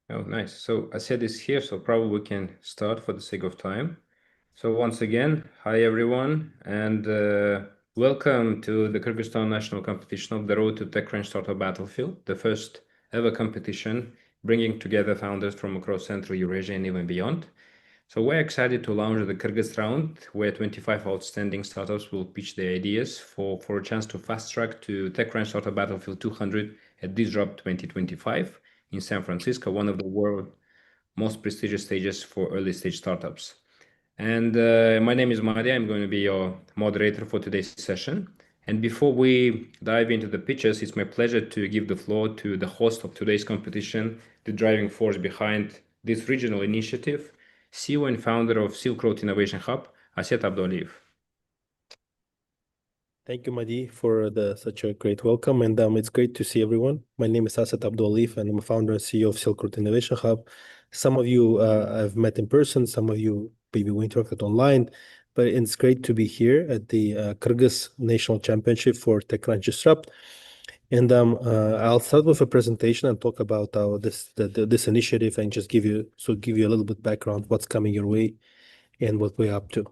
Oh, nice. So Ased is here, so probably we can start for the sake of time. So once again, hi everyone, and welcome to the Kyrgyzstan national competition of the Road to TechCrunch Startup Battlefield, the first ever competition bringing together founders from across Central Eurasia and even beyond. So we're excited to launch the Kyrgyz round, where 25 outstanding startups will pitch their ideas for a chance to fast track to TechCrunch Startup Battlefield 200 at Disrupt 2025 in San Francisco, one of the world's most prestigious stages for early stage startups. And my name is Madi. I'm going to be your moderator for today's session. And before we dive into the pitches, it's my pleasure to give the floor to the host of today's competition, the driving force behind this regional initiative, CEO and founder of Silk Road Innovation Hub, Aset Abdoliyev. Thank you, Madi, for such a great welcome, and it's great to see everyone. My name is Asset Abdoliyev, and I'm a founder and CEO of Silk Road Innovation Hub. Some of you I've met in person, some of you maybe we interacted online, but it's great to be here at the Kyrgyz National Championship for TechCrunch Disrupt. And I'll start with a presentation and talk about this initiative and just give you a little bit background, what's coming your way, and what we're up to.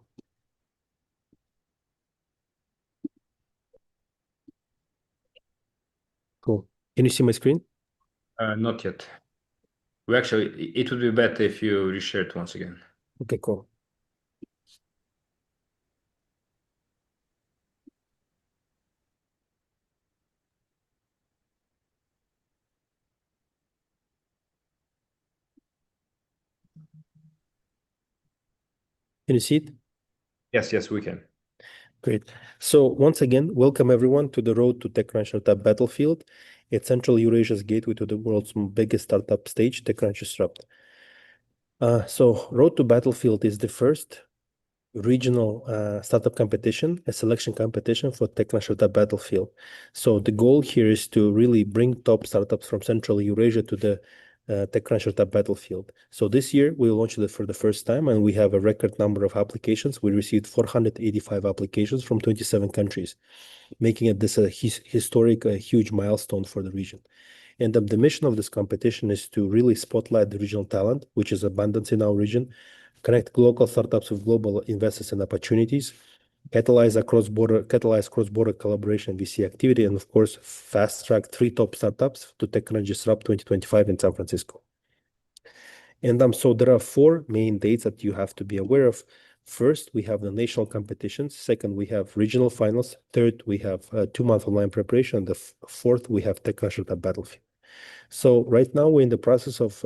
Cool. Can you see my screen? Not yet. It would be better if you reshare it once again. Okay, cool. Can you see it? Yes, we can. Great. So once again, welcome everyone to the Road to TechCrunch Startup Battlefield. It's Central Eurasia's gateway to the world's biggest startup stage, TechCrunch Disrupt. So Road to Battlefield is the first regional startup competition, a selection competition for TechCrunch Startup Battlefield. So the goal here is to really bring top startups from Central Eurasia to the TechCrunch Startup Battlefield. So this year we launched it for the first time, and we have a record number of applications. We received 485 applications from 27 countries, making it this a historic, huge milestone for the region. And the mission of this competition is to really spotlight the regional talent, which is abundance in our region, connect local startups with global investors and opportunities, catalyze cross-border collaboration VC activity, and of course, fast-track 3 top startups to TechCrunch Disrupt 2025 in San Francisco. And so there are 4 main dates that you have to be aware of. First, we have the national competitions. Second, we have regional finals. Third, we have 2-month online preparation. The fourth, we have TechCrunch Startup Battlefield. So right now, we're in the process of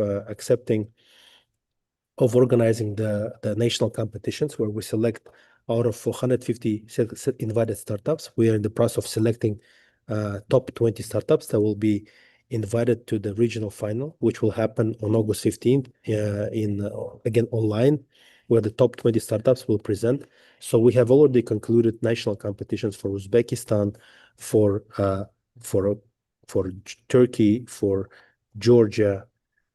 organizing the national competitions, where we select out of 450 invited startups. We are in the process of selecting top 20 startups that will be invited to the regional final, which will happen on August 15th again online, where the top 20 startups will present. So we have already concluded national competitions for Uzbekistan, for Turkey, for Georgia.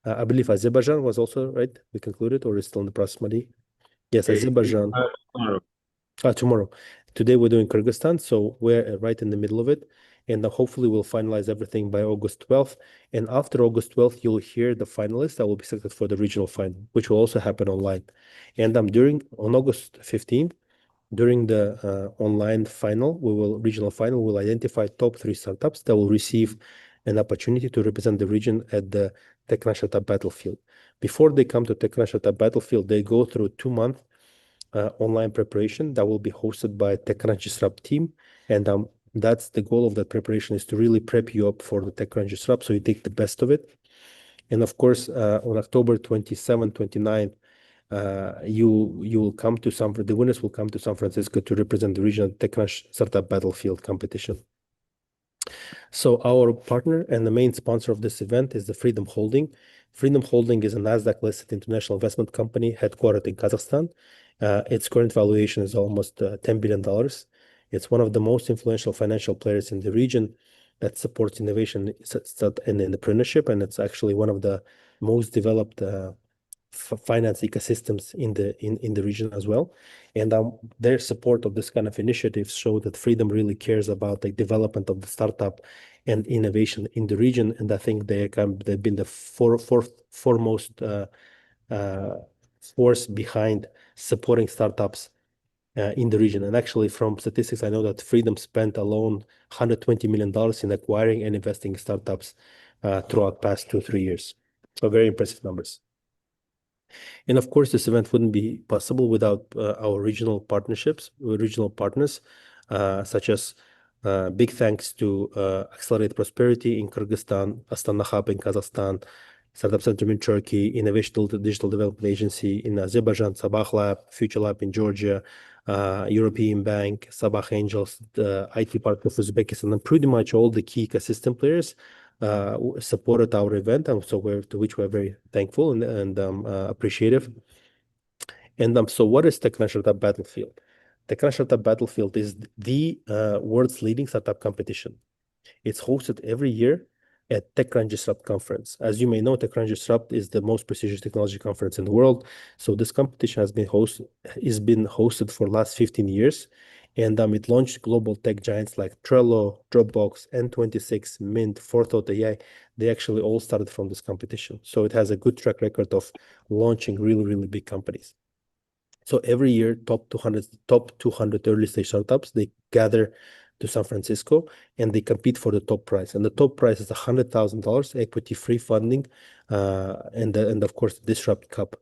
I believe Azerbaijan was also, right? We concluded, or is still in the process, Madi? Yes, Azerbaijan. Tomorrow. Tomorrow. Today we're doing Kyrgyzstan, so we're right in the middle of it. And hopefully we'll finalize everything by August 12th. And after August 12th, you'll hear the finalists that will be selected for the regional final, which will also happen online. And on August 15th, during the online regional final, we'll identify top 3 startups that will receive an opportunity to represent the region at the TechCrunch Startup Battlefield. Before they come to TechCrunch Startup Battlefield, they go through 2-month online preparation that will be hosted by TechCrunch Disrupt team. And that's the goal of that preparation, is to really prep you up for the TechCrunch Disrupt so you take the best of it. And of course, on October 27th, 29th, the winners will come to San Francisco to represent the regional TechCrunch Startup Battlefield competition. So our partner and the main sponsor of this event is the Freedom Holding. Freedom Holding is a Nasdaq-listed international investment company headquartered in Kazakhstan. Its current valuation is almost $10 billion. It's one of the most influential financial players in the region that supports innovation and entrepreneurship, and it's actually one of the most developed finance ecosystems in the region as well. And their support of this kind of initiatives show that Freedom really cares about the development of the startup and innovation in the region. And I think they've been the foremost force behind supporting startups in the region. And actually, from statistics, I know that Freedom spent alone $120 million in acquiring and investing in startups throughout past 2-3 years. So very impressive numbers. And of course, this event wouldn't be possible without our regional partnerships, regional partners, such as big thanks to Accelerate Prosperity in Kyrgyzstan, Astana Hub in Kazakhstan, Startup Center in Turkey, Innovation Digital Development Agency in Azerbaijan, Sabah Lab, Future Lab in Georgia, European Bank, Sabah Angels, the IT Park of Uzbekistan, and pretty much all the key ecosystem players supported our event, and so to which we're very thankful and appreciative. And so what is Techcrunch Startup Battlefield? Techcrunch Startup Battlefield is the world's leading startup competition. It's hosted every year at TechCrunch Disrupt conference. As you may know, TechCrunch Disrupt is the most prestigious technology conference in the world. So this competition has been hosted for last 15 years. And it launched global tech giants like Trello, Dropbox, N26, Mint, Forethought AI. They actually all started from this competition. So it has a good track record of launching really, really big companies. So every year, top 200 early stage startups, they gather to San Francisco and they compete for the top prize. And the top prize is $100,000 equity free funding, and of course the Disrupt Cup.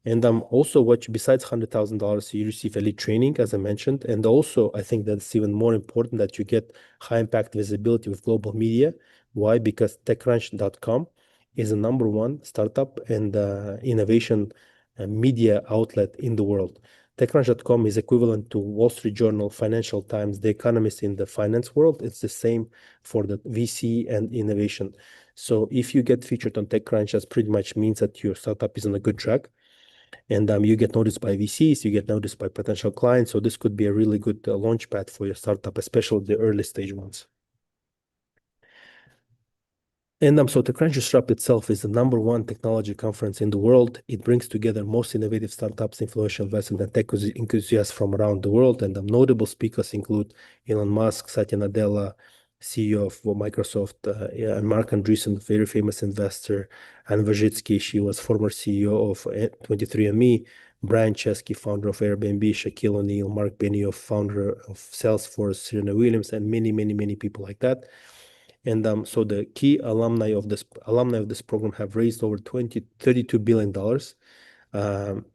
And also, besides $100,000, you receive elite training, as I mentioned, and also I think that's even more important that you get high impact visibility with global media. Why? Because TechCrunch.com is the #1 startup and innovation media outlet in the world. TechCrunch.com is equivalent to Wall Street Journal, Financial Times, The Economist in the finance world. It's the same for the VC and innovation. So if you get featured on TechCrunch, that pretty much means that your startup is on a good track. And you get noticed by VCs, you get noticed by potential clients. So this could be a really good launch pad for your startup, especially the early stage ones. And so TechCrunch Disrupt itself is the #1 technology conference in the world. It brings together most innovative startups, influential investors, and tech enthusiasts from around the world. And notable speakers include Elon Musk, Satya Nadella, CEO of Microsoft, and Mark Andreessen, very famous investor, and Vazhitsky, she was former CEO of 23andMe, Brian Chesky, founder of Airbnb, Shaquille O'Neal, Mark Benioff, founder of Salesforce, Serena Williams, and many, many, many people like that. And so the key alumni of this program have raised over $32 billion.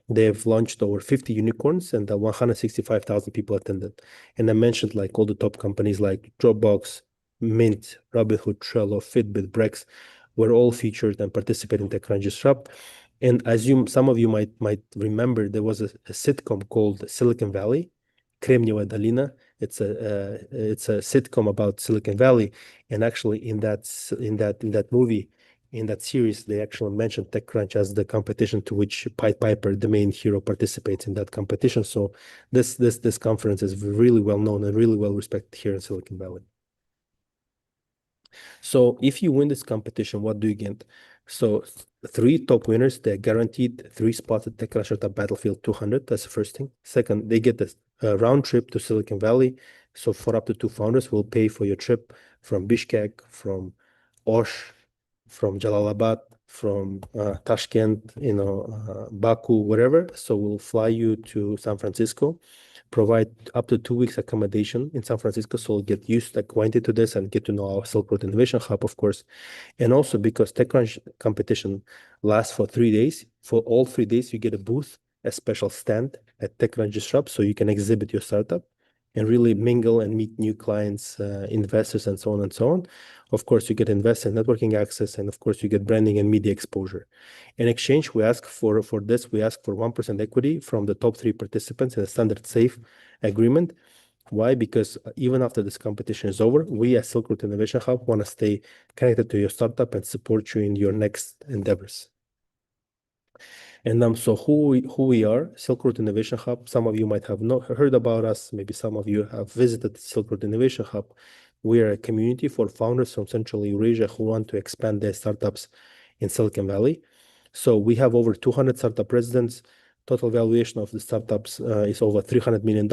They have launched over 50 unicorns and 165,000 people attended. And I mentioned like all the top companies like Dropbox, Mint, Robinhood, Trello, Fitbit, Brex were all featured and participated in TechCrunch Disrupt. And as some of you might remember, there was a sitcom called Silicon Valley, Kremnieva Dolina. It's a sitcom about Silicon Valley, and actually in that movie, in that series, they actually mentioned TechCrunch as the competition to which Pied Piper, the main hero, participates in that competition. So this conference is really well known and really well respected here in Silicon Valley. So if you win this competition, what do you get? So 3 top winners, they're guaranteed 3 spots at TechCrunch Startup Battlefield 200. That's the first thing. Second, they get a round trip to Silicon Valley. So for up to 2 founders, we'll pay for your trip from Bishkek, from Osh, from Jalalabad, from Tashkent, Baku, whatever. So we'll fly you to San Francisco, provide up to 2 weeks accommodation in San Francisco. So we'll get acquainted to this and get to know our Silk Road Innovation Hub, of course. And also because TechCrunch competition lasts for 3 days, for all 3 days, you get a booth, a special stand at TechCrunch Disrupt, so you can exhibit your startup and really mingle and meet new clients, investors, and so on and so on. Of course, you get investor networking access, and of course, you get branding and media exposure. In exchange, we ask for 1% equity from the top 3 participants in a standard safe agreement. Why? Because even after this competition is over, we at Silk Road Innovation Hub want to stay connected to your startup and support you in your next endeavors. And so who we are, Silk Road Innovation Hub. Some of you might have not heard about us. Maybe some of you have visited Silk Road Innovation Hub. We are a community for founders from Central Eurasia who want to expand their startups in Silicon Valley. So we have over 200 startup residents. Total valuation of the startups is over $300 million.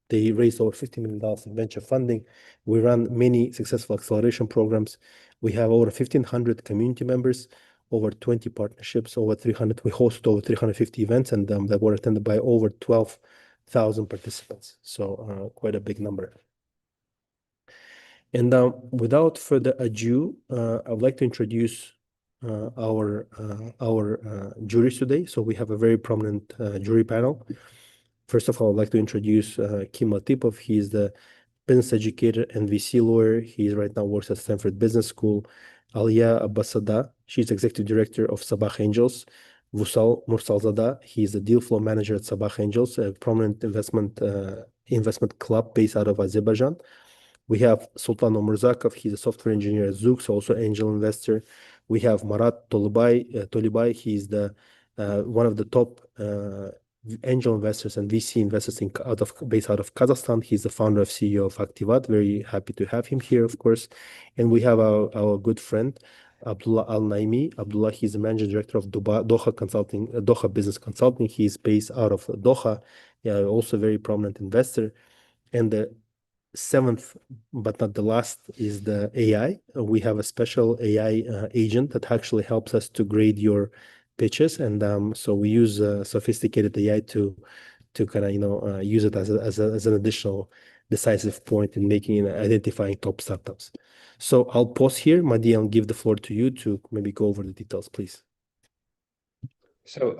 They raised over $50 million in venture funding. We run many successful acceleration programs. We have over 1,500 community members, over 20 partnerships, over 300. We hosted over 350 events, and that were attended by over 12,000 participants. So quite a big number. And without further ado, I would like to introduce our juries today. So we have a very prominent jury panel. First of all, I'd like to introduce Kim Latipov. He is the business educator and VC lawyer. He right now works at Stanford Business School. Alia Abbasada, she's executive director of Sabah Angels. Vusal Mursalzada, he is the deal flow manager at Sabah Angels, a prominent investment club based out of Azerbaijan. We have Sultan Omurzakov, he's a software engineer at Zoox, also angel investor. We have Marat Tolibai, he's the one of the top angel investors and VC investors based out of Kazakhstan. He's the founder of CEO of Activat. Very happy to have him here, of course. And we have our good friend Abdullah Al Naimi. Abdullah, he's the managing director of Doha Business Consulting. He's based out of Doha, also very prominent investor. And the seventh, but not the last, is the AI. We have a special AI agent that actually helps us to grade your pitches, and so we use sophisticated AI to kind of use it as an additional decisive point in identifying top startups. So I'll pause here, Madi, and give the floor to you to maybe go over the details, please. So,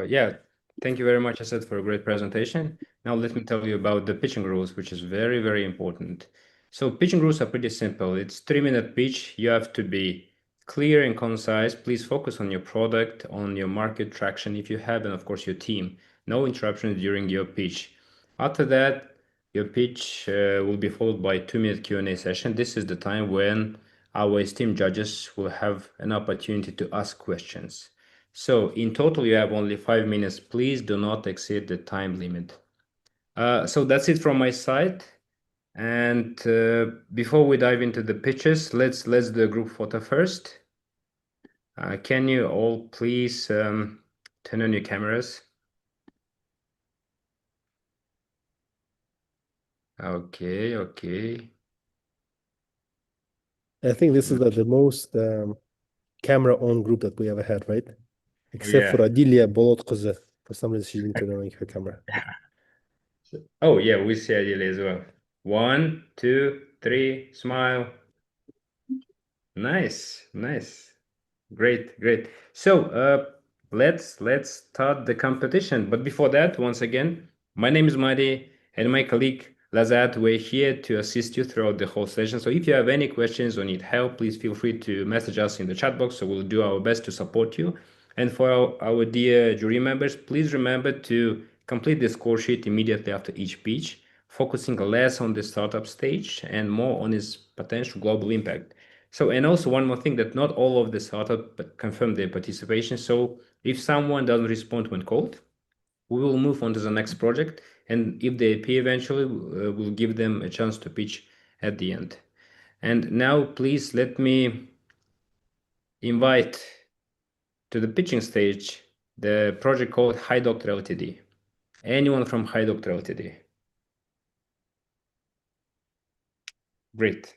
yeah, thank you very much, Asad, for a great presentation. Now let me tell you about the pitching rules, which is very, very important. So pitching rules are pretty simple. It's 3-minute pitch. You have to be clear and concise. Please focus on your product, on your market traction if you have, and of course your team. No interruptions during your pitch. After that, your pitch will be followed by a 2-minute Q&A session. This is the time when our esteemed judges will have an opportunity to ask questions. So in total, you have only 5 minutes. Please do not exceed the time limit. So that's it from my side. And before we dive into the pitches, let's do the group photo first. Can you all please turn on your cameras? Okay. I think this is the most camera on group that we ever had, right? Except for Adilia Bolotkoze. For some reason, she didn't turn on her camera. Oh, yeah, we see Adile as well. 1, 2, 3, smile. Nice. Great. So let's start the competition. But before that, once again, my name is Madi and my colleague Lazat. We're here to assist you throughout the whole session. So if you have any questions or need help, please feel free to message us in the chat box. So we'll do our best to support you. And for our dear jury members, please remember to complete the score sheet immediately after each pitch, focusing less on the startup stage and more on its potential global impact. So, and also one more thing, that not all of the startup confirm their participation. So if someone doesn't respond when called, we will move on to the next project. And if they appear eventually, we'll give them a chance to pitch at the end. And now, please let me invite to the pitching stage the project called Hi Doctor Ltd. Anyone from Hi Doctor Ltd? Great.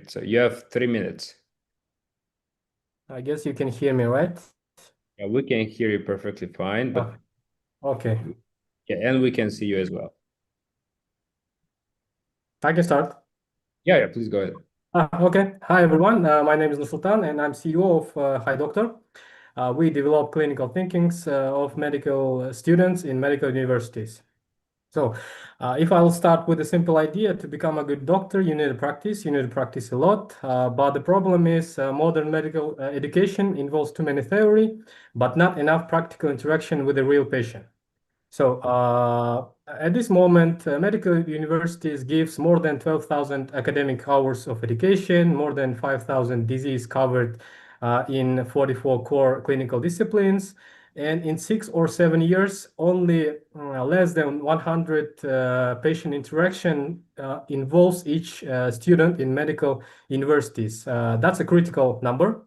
So you have 3 minutes. I guess you can hear me, right? Yeah, we can hear you perfectly fine, but okay. Yeah, and we can see you as well. I can start. Yeah, please go ahead. Okay. Hi, everyone. My name is Nursultan, and I'm CEO of Hi Doctor. We develop clinical thinkings of medical students in medical universities. So if I'll start with a simple idea, to become a good doctor, you need to practice. You need to practice a lot. But the problem is modern medical education involves too many theory, but not enough practical interaction with the real patient. So at this moment, medical universities gives more than 12,000 academic hours of education, more than 5,000 disease covered in 44 core clinical disciplines. And in 6 or 7 years, only less than 100 patient interaction involves each student in medical universities. That's a critical number.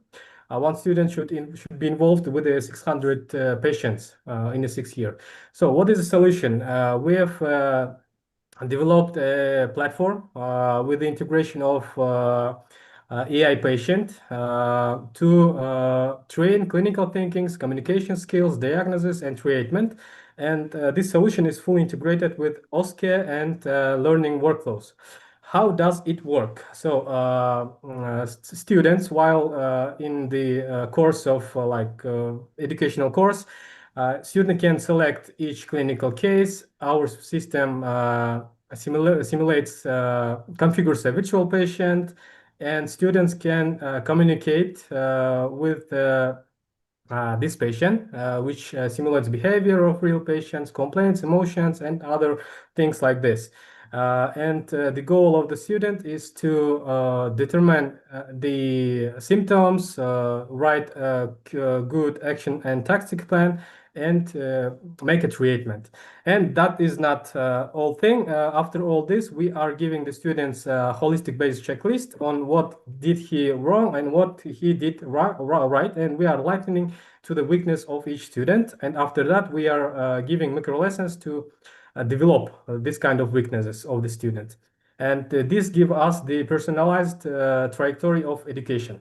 one student should be involved with 600 patients in the 6 year. So what is the solution? We have developed a platform with the integration of AI patient to train clinical thinkings, communication skills, diagnosis, and treatment. And this solution is fully integrated with OSCE and learning workflows. How does it work? So students, while in the course of educational course, student can select each clinical case. Our system simulates, configures a virtual patient, and students can communicate with this patient, which simulates behavior of real patients, complaints, emotions, and other things like this. And the goal of the student is to determine the symptoms, write a good action and tactic plan, and make a treatment. And that is not all thing. After all this, we are giving the students a holistic based checklist on what did he wrong and what he did right. And we are lightening to the weakness of each student. And after that, we are giving micro lessons to develop this kind of weaknesses of the student. And this give us the personalized trajectory of education.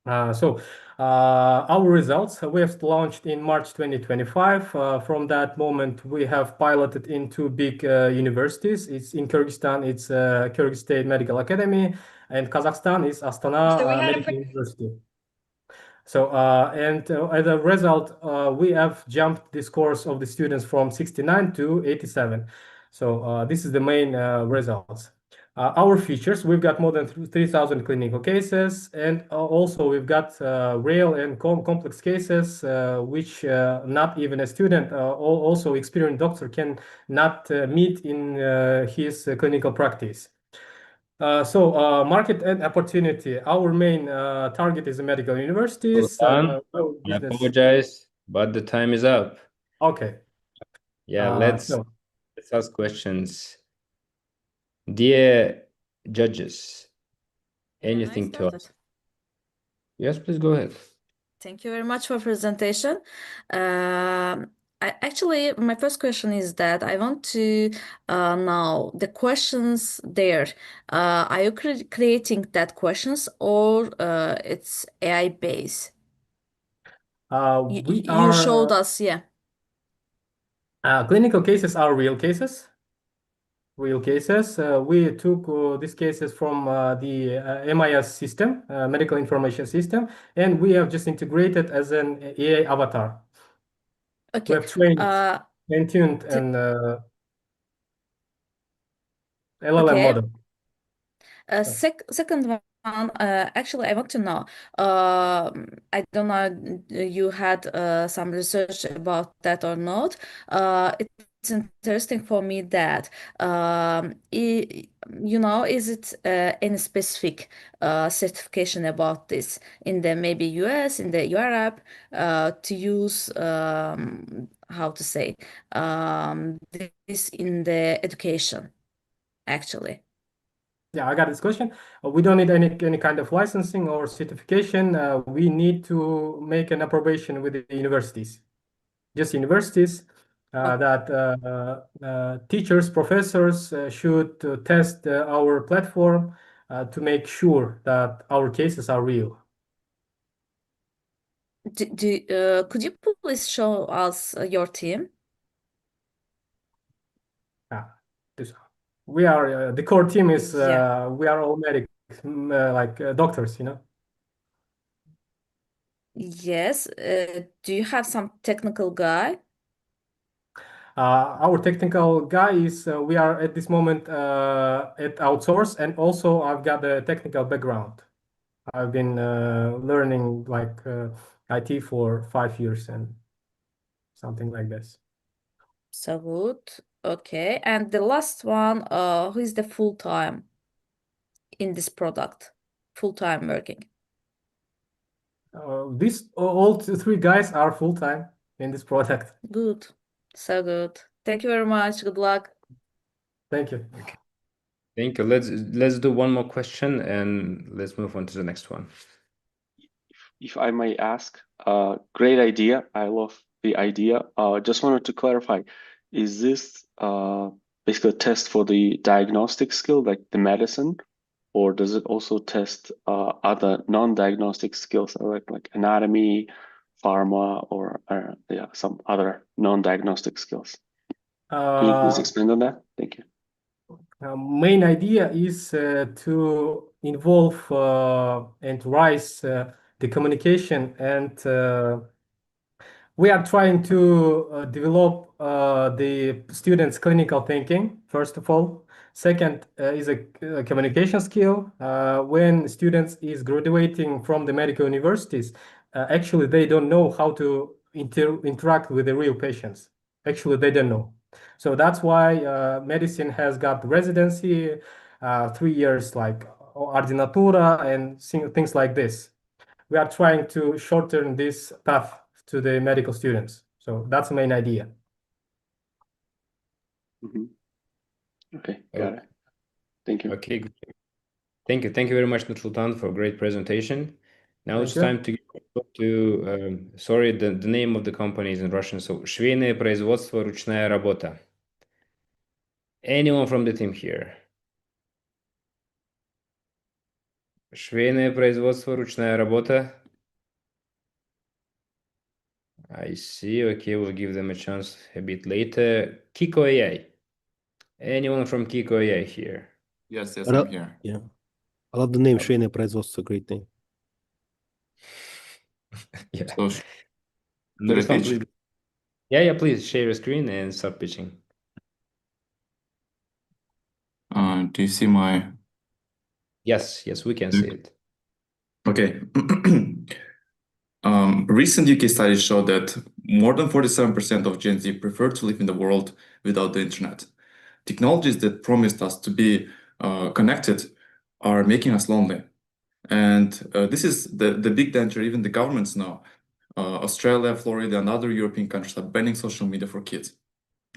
Our results, we have launched in March 2025. From that moment, we have piloted in two big universities. It's in Kyrgyzstan, it's Kyrgyz State Medical Academy, and Kazakhstan is Astana So we had a Medical University. So, as a result, we have jumped the scores of the students from 69 to 87. So this is the main results. Our features, we've got more than 3,000 clinical cases, and also we've got real and complex cases, which not even a student, also experienced doctor can not meet in his clinical practice. Market and opportunity. Our main target is the medical universities. Sultan, I Business. apologize, but the time is up. Okay. Yeah, let's So ask questions. Dear judges, Can I anything to start ask? Yes, please go ahead. Thank you very much for presentation. Actually, my first question is that I want to know the questions there. Are you creating that questions or it's AI based? we You showed are us, yeah. clinical cases are real cases. Real cases. We took these cases from the MIS system, medical information system, and we have just integrated as an AI avatar. We Okay. have trained, tuned, t- and LLM Okay. model. Second one, actually, I want to know. I don't know you had some research about that or not. It's interesting for me that is it any specific certification about this in the maybe US, in the Europe, to use how to say this in the education, actually. Yeah, I got this question. We don't need any kind of licensing or certification. We need to make an approbation with the universities. Just universities that teachers, professors should test our platform to make sure that our cases are real. Could you please show us your team? We are the core team is Yeah. we are all medics, like doctors, you know. Yes. Do you have some technical guy? Our technical guy is we are at this moment at outsource, and also I've got a technical background. I've been learning like IT for 5 years and something like this. So good. Okay. And the last one, who is the full-time in this product? Full-time working. These all three guys are full-time in this product. Good. So good. Thank you very much. Good luck. Thank you. Thank you. Let's do one more question and let's move on to the next one. if I may ask, great idea. I love the idea. Just wanted to clarify, is this basically a test for the diagnostic skill, like the medicine, or does it also test other non-diagnostic skills like anatomy, pharma, or yeah, some other non-diagnostic skills? Can you please expand on that? Thank you. Main idea is to involve and raise the communication, and we are trying to develop the students' clinical thinking, first of all. Second is a communication skill. When students is graduating from the medical universities, actually they don't know how to interact with the real patients. Actually, they don't know. So that's why medicine has got residency, 3 years like ordinatura and things like this. We are trying to shorten this path to the medical students. So that's the main idea. Okay, got it. Thank you. Okay, good. Thank you. Thank you very much, Nursultan, for a great presentation. Now Thank it's you. time to go to, sorry, the name of the company is in Russian. So, швейное производство, ручная работа. Anyone from the team here? Швейное производство, ручная работа. I see. Okay, we'll give them a chance a bit later. Kiko AI. Anyone from Kiko AI here? Yes, I love- I'm here. Yeah. I love the name Швейное производство, great name. Yeah. So Nursultan, pitch? please. Yeah, please share your screen and start pitching. Do you see my? Yes, we can see it. Okay. Recent UK studies show that more than 47% of Gen Z prefer to live in the world without the internet. Technologies that promised us to be connected are making us lonely. And this is the big danger even the governments know. Australia, Florida, and other European countries are banning social media for kids.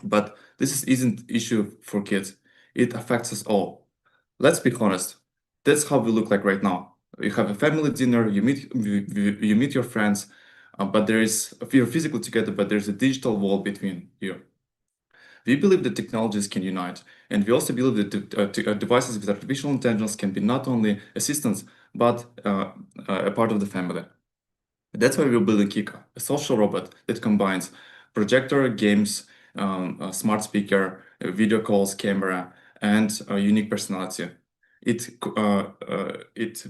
But this isn't an issue for kids. It affects us all. Let's be honest. That's how we look like right now. You have a family dinner, you meet your friends, but you're physically together, but there's a digital wall between you. We believe that technologies can unite, and we also believe that devices with artificial intelligence can be not only assistants, but a part of the family. That's why we're building Kika, a social robot that combines projector, games, a smart speaker, video calls, camera, and a unique personality. It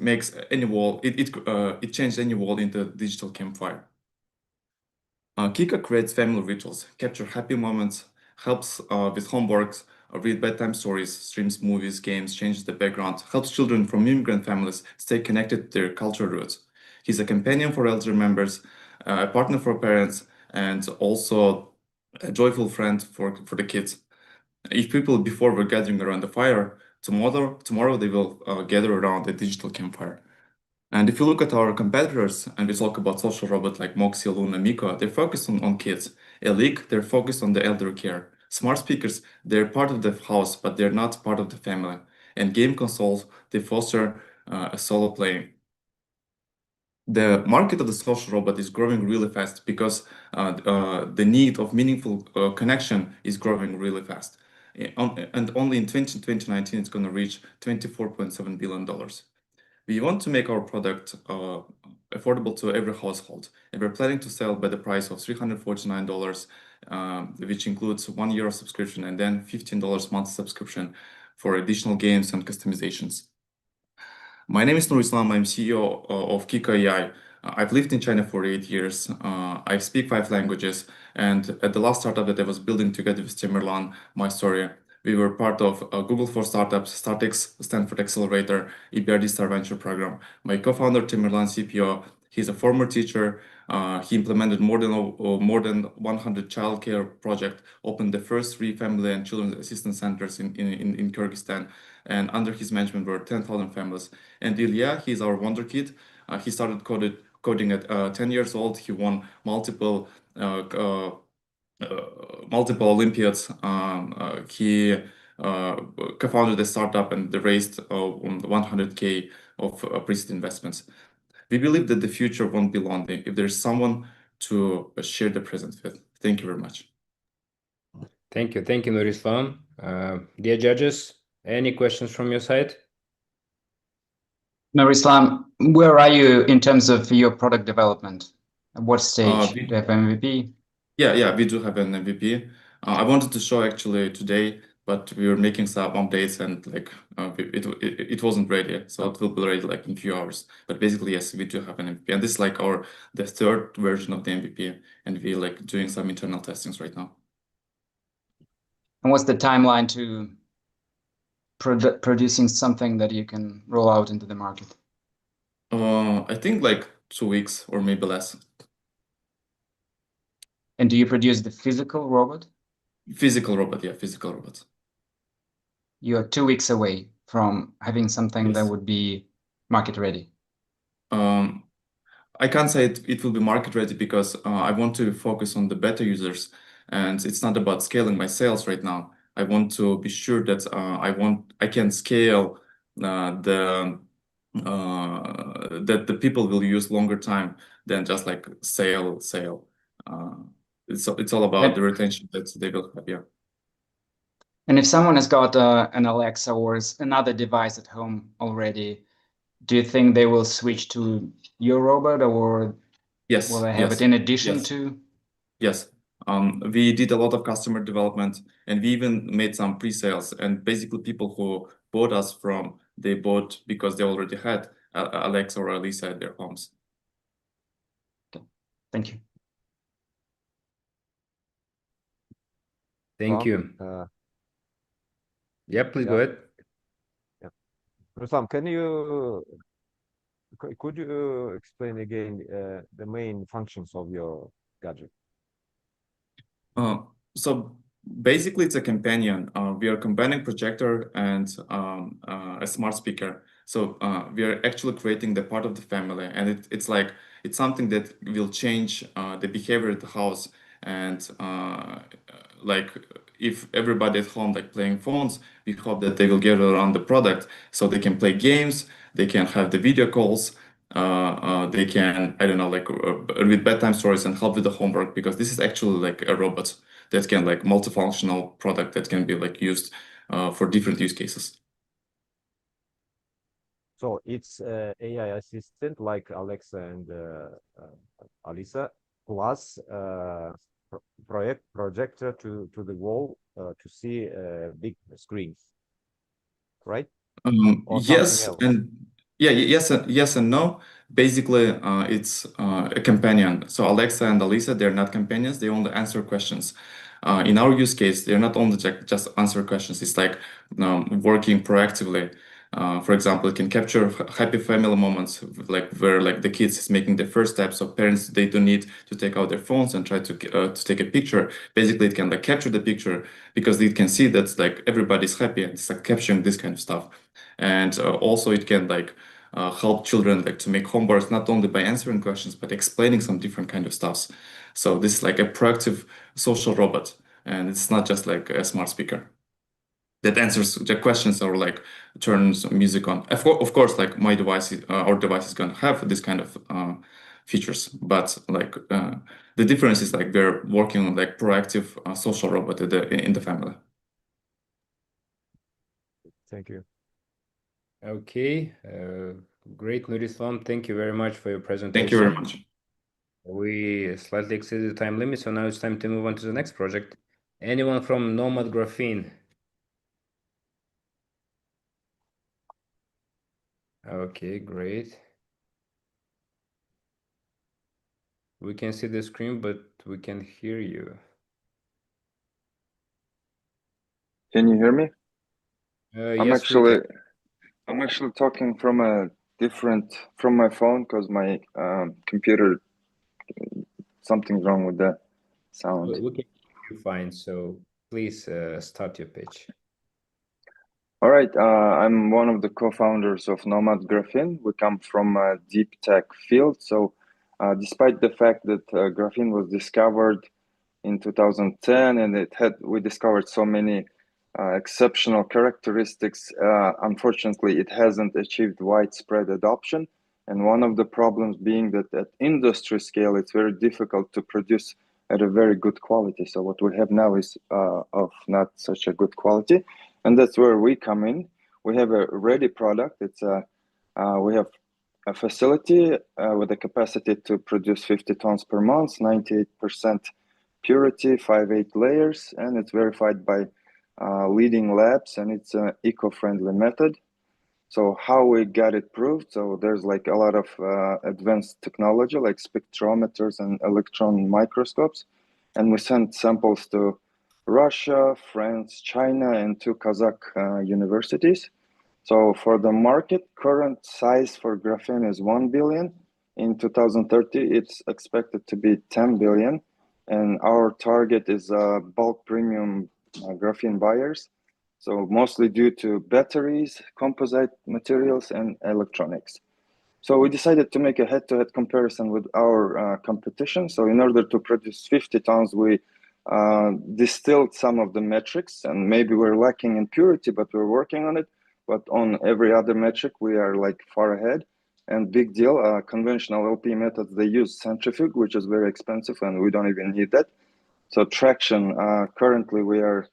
makes any wall. It changes any wall into a digital campfire. Kika creates family rituals, capture happy moments, helps with homeworks, read bedtime stories, streams movies, games, changes the background, helps children from immigrant families stay connected to their cultural roots. He's a companion for elderly members, a partner for parents, and also a joyful friend for the kids. If people before were gathering around the fire, tomorrow they will gather around a digital campfire. And if you look at our competitors and we talk about social robots like Moxie, Luna, Miko, they're focused on kids. Elite, they're focused on the elder care. Smart speakers, they're part of the house, but they're not part of the family. And game consoles, they foster a solo playing. The market of the social robot is growing really fast because the need of meaningful connection is growing really fast. And only in 2019, it's going to reach $24.7 billion. We want to make our product affordable to every household, and we're planning to sell by the price of $349, which includes 1 year of subscription and then $15 monthly subscription for additional games and customizations. My name is Nur Islam. I'm CEO of Kika AI. I've lived in China for 8 years. I speak 5 languages, and at the last startup that I was building together with Timirlan, my story, we were part of Google for Startups, StartX, Stanford Accelerator, EBRD Star Venture Program. My co-founder, Timirlan, CPO, he's a former teacher. He implemented more than 100 childcare projects, opened the first 3 family and children's assistance centers in Kyrgyzstan, and under his management were 10,000 families. And Ilya, he's our wonder kid. He started coding at 10 years old. He won multiple Olympiads. He co-founded a startup and they raised 100K of pre-seed investments. We believe that the future won't be lonely if there's someone to share the present with. Thank you very much. Thank you, Nurislam. Dear judges, any questions from your side? Nurislam, where are you in terms of your product development? At what stage? Do you have MVP? Yeah, we do have an MVP. I wanted to show actually today, but we were making some updates and like it wasn't ready, so it will be ready like in a few hours. But basically, yes, we do have an MVP, and this is like the third version of the MVP, and we like doing some internal testings right now. And what's the timeline to producing something that you can roll out into the market? I think like 2 weeks or maybe less. And do you produce the physical robot? Physical robot, yeah, physical robots. You are 2 weeks away from having something that Yes. would be market ready. I can't say it will be market ready because I want to focus on the beta users, and it's not about scaling my sales right now. I want to be sure that I can scale that the people will use longer time than just like sale. It's all about the retention that they will have. Yeah. And if someone has got an Alexa or another device at home already, do you think they will switch to your robot, or Yes, will they have yes, it in addition yes. to? Yes. We did a lot of customer development, and we even made some pre-sales. And basically, people who bought us they bought because they already had Alexa or Alisa at their homes. Okay. Thank you. Thank you. Yeah, please go ahead. Ruslan, could you explain again the main functions of your gadget? So basically, it's a companion. We are combining projector and a smart speaker. So we are actually creating the part of the family, and it's something that will change the behavior at the house. And like if everybody at home like playing phones, we hope that they will get around the product so they can play games, they can have the video calls. They can, I don't know, like read bedtime stories and help with the homework, because this is actually like a robot that can like multifunctional product that can be like used for different use cases. So it's AI assistant like Alexa and Alisa, plus projector to the wall to see big screens, right? Or Yes, something else? and yeah, yes and no. Basically, it's a companion. So Alexa and Alisa, they're not companions. They only answer questions. In our use case, they're not only just answer questions. It's like working proactively. For example, it can capture happy family moments, like where like the kids is making the first steps. So parents, they don't need to take out their phones and try to take a picture. Basically, it can like capture the picture because it can see that like everybody's happy, and it's like capturing this kind of stuff. And also it can like help children like to make homework not only by answering questions but explaining some different kind of stuffs. So this is like a proactive social robot, and it's not just like a smart speaker that answers the questions or like turns music on. Of course, like my device, our device is going to have this kind of features, but like the difference is like we're working on like proactive social robot in the family. Thank you. Okay, great, Nurislam. Thank you very much for your presentation. Thank you very much. We slightly exceeded the time limit, so now it's time to move on to the next project. Anyone from Nomad Graphene? Okay, great. We can see the screen, but we can hear you. Can you hear me? Yes, we can. I'm actually talking from my phone because my computer, something's wrong with the sound. We can hear you fine, so please start your pitch. All right, I'm one of the co-founders of Nomad Graphene. We come from a deep tech field. So despite the fact that graphene was discovered in 2010 and we discovered so many exceptional characteristics, unfortunately, it hasn't achieved widespread adoption. And one of the problems being that at industry scale, it's very difficult to produce at a very good quality. So what we have now is of not such a good quality. And that's where we come in. We have a ready product. We have a facility with a capacity to produce 50 tons per month, 98% purity, 5/8 layers, and it's verified by leading labs, and it's an eco-friendly method. So how we got it proved? So there's like a lot of advanced technology like spectrometers and electron microscopes, and we sent samples to Russia, France, China, and 2 Kazakh universities. So for the market, current size for graphene is 1 billion. In 2030, it's expected to be 10 billion. And our target is bulk premium graphene buyers. So mostly due to batteries, composite materials, and electronics. So we decided to make a head-to-head comparison with our competition. So in order to produce 50 tons, we distilled some of the metrics, and maybe we're lacking in purity, but we're working on it. But on every other metric, we are like far ahead. And big deal, conventional LP methods, they use centrifuge, which is very expensive, and we don't even need that. So traction, currently we are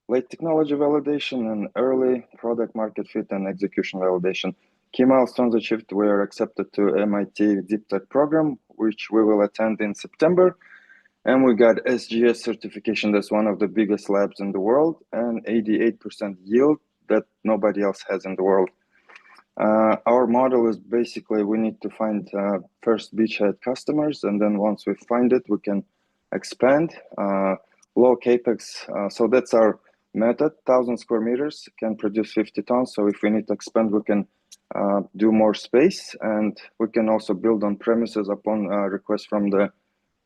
late technology validation and early product market fit and execution validation. Key milestones achieved, we are accepted to MIT Deep Tech program, which we will attend in September. And we got SGS certification, that's one of the biggest labs in the world, and 88% yield that nobody else has in the world. Our model is basically we need to find first beachhead customers, and then once we find it, we can expand. Low capex, so that's our method. 1,000 square meters can produce 50 tons. So if we need to expand, we can do more space, and we can also build on premises upon request from the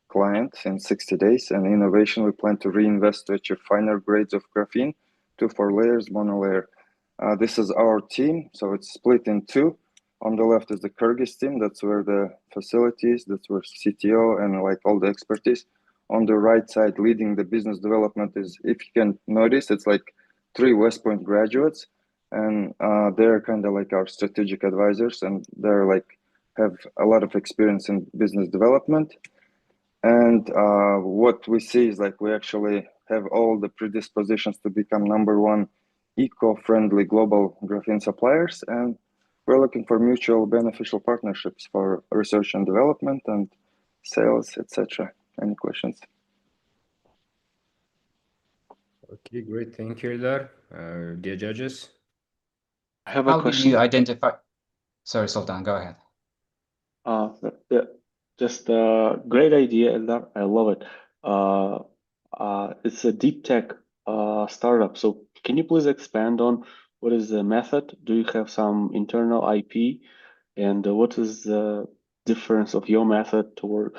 client in 60 days. And innovation, we plan to reinvest to achieve finer grades of graphene, 2-4 layers, monolayer. This is our team, so it's split in 2. On the left is the Kyrgyz team, that's where the facility is, that's where CTO and like all the expertise. On the right side, leading the business development is, if you can notice, it's like 3 West Point graduates, and they're kind of like our strategic advisors, and they're like have a lot of experience in business development. And what we see is like we actually have all the predispositions to become #1 eco-friendly global graphene suppliers, and we're looking for mutual beneficial partnerships for research and development and sales, etc. Any questions? Okay, great. Thank you, Ildar. Dear judges. I have a How do question. you identify? Sorry, Sultan, go ahead. Just a great idea, Eldar. I love it. It's a deep tech startup. So can you please expand on what is the method? Do you have some internal IP? And what is the difference of your method toward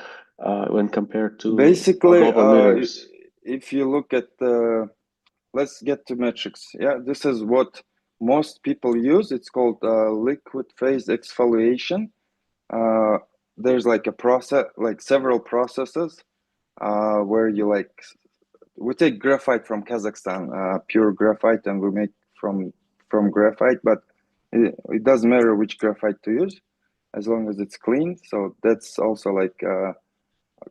when compared to Basically, global leaders? if you look at let's get to metrics. Yeah, this is what most people use. It's called liquid phase exfoliation. There's like a process, like several processes where you like, we take graphite from Kazakhstan, pure graphite, and we make from graphite, but it doesn't matter which graphite to use as long as it's clean. So that's also like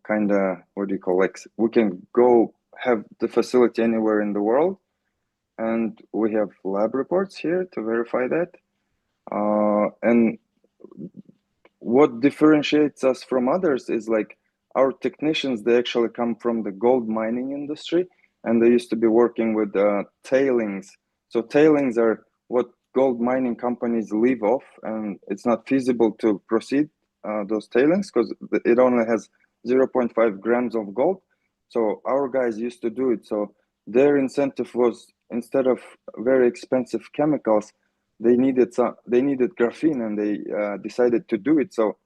kind of, what do you call, like we can go have the facility anywhere in the world, and we have lab reports here to verify that. And what differentiates us from others is like our technicians, they actually come from the gold mining industry, and they used to be working with tailings. So tailings are what gold mining companies live off, and it's not feasible to proceed those tailings because it only has 0.5 grams of gold. So our guys used to do it. So their incentive was, instead of very expensive chemicals, they needed graphene, and they decided to do it. So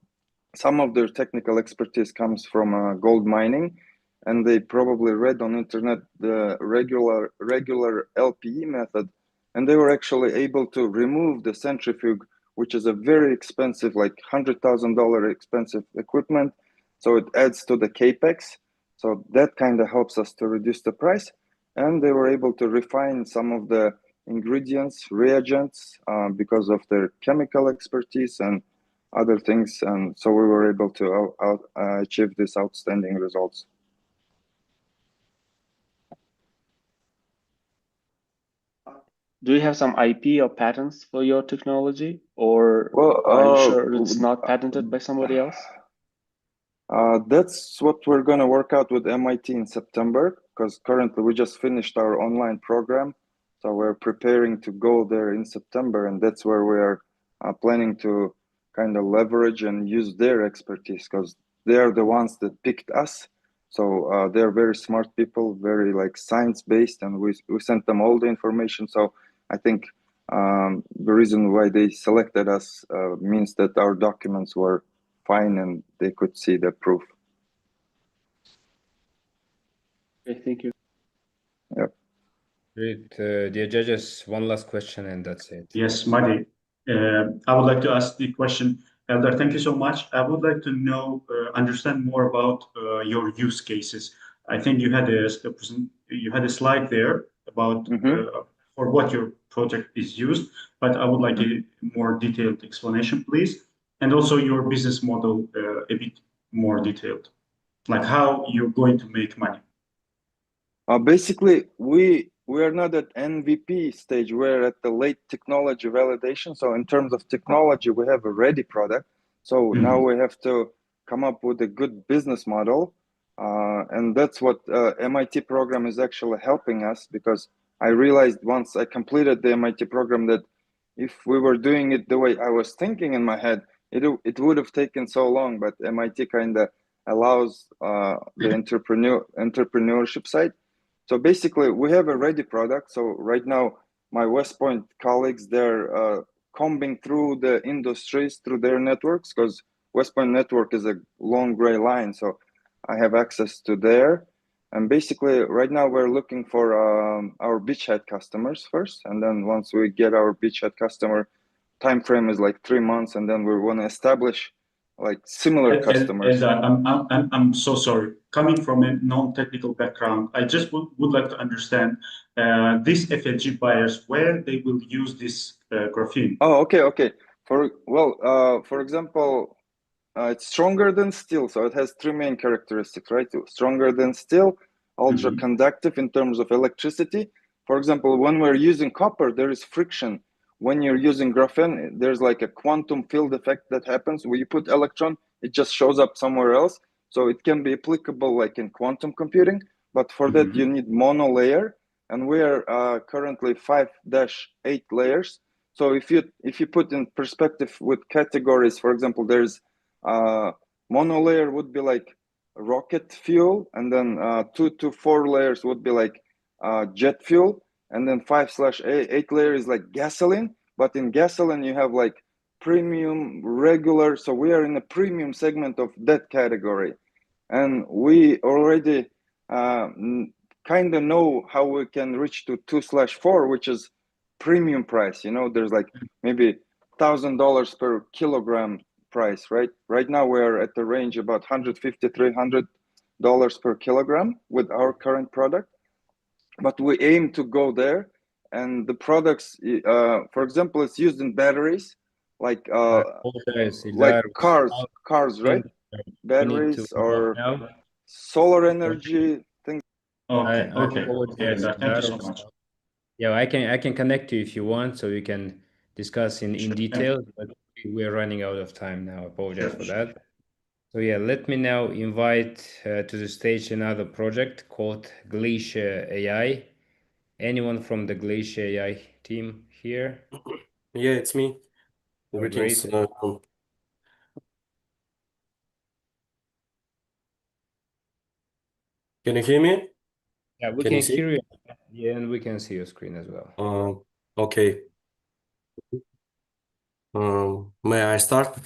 some of their technical expertise comes from gold mining, and they probably read on internet the regular LPE method, and they were actually able to remove the centrifuge, which is a very expensive, like $100,000 expensive equipment. So it adds to the capex. So that kind of helps us to reduce the price. And they were able to refine some of the ingredients, reagents, because of their chemical expertise and other things, and so we were able to achieve these outstanding results. Do you have some IP or patents for your technology, or Well, are you sure it's not patented by somebody else? That's what we're going to work out with MIT in September, because currently we just finished our online program. So we're preparing to go there in September, and that's where we are planning to kind of leverage and use their expertise, because they are the ones that picked us. So they're very smart people, very like science-based, and we sent them all the information. So I think the reason why they selected us means that our documents were fine and they could see the proof. Okay, thank you. Yep. Great. Dear judges, one last question and that's it. Yes, Madi. I would like to ask the question. Eldar, thank you so much. I would like to know, understand more about your use cases. I think you had a slide there about for what your project is used, but I would like a more detailed explanation, please. And also your business model a bit more detailed, like how you're going to make money. Basically, we are not at MVP stage. We're at the late technology validation. So in terms of technology, we have a ready product. So now we have to come up with a good business model. And that's what MIT program is actually helping us, because I realized once I completed the MIT program that if we were doing it the way I was thinking in my head, it would have taken so long, but MIT kind of allows the entrepreneurship side. So basically, we have a ready product. So right now, my West Point colleagues, they're combing through the industries, through their networks, because West Point network is a long gray line. So I have access to there. And basically, right now, we're looking for our beachhead customers first. And then once we get our beachhead customer, time frame is like 3 months. And then we want to establish like similar customers. I'm so sorry. Coming from a non-technical background, I just would like to understand these FLG buyers, where they will use this graphene. Oh, okay. For example, it's stronger than steel, so it has 3 main characteristics, right? Stronger than steel, ultra conductive in terms of electricity. For example, when we're using copper, there is friction. When you're using graphene, there's like a quantum field effect that happens. When you put electron, it just shows up somewhere else. So it can be applicable like in quantum computing, but for that you need monolayer, and we're currently 5-8 layers. So if you put in perspective with categories, for example, there's monolayer would be like rocket fuel, and then 2 to 4 layers would be like jet fuel, and then 5/8 layer is like gasoline. But in gasoline you have like premium, regular. So we are in a premium segment of that category, and we already kind of know how we can reach to 2/4, which is premium price. There's like maybe $1,000 per kilogram price, right? Right now we're at the range about $150-300 per kilogram with our current product, but we aim to go there. And the products, for example, it's used in batteries, like cars, right? Batteries or solar energy things. Okay. Thank you so much. Yeah, I can connect you if you want, so we can discuss in detail, but we're running out of time now. I apologize for that. So yeah, let me now invite to the stage another project called Glacier AI. Anyone from the Glacier AI team here? Yeah, it's me. Greetings. Can you hear me? Yeah, we can hear you. Yeah, and we can see your screen as well. Okay. May I start?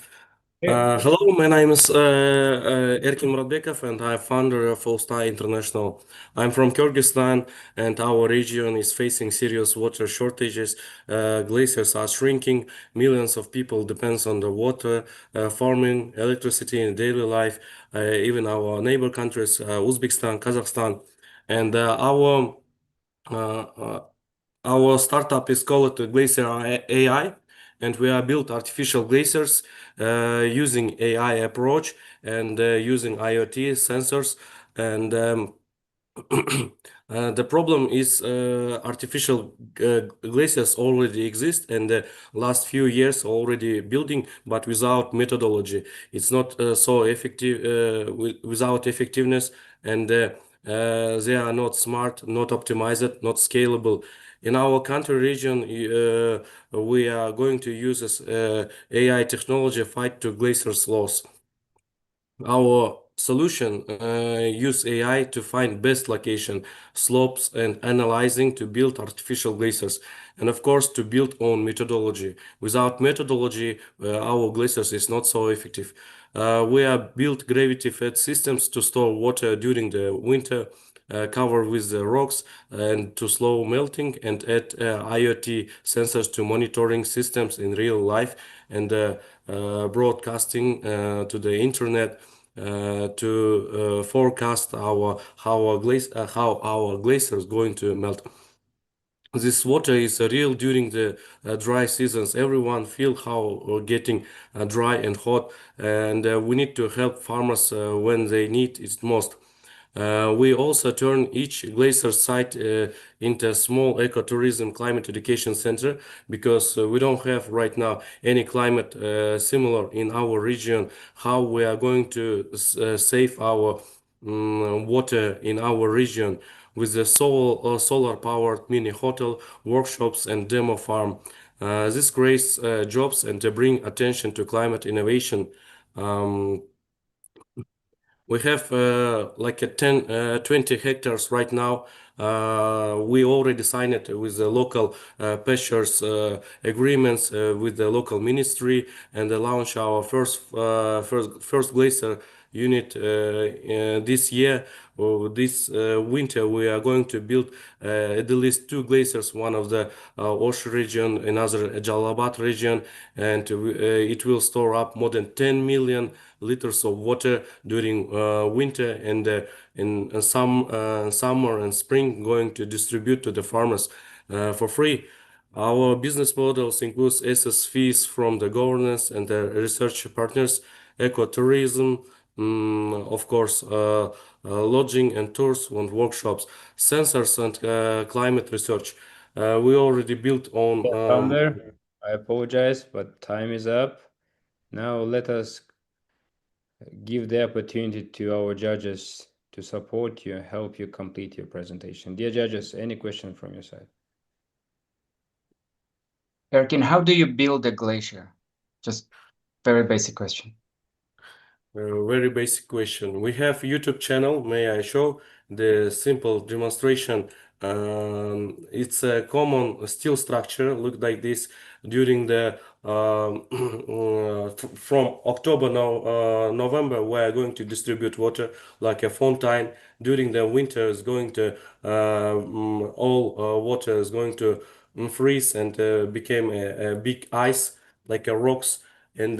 Hello, my name is Erkin Muratbekov, and I'm founder of All-Star International. I'm from Kyrgyzstan, and our region is facing serious water shortages. Glaciers are shrinking. Millions of people depends on the water, farming, electricity in daily life. Even our neighbor countries, Uzbekistan, Kazakhstan, and our startup is called Glacier AI. and we are built artificial glaciers using AI approach and using IoT sensors. And the problem is artificial glaciers already exist, and the last few years already building, but without methodology. It's not so effective without effectiveness, and they are not smart, not optimized, not scalable. In our country region, we are going to use this AI technology fight to glaciers loss. Our solution use AI to find best location, slopes, and analyzing to build artificial glaciers, and of course to build on methodology. Without methodology, our glaciers is not so effective. We are built gravity-fed systems to store water during the winter, cover with the rocks and to slow melting, and add IoT sensors to monitoring systems in real life, and broadcasting to the internet to forecast how our glacier is going to melt. This water is real during the dry seasons. Everyone feel how getting dry and hot, and we need to help farmers when they need it most. We also turn each glacier site into a small ecotourism climate education center, because we don't have right now any climate similar in our region. How we are going to save our water in our region with the solar powered mini hotel, workshops, and demo farm. This creates jobs and bring attention to climate innovation. We have like a 20 hectares right now. We already signed it with the local pastures agreements with the local ministry, and launch our first glacier unit this year. This winter we are going to build at least 2 glaciers, one of the Osh region, another Jalalabad region, and it will store up more than 10 million liters of water during winter, and in summer and spring going to distribute to the farmers for free. Our business models includes SS fees from the governance and the research partners, ecotourism, of course, lodging and tours and workshops, sensors and climate research. We already built on. Founder, I apologize, but time is up. Now let us give the opportunity to our judges to support you and help you complete your presentation. Dear judges, any question from your side? Erkin, how do you build a glacier? Just very basic question. Very basic question. We have YouTube channel. May I show the simple demonstration? It's a common steel structure, look like this. During the from October now November, we are going to distribute water like a fountain. During the winter, is going to all water is going to freeze and became a big ice like a rocks, and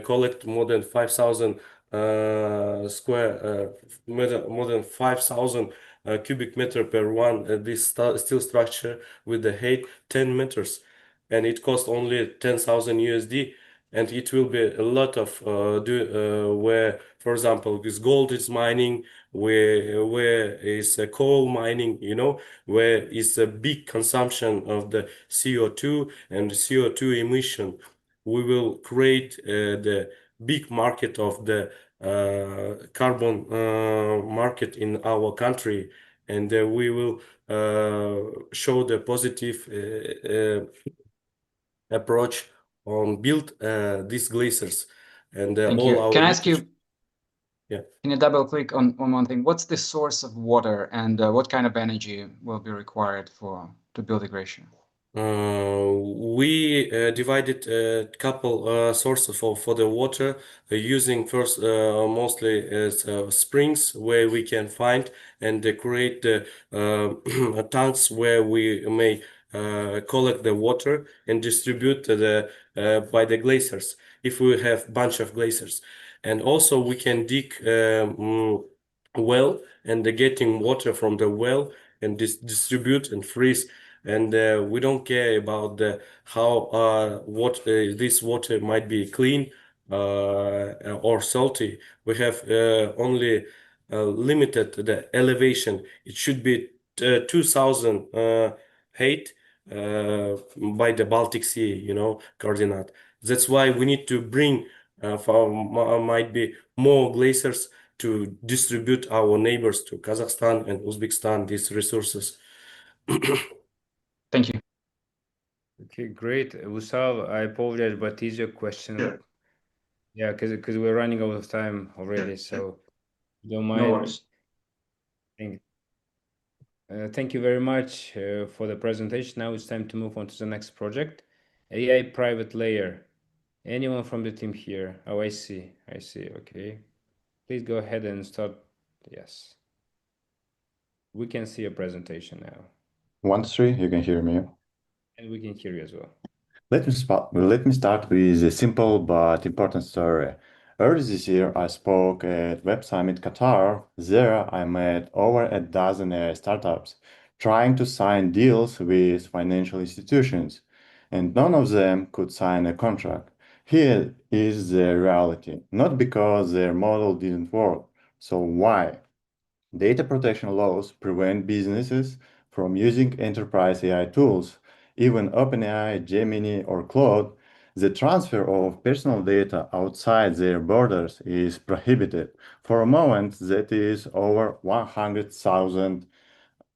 collect more than 5,000 more than 5,000 cubic meter per one. This steel structure with the height 10 meters, and it costs only 10,000 USD. And it will be a lot of where, for example, this gold is mining, where is coal mining, where is a big consumption of the CO2 and the CO2 emission. We will create the big market of the carbon market in our country, and we will show the positive approach on build these glaciers, and Thank all you. our Can I ask you? Yeah. Can you double click on one thing? What's the source of water, and what kind of energy will be required to build a glacier? We divided a couple sources for the water, using first mostly as springs where we can find and create the tanks where we may collect the water and distribute by the glaciers if we have bunch of glaciers. And also we can dig well and getting water from the well and distribute and freeze and we don't care about how this water might be clean or salty. We have only limited the elevation. It should be 2000 height by the Baltic Sea, coordinate. That's why we need to bring might be more glaciers to distribute our neighbors to Kazakhstan and Uzbekistan these resources. Thank you. Okay, great. Usal, I apologize, but is your question? Sure. Yeah, because we're running out of time already, so don't No mind. worries. Thank you very much for the presentation. Now it's time to move on to the next project, AI private layer. Anyone from the team here? Oh, I see. Okay. Please go ahead and start. Yes. We can see your presentation now. 1, 3, you can hear me. And we can hear you as well. Let me start with a simple but important story. Early this year, I spoke at Web Summit Qatar. There, I met over a dozen AI startups trying to sign deals with financial institutions, and none of them could sign a contract. Here is the reality, not because their model didn't work. So why? Data protection laws prevent businesses from using enterprise AI tools, even OpenAI, Gemini, or Claude. The transfer of personal data outside their borders is prohibited. For a moment, that is over 100,000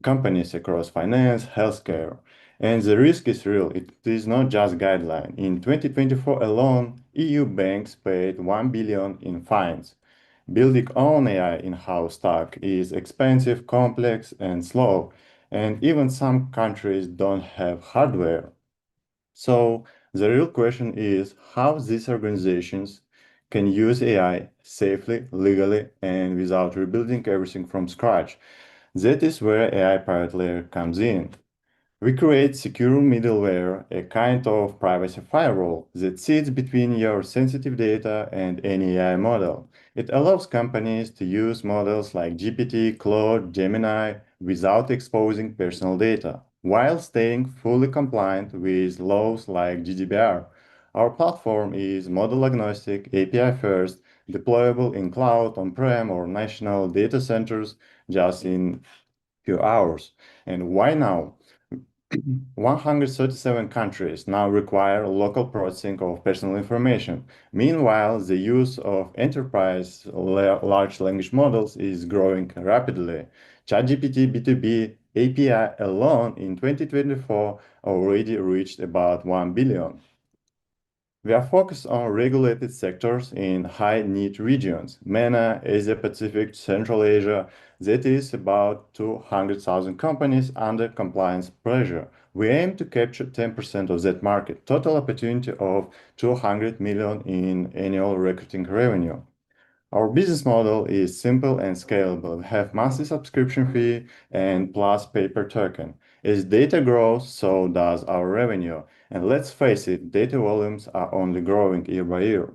companies across finance, healthcare. And the risk is real. It is not just guideline. In 2024 alone, EU banks paid 1 billion in fines. Building own AI in-house stack is expensive, complex, and slow, and even some countries don't have hardware. So the real question is how these organizations can use AI safely, legally, and without rebuilding everything from scratch. That is where AI private layer comes in. We create secure middleware, a kind of privacy firewall that sits between your sensitive data and any AI model. It allows companies to use models like GPT, Claude, Gemini without exposing personal data, while staying fully compliant with laws like GDPR. Our platform is model agnostic, API first, deployable in cloud, on-prem, or national data centers just in few hours. And why now? 137 countries now require local processing of personal information. Meanwhile, the use of enterprise large language models is growing rapidly. ChatGPT B2B API alone in 2024 already reached about 1 billion. We are focused on regulated sectors in high-need regions, MENA, Asia-Pacific, Central Asia. That is about 200,000 companies under compliance pressure. We aim to capture 10% of that market, total opportunity of 200 million in annual recruiting revenue. Our business model is simple and scalable. We have monthly subscription fee and plus pay per token. As data grows, so does our revenue. And let's face it, data volumes are only growing year by year.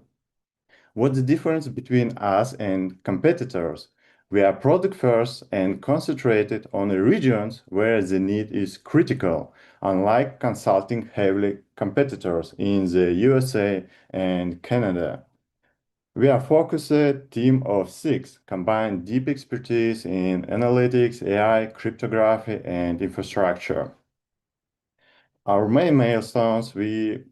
What's the difference between us and competitors? We are product first and concentrated on the regions where the need is critical, unlike consulting heavily competitors in the USA and Canada. We are focused team of 6, combine deep expertise in analytics, AI, cryptography, and infrastructure. Our main milestones, we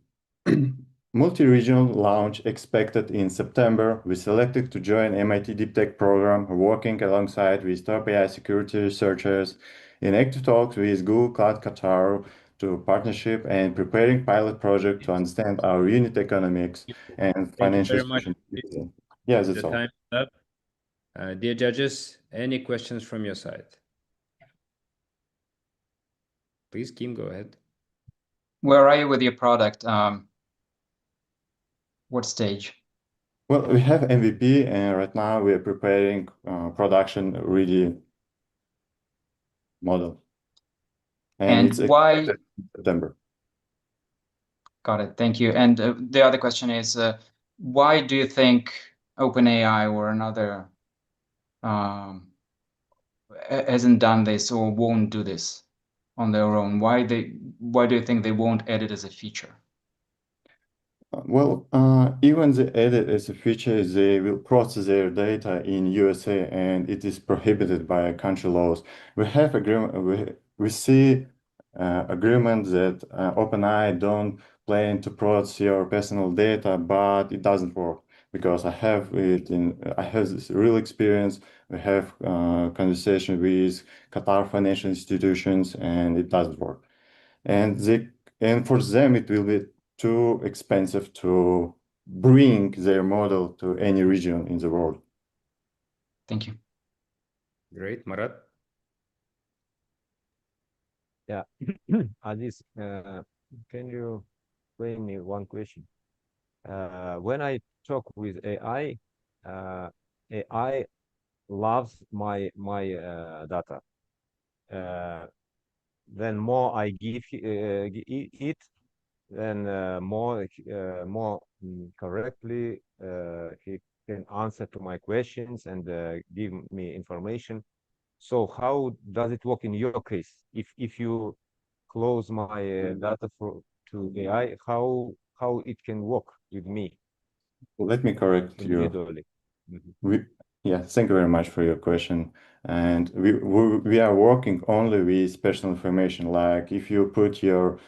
multi-regional launch expected in September. We selected to join MIT Deep Tech program, working alongside with top AI security researchers in active talks with Google Cloud Qatar to partnership and preparing pilot project to understand our unit economics and financial Thank you very solution. Yeah, that's all. Time is up. Dear judges, any questions from your side? Please, Kim, go ahead. Where are you with your product? What stage? Well, we have MVP, and right now we are preparing production ready model. And it's why? September. Got it. Thank you. And the other question is, why do you think OpenAI or another hasn't done this or won't do this? on their own? Why do you think they won't add it as a feature? Well, even they add it as a feature, they will process their data in USA, and it is prohibited by country laws. We have agreement. We see agreement that OpenAI don't plan to process your personal data, but it doesn't work because I have this real experience. We have conversation with Qatar financial institutions, and it doesn't work. And for them, it will be too expensive to bring their model to any region in the world. Thank you. Great, Marat. Yeah, Aziz, can you explain me one question? When I talk with AI, AI loves my data. Then more I give it, then more correctly he can answer to my questions and give me information. So how does it work in your case? If you close my data to AI, how it can work with me Let me correct you. individually? Yeah, thank you very much for your question. And we are working only with personal information, like if you put your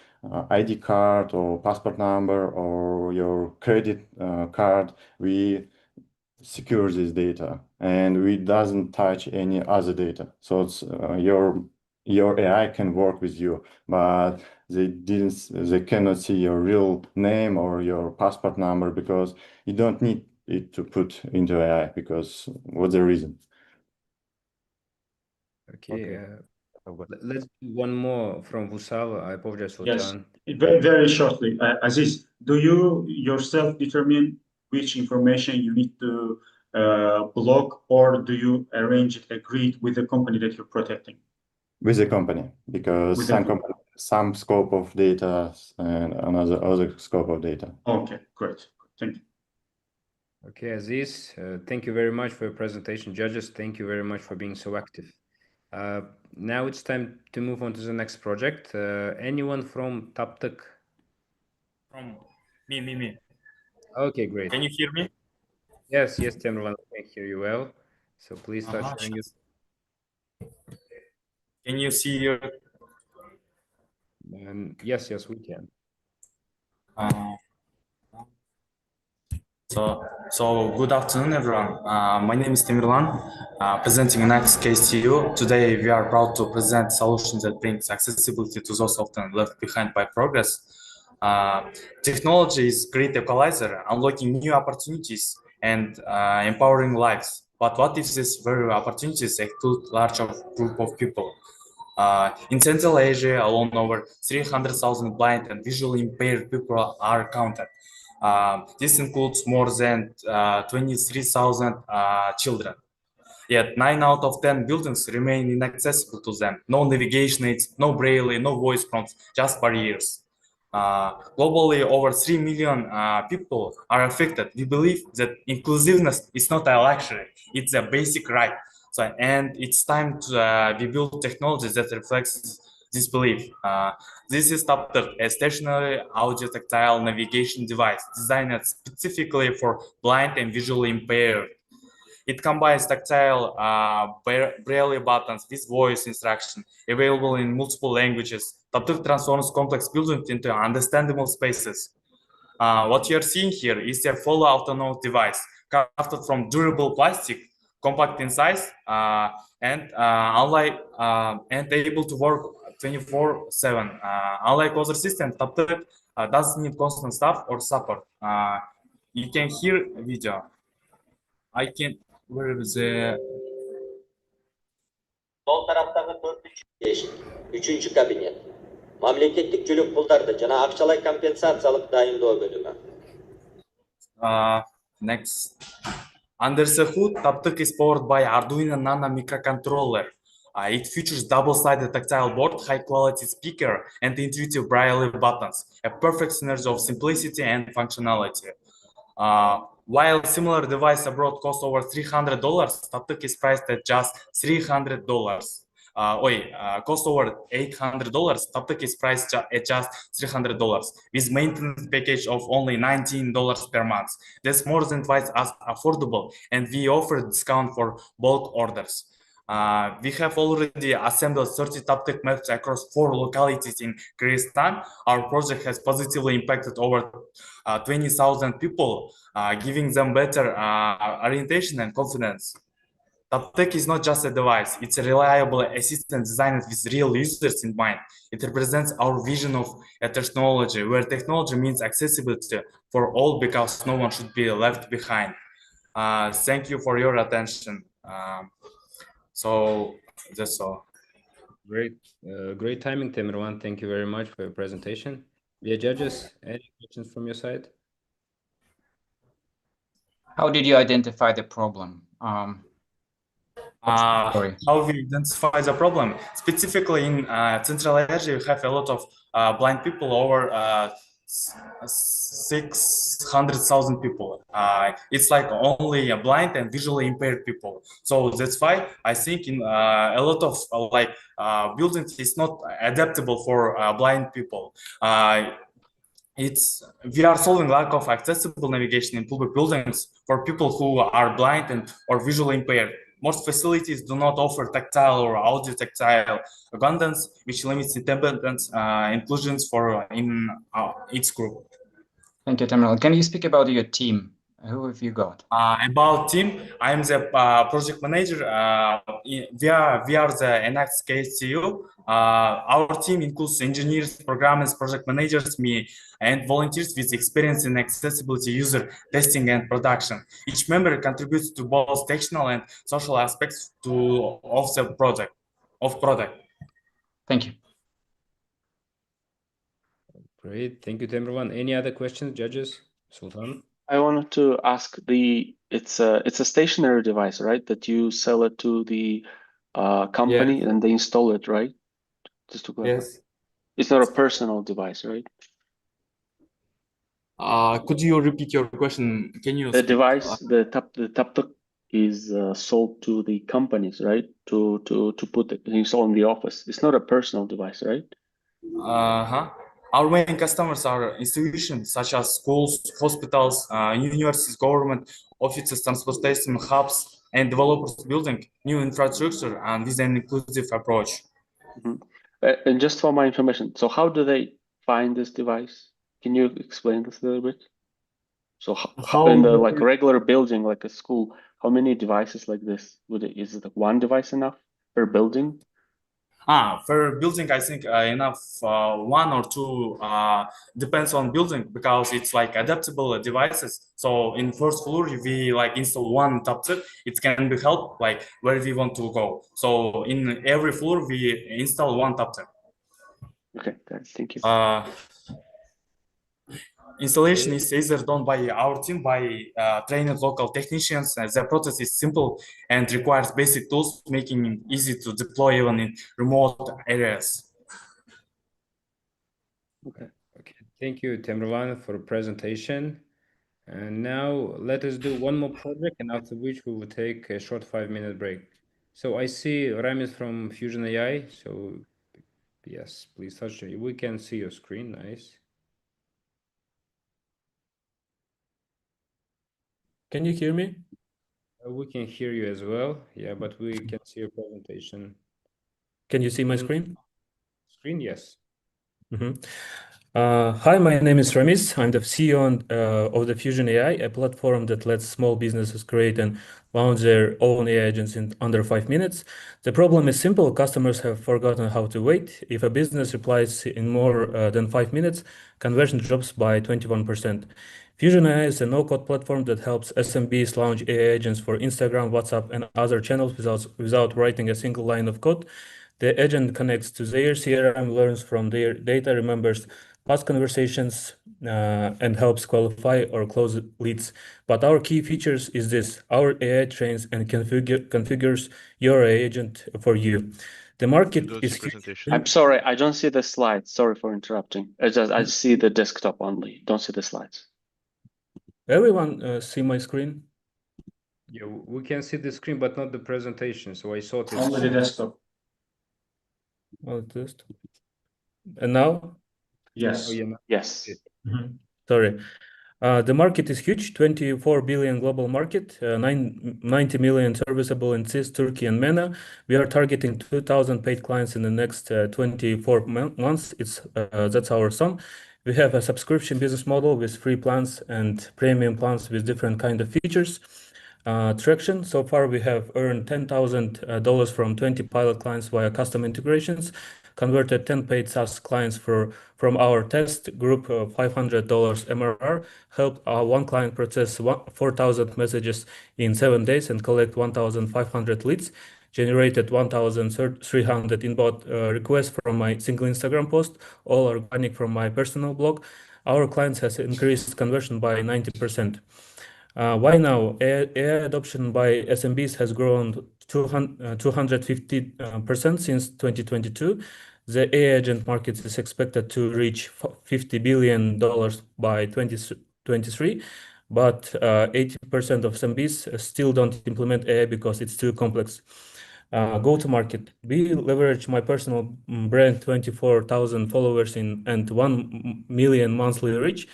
ID card or passport number or your credit card, we secure this data, and we doesn't touch any other data. So it's your AI can work with you, but they cannot see your real name or your passport number because you don't need it to put into AI, because what's the reason? Okay, let's do one more from Vusal. I apologize, Sultan. Yes, very shortly. Aziz, do you yourself determine which information you need to block, or do you arrange it agreed with the company that you're protecting? With the company, because some scope of data and other scope of data. Okay, great. Thank you. Okay, Aziz, thank you very much for your presentation. Judges, thank you very much for being so active. Now it's time to move on to the next project. Anyone from Taptık? From me. Okay, great. Can you hear me? Yes, Tamerlan, I can hear you well. So please start sharing your... Can you see your... Yes, we can. So good afternoon, everyone. My name is Tamerlan, presenting next case to you. Today, we are proud to present solutions that brings accessibility to those often left behind by progress. Technology is great equalizer, unlocking new opportunities and empowering lives. But what if these very opportunities exclude large group of people? In Central Asia alone, over 300,000 blind and visually impaired people are counted. This includes more than 23,000 children. Yet 9 out of 10 buildings remain inaccessible to them. No navigation aids, no braille, no voice prompts, just barriers. Globally, over 3 million people are affected. We believe that inclusiveness is not a luxury, it's a basic right. And it's time to we build technologies that reflects this belief. This is Taptık, a stationary audio tactile navigation device designed specifically for blind and visually impaired. It combines tactile braille buttons with voice instruction, available in multiple languages. Taptık transforms complex buildings into understandable spaces. What you're seeing here is a fully autonomous device crafted from durable plastic, compact in size, and able to work 24/7. Unlike other systems, Taptık doesn't need constant staff or support. You can hear video. Where is the... Sol taraftaki 4-3 değişik. 3. kabinet. Mamleketlik Cülük Puldar'da Cana Akçalay Kompensatsiyalık Dayımdoo bölümü. Next. Under the hood, Taptık is powered by Arduino Nano microcontroller. It features double-sided tactile board, high-quality speaker, and intuitive braille buttons, a perfect synergy of simplicity and functionality. While similar device abroad costs over $300, Taptık is priced at just $300. cost over $800. TopTech is priced at just $300 with maintenance package of only $19 per month. That's more than twice as affordable, and we offer discount for bulk orders. We have already assembled 30 TopTech maps across 4 localities in Kyrgyzstan. Our project has positively impacted over 20,000 people, giving them better orientation and confidence. TopTech is not just a device, it's a reliable assistant designed with real users in mind. It represents our vision of a technology where technology means accessibility for all because no one should be left behind. Thank you for your attention. So that's all. Great timing, Temirwan. Thank you very much for your presentation. Yeah, judges, any questions from your side? How did you identify the problem? How we identify the problem? Specifically in Central Asia, you have a lot of blind people, over 600,000 people. It's like only blind and visually impaired people. So that's why I think in a lot of buildings is not adaptable for blind people. We are solving lack of accessible navigation in public buildings for people who are blind and or visually impaired. Most facilities do not offer tactile or audio tactile guidance, which limits independent inclusions for in its group. Thank you, Temirlan. Can you speak about your team? Who have you got? About team, I am the project manager. We are the Enact KSTU. Our team includes engineers, programmers, project managers, me, and volunteers with experience in accessibility, user testing, and production. Each member contributes to both technical and social aspects of the product. Thank you. Great, thank you, Temirwan. Any other questions, judges? Sultan? I wanted to ask it's a stationary device, right? That you sell it to the company and they install it, right? Just to clarify. Yes. It's not a personal device, right? Could you repeat your question? Can you The speak? device, the TopTech is sold to the companies, right? To put it install in the office. It's not a personal device, right? Our main customers are institutions such as schools, hospitals, universities, government offices, transportation hubs, and developers building new infrastructure and with an inclusive approach. And just for my information, so how do they find this device? Can you explain this a little bit? So how in the regular building, like a school, how many devices like this is it like one device enough per building? For building, I think enough one or two, depends on building because it's like adaptable devices. So in first floor, we like install one TopTech. It can be helped like where we want to go. So in every floor, we install one TopTech. Okay, thank you. Installation is either done by our team, by trained local technicians. The process is simple and requires basic tools, making it easy to deploy even in remote areas. Okay. Thank you, Temirlan, for the presentation. And now let us do one more project, and after which we will take a short 5-minute break. So I see Ramis from Fusion AI. So yes, please touch it. We can see your screen. Nice. Can you hear me? We can hear you as well. Yeah, but we can see your presentation. Can you see my screen? Screen, yes. Hi, my name is Ramis. I'm the CEO of the Fusion AI, a platform that lets small businesses create and launch their own AI agents in under 5 minutes. The problem is simple. Customers have forgotten how to wait. If a business replies in more than 5 minutes, conversion drops by 21%. Fusion AI is a no-code platform that helps SMBs launch AI agents for Instagram, WhatsApp, and other channels without writing a single line of code. The agent connects to their CRM, learns from their data, remembers past conversations, and helps qualify or close leads. But our key features is this: our AI trains and configures your AI agent for you. The market is huge. I'm sorry, I don't see the slides. Sorry for interrupting. I see the desktop only. Don't see the slides. Everyone see my screen? Yeah, we can see the screen, but not the presentation. So I saw it. Only the desktop. I'll test. And now? Yes. Oh, yeah. Yes. Sorry. The market is huge, 24 billion global market, 90 million serviceable in CIS, Turkey, and MENA. We are targeting 2,000 paid clients in the next 24 months. That's our sum. We have a subscription business model with free plans and premium plans with different kind of features. Traction. So far, we have earned $10,000 from 20 pilot clients via custom integrations, converted 10 paid SaaS clients from our test group of $500 MRR, helped one client process 4,000 messages in 7 days and collect 1,500 leads, generated 1,300 inbound requests from my single Instagram post, all organic from my personal blog. Our clients has increased conversion by 90%. Why now? AI adoption by SMBs has grown 250% since 2022. The AI agent market is expected to reach $50 billion by 2023, but 80% of SMBs still don't implement AI because it's too complex. Go-to-market. We leverage my personal brand, 24,000 followers and 1 million monthly reach.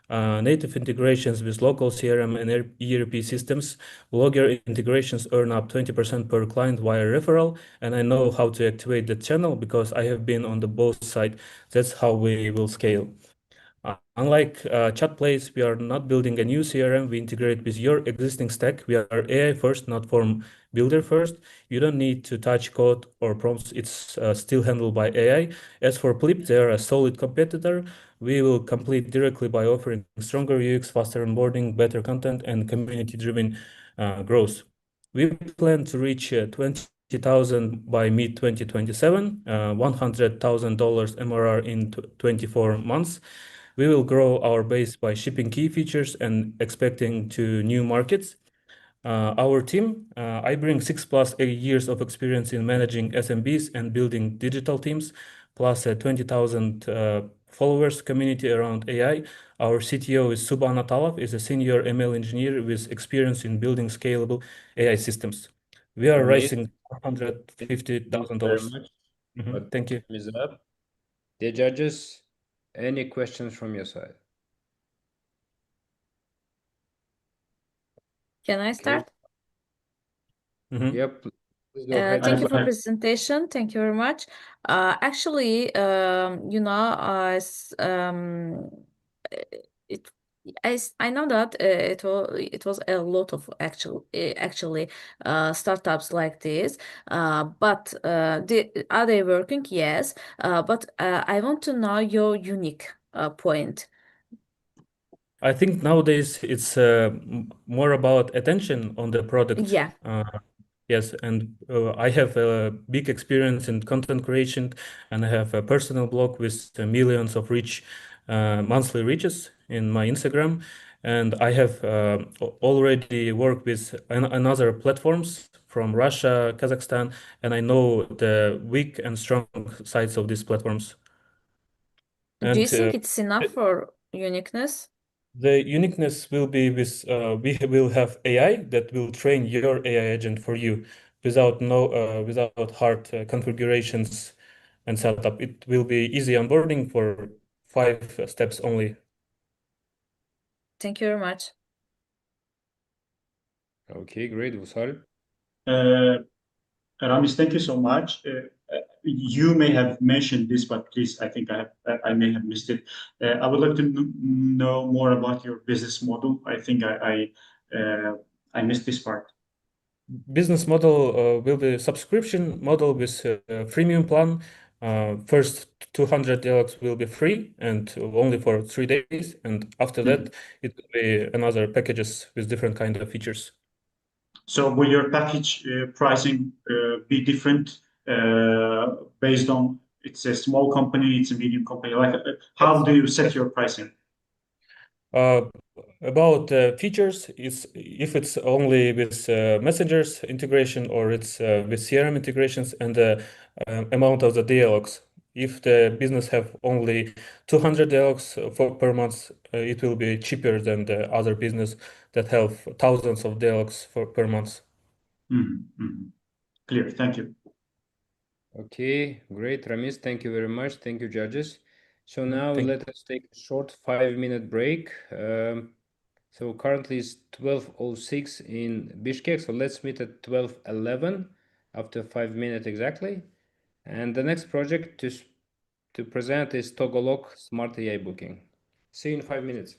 Native integrations with local CRM and ERP systems. Blogger integrations earn up 20% per client via referral, and I know how to activate the channel because I have been on the both side. That's how we will scale. Unlike chat plays, we are not building a new CRM. We integrate with your existing stack. We are AI first, not form builder first. You don't need to touch code or prompts. It's still handled by AI. As for Plip, they are a solid competitor. We will compete directly by offering stronger UX, faster onboarding, better content, and community-driven growth. We plan to reach 20,000 by mid-2027, $100,000 MRR in 24 months. We will grow our base by shipping key features and expecting to new markets. Our team, I bring 6+ years of experience in managing SMBs and building digital teams, plus a 20,000 followers community around AI. Our CTO is Subha Natalov, is a senior ML engineer with experience in building scalable AI systems. We are raising $150,000. Thank you. Time is up. Dear judges, any questions from your side? Can I start? Yep. Please go ahead. Thank you for presentation. Thank you very much. Actually, you know, I know that it was a lot of actually startups like this, but are they working? Yes, but I want to know your unique point. I think nowadays it's more about attention on the product. Yeah. Yes, and I have a big experience in content creation, and I have a personal blog with millions of monthly reaches in my Instagram, and I have already worked with another platforms from Russia, Kazakhstan, and I know the weak and strong sides of these platforms. Do you think it's enough for uniqueness? The uniqueness will be with we will have AI that will train your AI agent for you without hard configurations and setup. It will be easy onboarding for 5 steps only. Thank you very much. Okay, great. Vusal? Ramis, thank you so much. You may have mentioned this, but please, I think I may have missed it. I would like to know more about your business model. I think I missed this part. Business model will be subscription model with a premium plan. First 200 dialogues will be free and only for 3 days, and after that it will be another packages with different kind of features. So will your package pricing be different based on it's a small company, it's a medium company? Like, how do you set your pricing? About features, if it's only with messengers integration or it's with CRM integrations and the amount of the dialogues. If the business have only 200 dialogues per month, it will be cheaper than the other business that have thousands of dialogues per month. Clear. Thank you. Okay, great, Ramis. Thank you very much. Thank you, judges. So now Thank you. let us take a short 5-minute break. So currently it's 12:06 in Bishkek, so let's meet at 12:11 after 5 minutes exactly. And the next project to present is Togolog Smart AI Booking. See you in 5 minutes.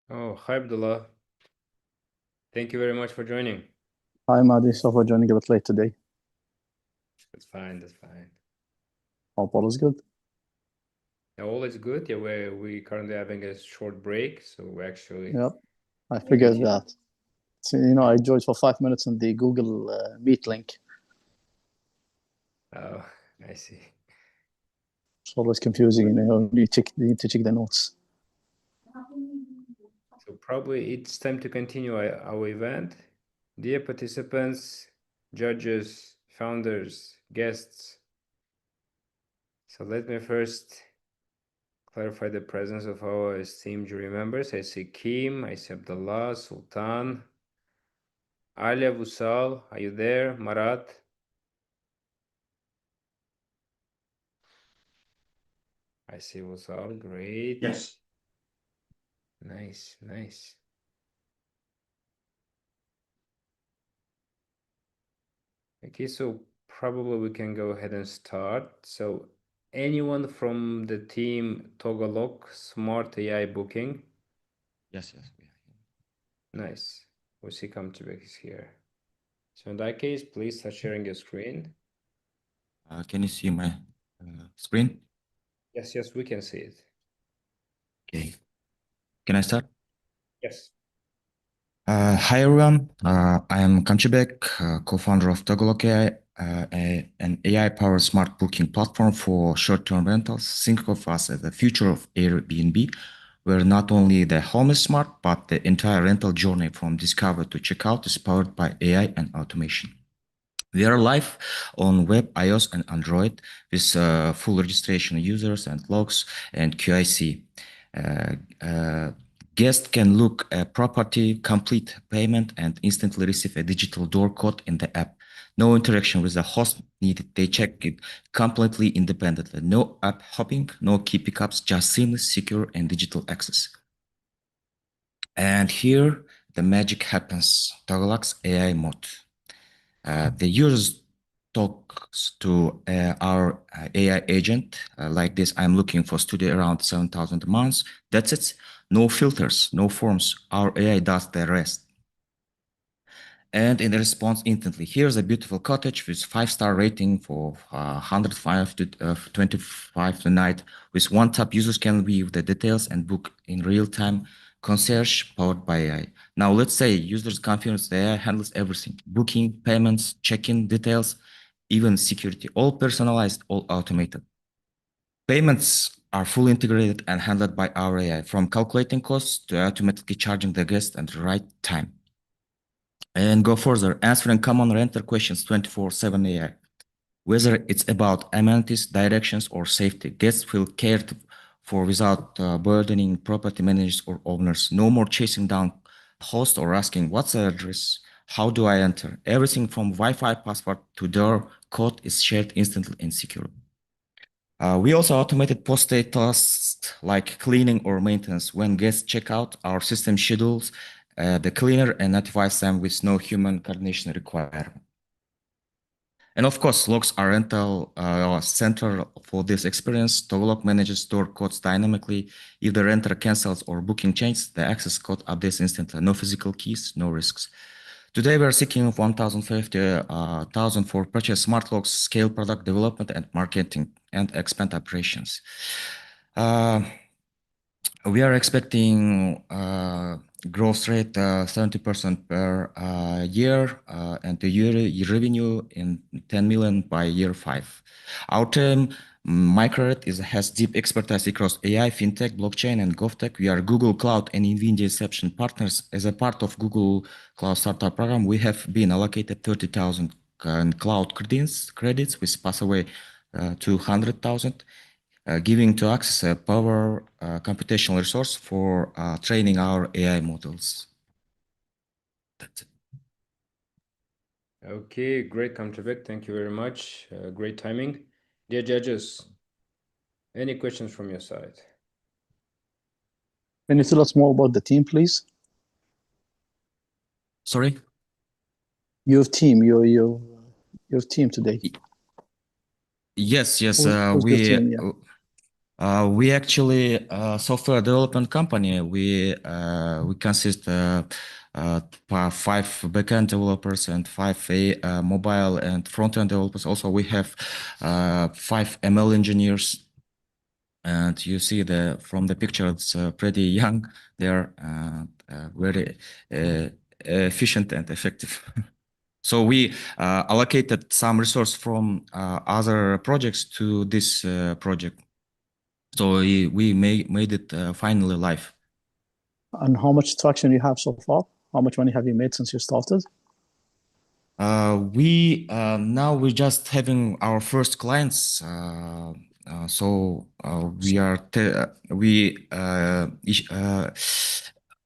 Oh, hi, Abdullah. Thank you very much for joining. Hi, Madi. Sorry for joining a bit late today. That's fine, that's fine. Hope all is good. Yeah, all is good. Yeah, we currently having a short break, so we actually Yep, I figured continue. that. So, I joined for 5 minutes on the Google Meet link. Oh, I see. It's always confusing, you need to check the notes. So probably it's time to continue our event. Dear participants, judges, founders, guests. So let me first clarify the presence of our esteemed jury members. I see Kim, I see Abdullah, Sultan, Alia, Vusal, are you there? Marat? I see what's all great. Yes. Nice, nice. Okay, so probably we can go ahead and start. So anyone from the team Togolog Smart AI Booking? Yes. Nice. We see Kamtibek is here. So in that case, please start sharing your screen. Can you see my screen? Yes, we can see it. Okay. Can I start? Yes. Hi everyone. I am Kamchibek, co-founder of Togolog AI, an AI-powered smart booking platform for short-term rentals. Think of us as the future of Airbnb, where not only the home is smart, but the entire rental journey from discover to checkout is powered by AI and automation. We are live on web, iOS, and Android with full registration users and logs and QIC. Guests can look at property, complete payment, and instantly receive a digital door code in the app. No interaction with the host needed. They check it completely independently. No app hopping, no key pickups, just seamless, secure, and digital access. And here the magic happens. Togolog's AI mode. The users talks to our AI agent like this. I'm looking for studio around 7,000 a month. That's it. No filters, no forms. Our AI does the rest. And in response instantly, here's a beautiful cottage with 5-star rating for 105 to 25 a night. With one tap, users can view the details and book in real time. Concierge powered by AI. Now let's say users confidence the AI handles everything: booking, payments, check-in details, even security. All personalized, all automated. Payments are fully integrated and handled by our AI, from calculating costs to automatically charging the guest at the right time. And go further, answering common renter questions 24/7 AI. Whether it's about amenities, directions, or safety, guests feel cared for without burdening property managers or owners. No more chasing down host or asking, what's the address? How do I enter? Everything from Wi-Fi password to door code is shared instantly and secure. We also automated post-stay tasks like cleaning or maintenance. When guests check out, our system schedules the cleaner and notifies them with no human coordination required. And of course, logs are central for this experience. Togolog manages door codes dynamically. If the renter cancels or booking changes, the access code updates instantly. No physical keys, no risks. Today, we are seeking 1,050,000 for purchase smart logs, scale product development and marketing, and expand operations. We are expecting growth rate 70% per year and the year revenue in 10 million by year 5. Our team, Microred, has deep expertise across AI, fintech, blockchain, and GovTech. We are Google Cloud and NVIDIA Inception partners. As a part of Google Cloud Startup Program, we have been allocated 30,000 cloud credits with pathway 200,000. Giving to access a power computational resource for training our AI models. That's it. Okay, great, Kamtibek. Thank you very much. Great timing. Dear judges, any questions from your side? Can you tell us more about the team, please? Sorry? Your team, your team today. Yes. Who's the team? Yeah. We actually software development company. We consist 5 backend developers and 5 mobile and front-end developers. Also, we have 5 ML engineers. And you see from the picture, it's pretty young. They're very efficient and effective. So we allocated some resource from other projects to this project. So we made it finally live. And how much traction you have so far? How much money have you made since you started? Now we're just having our first clients. We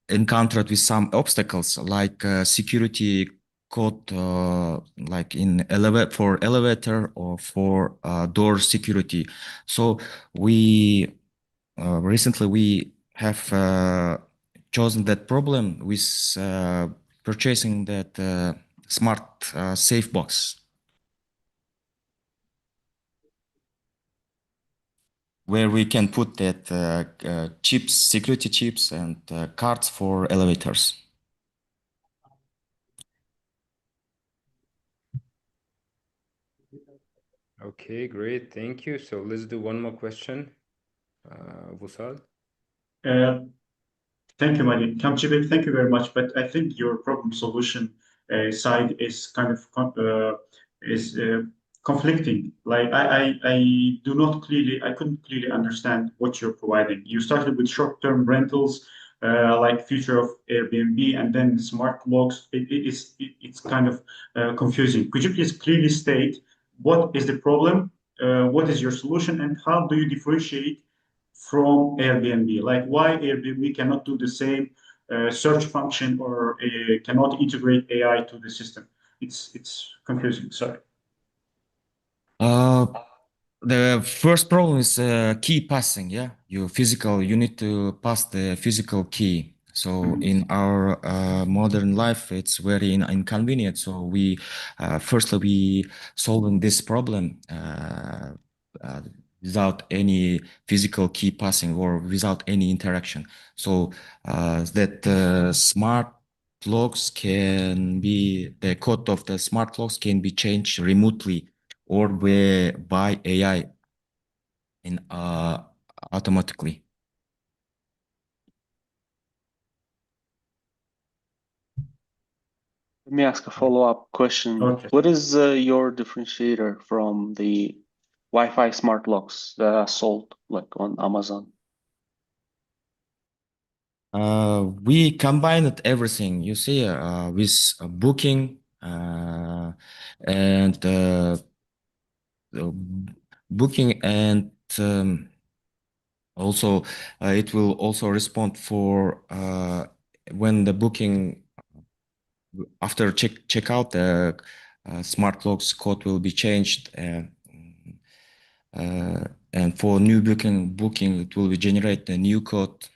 encountered with some obstacles like security code like in for elevator or for door security. So we recently we have chosen that problem with purchasing that smart safe box, where we can put that chips, security chips, and cards for elevators. Okay, great. Thank you. So let's do one more question. Vusal. Thank you, Mani. Kamchibek, thank you very much. But I think your problem solution side is kind of conflicting. Like I couldn't clearly understand what you're providing. You started with short-term rentals, like future of Airbnb, and then smart locks. It's kind of confusing. Could you please clearly state what is the problem, what is your solution, and how do you differentiate from Airbnb? Like why Airbnb cannot do the same search function or cannot integrate AI to the system? It's confusing. Sorry. The first problem is key passing. Yeah, you need to pass the physical key. So in our modern life, it's very inconvenient. So we firstly we solving this problem without any physical key passing or without any interaction. So that smart locks can be the code of the smart locks can be changed remotely or by AI in automatically. Let me ask a follow-up question. Okay. What is your differentiator from the Wi-Fi smart locks that are sold like on Amazon? We combined everything, you see, with booking and booking and also it will also respond for when the booking after checkout the smart locks code will be changed and for new booking it will be generate a new code.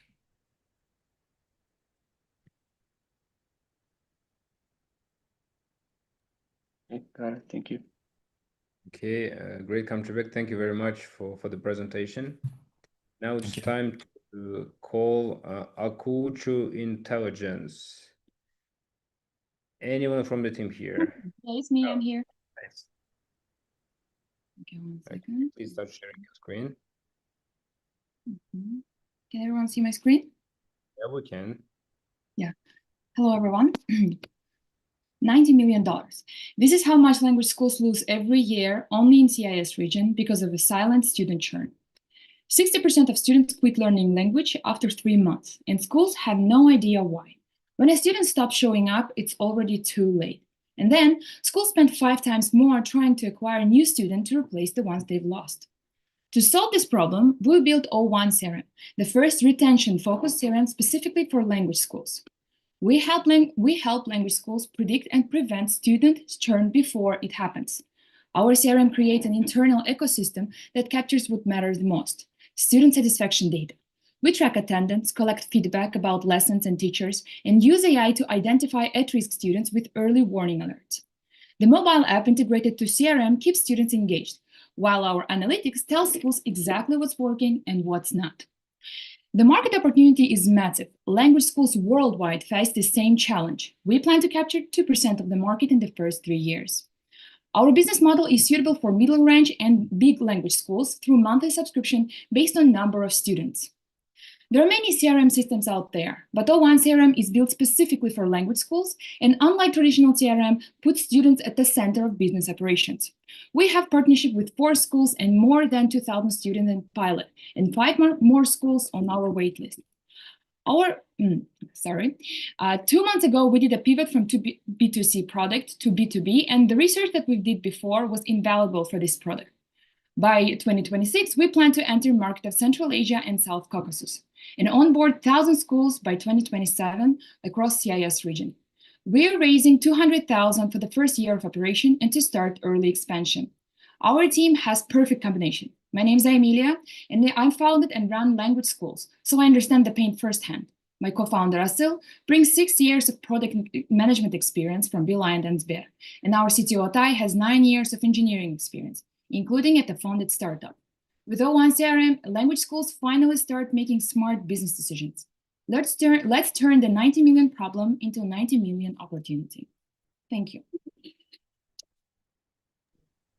Okay, got it. Thank you. Okay, great, Kamchibek. Thank you very much for the presentation. Now it's time to call Akuchu Intelligence. Anyone from the team here? Yeah, it's me. I'm here. Nice. Okay, one Okay, second. please start sharing your screen. Mhm. Can everyone see my screen? Yeah, we can. Yeah. Hello, everyone. $90 million. This is how much language schools lose every year only in CIS region because of a silent student churn. 60% of students quit learning language after 3 months, and schools have no idea why. When a student stops showing up, it's already too late. And then schools spend 5 times more trying to acquire a new student to replace the ones they've lost. To solve this problem, we built O1 CRM, the first retention-focused CRM specifically for language schools. We help language schools predict and prevent student churn before it happens. Our CRM creates an internal ecosystem that captures what matters the most: student satisfaction data. We track attendance, collect feedback about lessons and teachers, and use AI to identify at-risk students with early warning alerts. The mobile app integrated to CRM keeps students engaged, while our analytics tells schools exactly what's working and what's not. The market opportunity is massive. Language schools worldwide face the same challenge. We plan to capture 2% of the market in the first 3 years. Our business model is suitable for middle range and big language schools through monthly subscription based on number of students. There are many CRM systems out there, but O1 CRM is built specifically for language schools and, unlike traditional CRM, puts students at the center of business operations. We have partnership with 4 schools and more than 2,000 students in pilot, and 5 more schools on our waitlist. 2 months ago, we did a pivot from B2C product to B2B, and the research that we did before was invaluable for this product. By 2026, we plan to enter market of Central Asia and South Caucasus and onboard 1,000 schools by 2027 across CIS region. We're raising 200,000 for the first year of operation and to start early expansion. Our team has perfect combination. My name is Emilia, and I founded and run language schools, so I understand the pain firsthand. My co-founder, Asil, brings 6 years of product management experience from Beeline and Sber, and our CTO, Atay, has 9 years of engineering experience, including at a founded startup. With O1 CRM, language schools finally start making smart business decisions. Let's turn the 90 million problem into a 90 million opportunity. Thank you.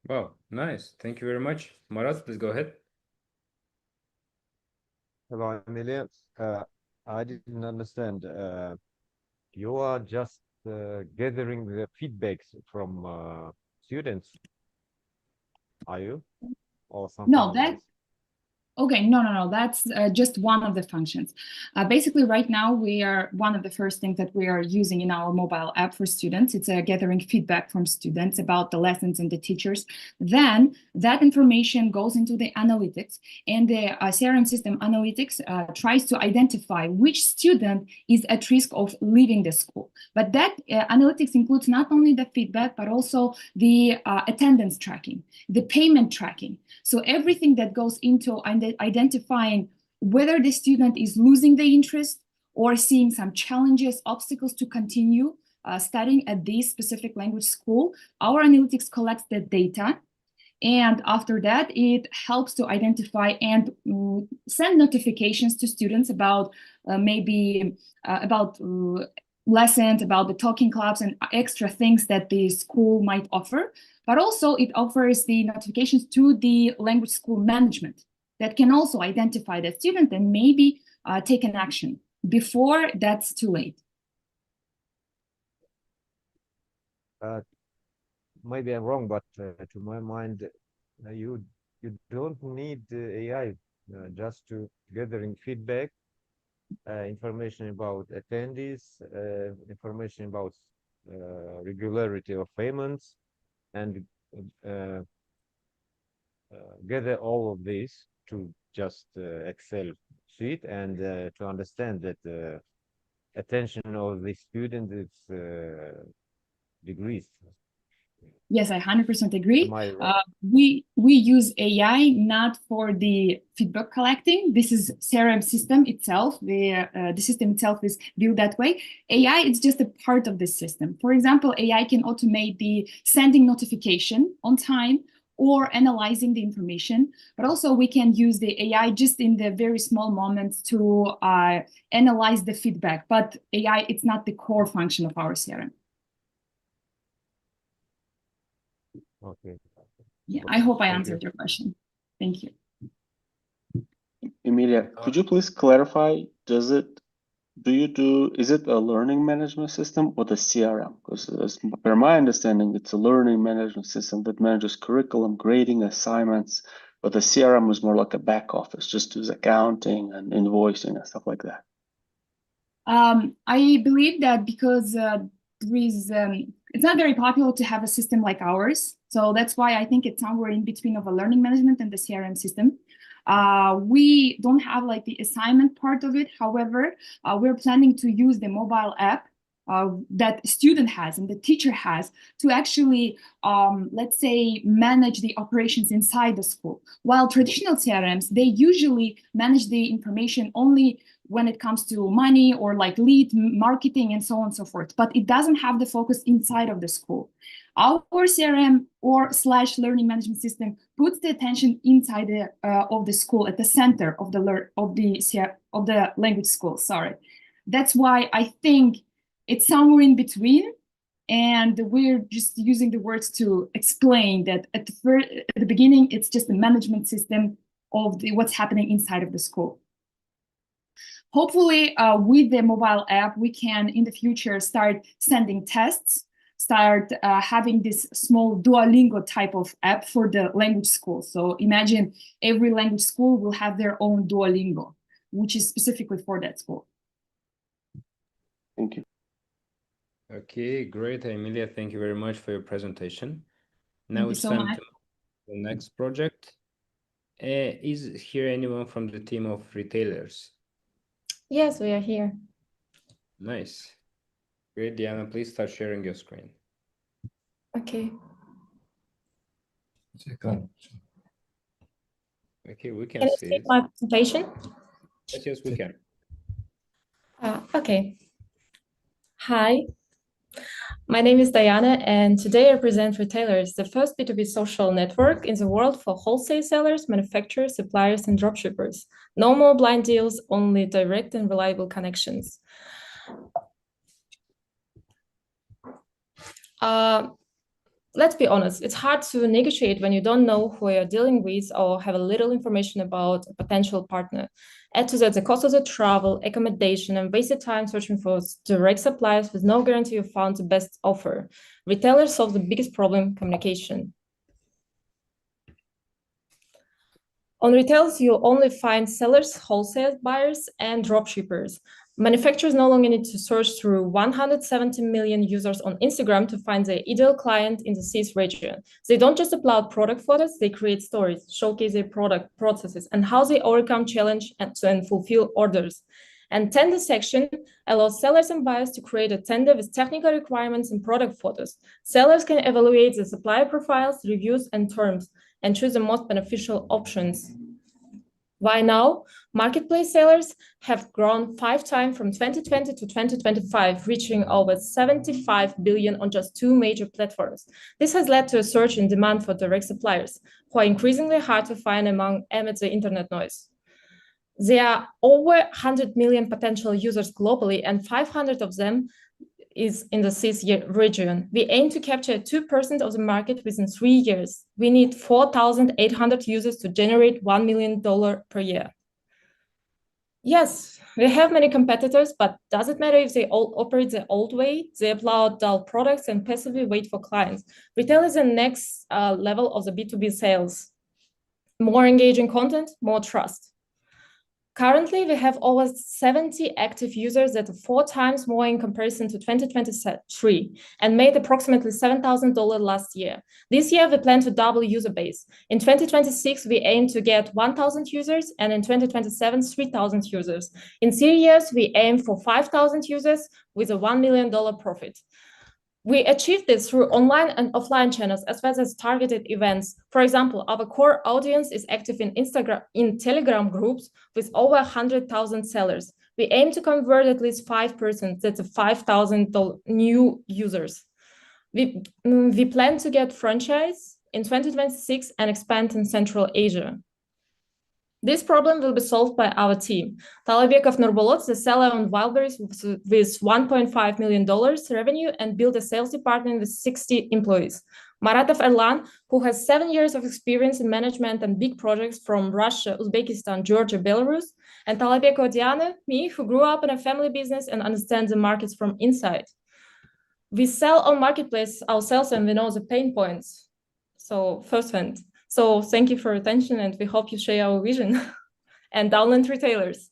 Wow, nice. Thank you very much. Marat, please go ahead. Hello, Amelia. I didn't understand. You are just gathering the feedbacks from students, are you? Or something No, else? that's okay. No. That's just one of the functions. Basically, right now, one of the first things that we are using in our mobile app for students. It's gathering feedback from students about the lessons and the teachers. Then that information goes into the analytics, and the CRM system analytics tries to identify which student is at risk of leaving the school. But that analytics includes not only the feedback, but also the attendance tracking, the payment tracking. So everything that goes into identifying whether the student is losing the interest or seeing some challenges, obstacles to continue studying at this specific language school, our analytics collects the data. And after that, it helps to identify and send notifications to students about lessons, about the talking clubs and extra things that the school might offer. But also it offers the notifications to the language school management that can also identify the student and maybe take an action before that's too late. Maybe I'm wrong, but to my mind, you don't need AI just to gathering feedback, information about attendees, information about regularity of payments, and gather all of this to just Excel sheet and to understand that attention of the student is decreased. Yes, I 100% agree. Am I right? We use AI not for the feedback collecting. This is CRM system itself. The system itself is built that way. AI is just a part of the system. For example, AI can automate the sending notification on time or analyzing the information, but also we can use the AI just in the very small moments to analyze the feedback. But AI, it's not the core function of our CRM. Okay. Yeah, I hope I Thank answered you. your question. Thank you. Emilia, could you please clarify, is it a learning management system or the CRM? Because as per my understanding, it's a learning management system that manages curriculum, grading, assignments, but the CRM is more like a back office, just does accounting and invoicing and stuff like that. I believe that because it's not very popular to have a system like ours. So that's why I think it's somewhere in between of a learning management and the CRM system. We don't have like the assignment part of it. However, we're planning to use the mobile app that student has and the teacher has to actually, let's say, manage the operations inside the school. While traditional CRMs, they usually manage the information only when it comes to money or like lead marketing and so on and so forth, but it doesn't have the focus inside of the school. Our CRM or / learning management system puts the attention inside of the school at the center of the language school. Sorry, that's why I think it's somewhere in between, and we're just using the words to explain that at the beginning it's just a management system of what's happening inside of the school. Hopefully, with the mobile app, we can in the future start sending tests, start having this small Duolingo type of app for the language school. So imagine every language school will have their own Duolingo, which is specifically for that school. Thank you. Okay, great, Emilia. Thank you very much for your presentation. Now it's time to the next project. Is here anyone from the team of retailers? Yes, we are here. Nice. Great, Diana, please start sharing your screen. Okay. Okay, we Can can you see see it. my presentation? Yes, we can. Okay. Hi, my name is Diana, and today I present Retailers, the first B2B social network in the world for wholesale sellers, manufacturers, suppliers, and dropshippers. No more blind deals, only direct and reliable connections. Let's be honest, it's hard to negotiate when you don't know who you're dealing with or have a little information about a potential partner. Add to that the cost of the travel, accommodation, and wasted time searching for direct suppliers with no guarantee you found the best offer. Retailers solve the biggest problem, communication. On retails, you only find sellers, wholesale buyers, and dropshippers. Manufacturers no longer need to search through 170 million users on Instagram to find their ideal client in the CIS region. They don't just upload product photos, they create stories, showcase their product processes, and how they overcome challenge and fulfill orders. And tender section allows sellers and buyers to create a tender with technical requirements and product photos. Sellers can evaluate the supplier profiles, reviews, and terms, and choose the most beneficial options. Why now? Marketplace sellers have grown 5 times from 2020 to 2025, reaching over 75 billion on just 2 major platforms. This has led to a surge in demand for direct suppliers, who are increasingly hard to find amid the internet noise. There are over 100 million potential users globally, and 500 of them is in the CIS region. We aim to capture 2% of the market within 3 years. We need 4,800 users to generate $1 million per year. Yes, we have many competitors, but does it matter if they all operate the old way? They upload dull products and passively wait for clients. Retail is the next level of the B2B sales. More engaging content, more trust. Currently, we have over 70 active users that are 4 times more in comparison to 2023 and made approximately $7,000 last year. This year, we plan to double user base. In 2026, we aim to get 1,000 users, and in 2027, 3,000 users. In 3 years, we aim for 5,000 users with a $1 million profit. We achieved this through online and offline channels as well as targeted events. For example, our core audience is active in Telegram groups with over 100,000 sellers. We aim to convert at least 5%, that's 5,000 new users. We plan to get franchise in 2026 and expand in Central Asia. This problem will be solved by our team. Talabekov Nurbolot, the seller on Wildberries with $1.5 million revenue and built a sales department with 60 employees. Maratov Erlan, who has 7 years of experience in management and big projects from Russia, Uzbekistan, Georgia, Belarus. And Talabekova Diana, me, who grew up in a family business and understands the markets from inside. We sell on marketplace ourselves and we know the pain points. So firsthand. So thank you for your attention, and we hope you share our vision and download retailers.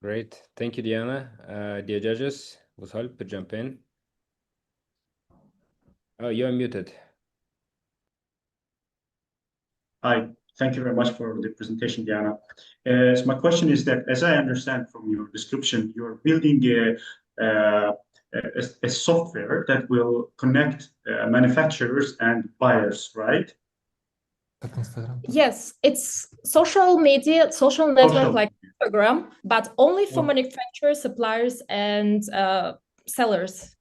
Great. Thank you, Diana. Dear judges, Wushal, to jump in. Oh, you're muted. Hi, thank you very much for the presentation, Diana. So my question is that, as I understand from your description, you're building a software that will connect manufacturers and buyers, right? Yes, it's social media, social network like Instagram, but only for manufacturers, suppliers, and sellers.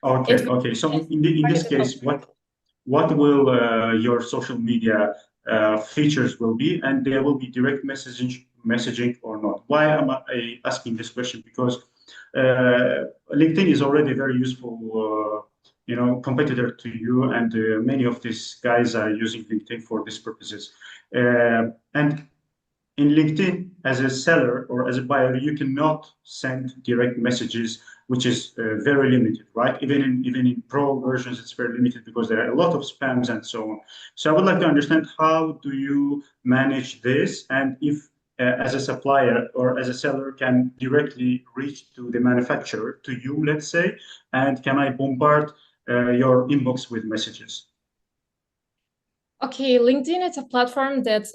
Okay, okay. So in this case, what will your social media features will be, and there will be direct messaging or not? Why am I asking this question? Because LinkedIn is already a very useful competitor to you, and many of these guys are using LinkedIn for these purposes. And in LinkedIn, as a seller or as a buyer, you cannot send direct messages, which is very limited, right? Even in pro versions, it's very limited because there are a lot of spams and so on. So I would like to understand, how do you manage this, and if as a supplier or as a seller can directly reach to the manufacturer, to you, let's say, and can I bombard your inbox with messages? Okay, LinkedIn is a platform that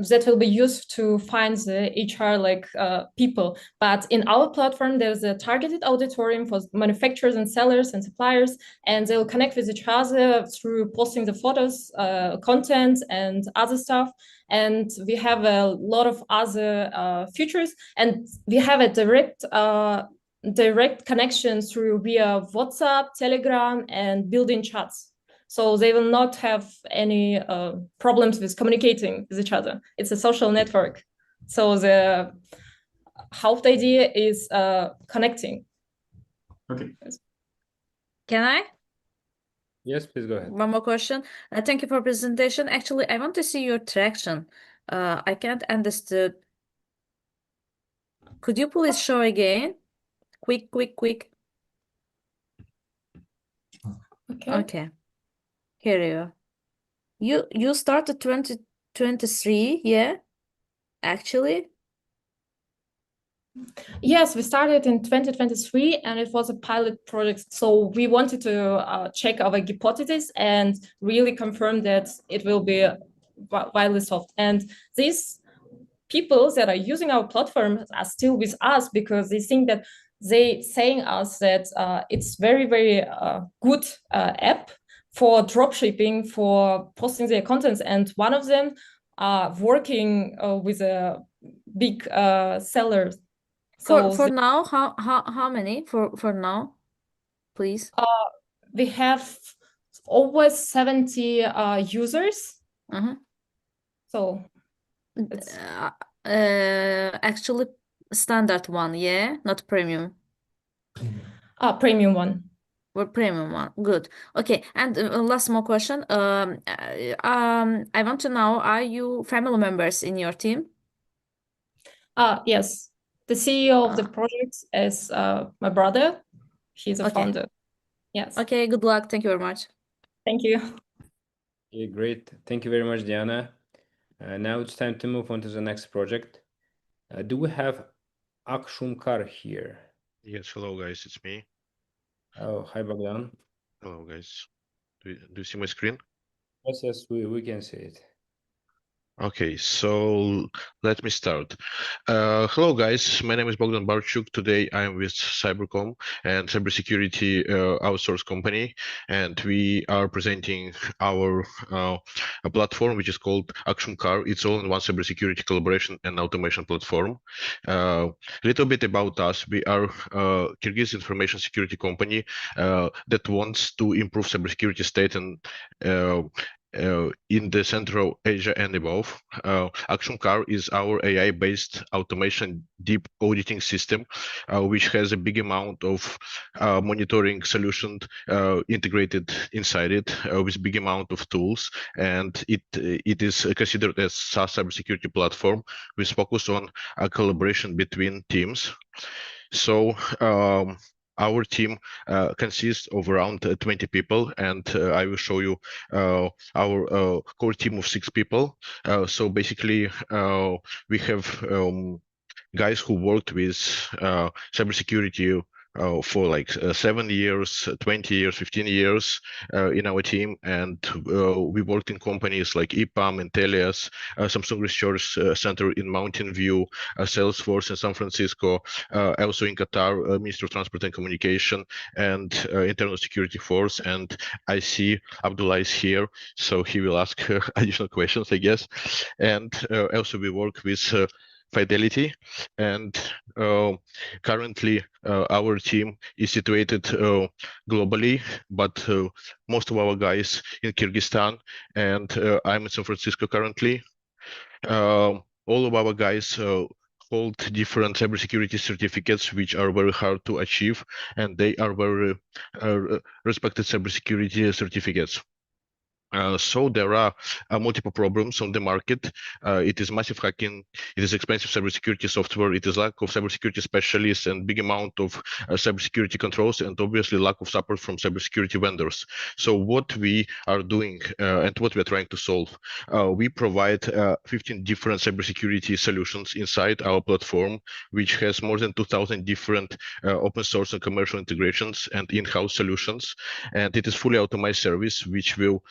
that will be used to find the HR people. But in our platform, there's a targeted auditorium for manufacturers and sellers and suppliers, and they'll connect with each other through posting the photos, content, and other stuff. And we have a lot of other features, and we have a direct connection through via WhatsApp, Telegram, and built-in chats. So they will not have any problems with communicating with each other. It's a social network. So the half idea is connecting. Okay. Can I? Yes, please go ahead. One more question. Thank you for presentation. Actually, I want to see your traction. I can't understood. Could you please show again? Quick. Okay. Here you are. You started 2023, yeah? Actually? Yes, we started in 2023, and it was a pilot project. So we wanted to check our hypothesis and really confirm that it will be widely solved. And these people that are using our platform are still with us because they think that they saying us that it's very, very good app for dropshipping, for posting their contents. And one of them are working with a big seller. So For now, how many for now, please? We have over 70 users. So it's actually standard one, yeah, not premium. Premium one. Or premium one. Good. Okay. And last more question. I want to know, are you family members in your team? Yes. The CEO of the project is my brother. He's a founder. Yes. Okay, good luck. Thank you very much. Thank you. Okay, great. Thank you very much, Diana. Now it's time to move on to the next project. Do we have Akshumkar here? Yes, hello guys, it's me. Oh, hi Bogdan. Hello guys. Do you see my screen? Yes, we can see it. Okay, so let me start. Hello guys, my name is Bogdan Barchuk. Today I'm with Cybercom and cybersecurity outsource company, and we are presenting our a platform which is called Akshumkar. It's all-in-one cybersecurity collaboration and automation platform. A little bit about us. We are Kyrgyz information security company that wants to improve cybersecurity state and in the Central Asia and above. Akshumkar is our AI-based automation deep auditing system, which has a big amount of monitoring solutions integrated inside it with big amount of tools, and it is considered as SaaS cybersecurity platform with focus on a collaboration between teams. So our team consists of around 20 people, and I will show you our core team of 6 people. So basically, we have guys who worked with cybersecurity for like 7 years, 20 years, 15 years in our team, and we worked in companies like EPAM, Intellias, Samsung Research Center in Mountain View, Salesforce in San Francisco, also in Qatar, Ministry of Transport and Communication, and Internal Security Force. And I see Abdullah is here, so he will ask additional questions, I guess. And also we work with Fidelity, and currently our team is situated globally, but most of our guys in Kyrgyzstan, and I'm in San Francisco currently. All of our guys hold different cybersecurity certificates, which are very hard to achieve, and they are very respected cybersecurity certificates. So there are multiple problems on the market. It is massive hacking, it is expensive cybersecurity software, it is lack of cybersecurity specialists and big amount of cybersecurity controls, and obviously lack of support from cybersecurity vendors. So what we are doing and what we are trying to solve, we provide 15 different cybersecurity solutions inside our platform, which has more than 2,000 different open source and commercial integrations and in-house solutions. And it is fully automated service, which will